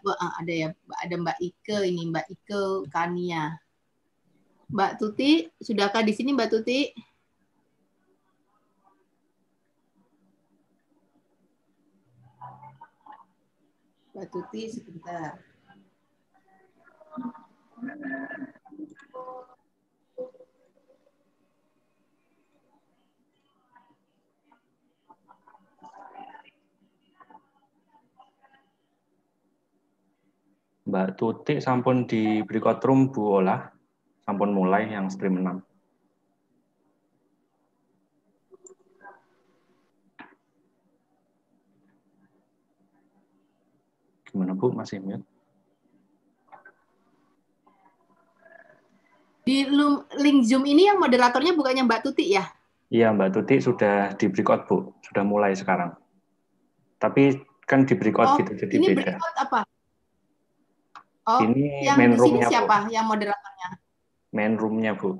ya, ada Mbak Ike ini, Mbak Ike Kania. Mbak Tuti, sudahkah di sini Mbak Tuti? Mbak Tuti sebentar. Mbak Tuti sampun di breakout room Bu Olah, sampun mulai yang stream 6. Gimana Bu, masih mute? Di link Zoom ini yang moderatornya bukannya Mbak Tuti ya? Iya, Mbak Tuti sudah di breakout Bu, sudah mulai sekarang. Tapi kan di breakout gitu, jadi ini beda. breakout apa? Oh, Ini yang main di sini room-nya, siapa Bu. yang moderatornya? Main room-nya Bu.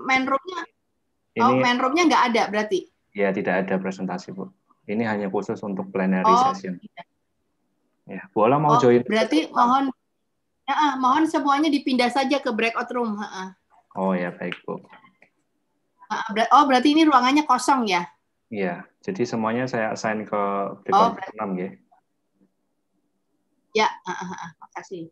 Main room-nya? Ini, oh, main room-nya nggak ada berarti? Ya, tidak ada presentasi Bu. Ini hanya khusus untuk plenary session. Tidak. Ya, Bu Olah mau join? Berarti mohon semuanya dipindah saja ke breakout room. Oh ya, baik Bu. Oh, berarti ini ruangannya kosong ya? Iya, jadi semuanya saya assign ke breakout room 6 ya. Ya, makasih.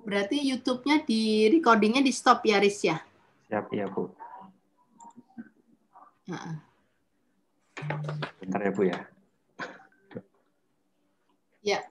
Berarti YouTube-nya di recording-nya di stop ya, Riz ya? Siap ya Bu. Bentar ya Bu ya. Ya.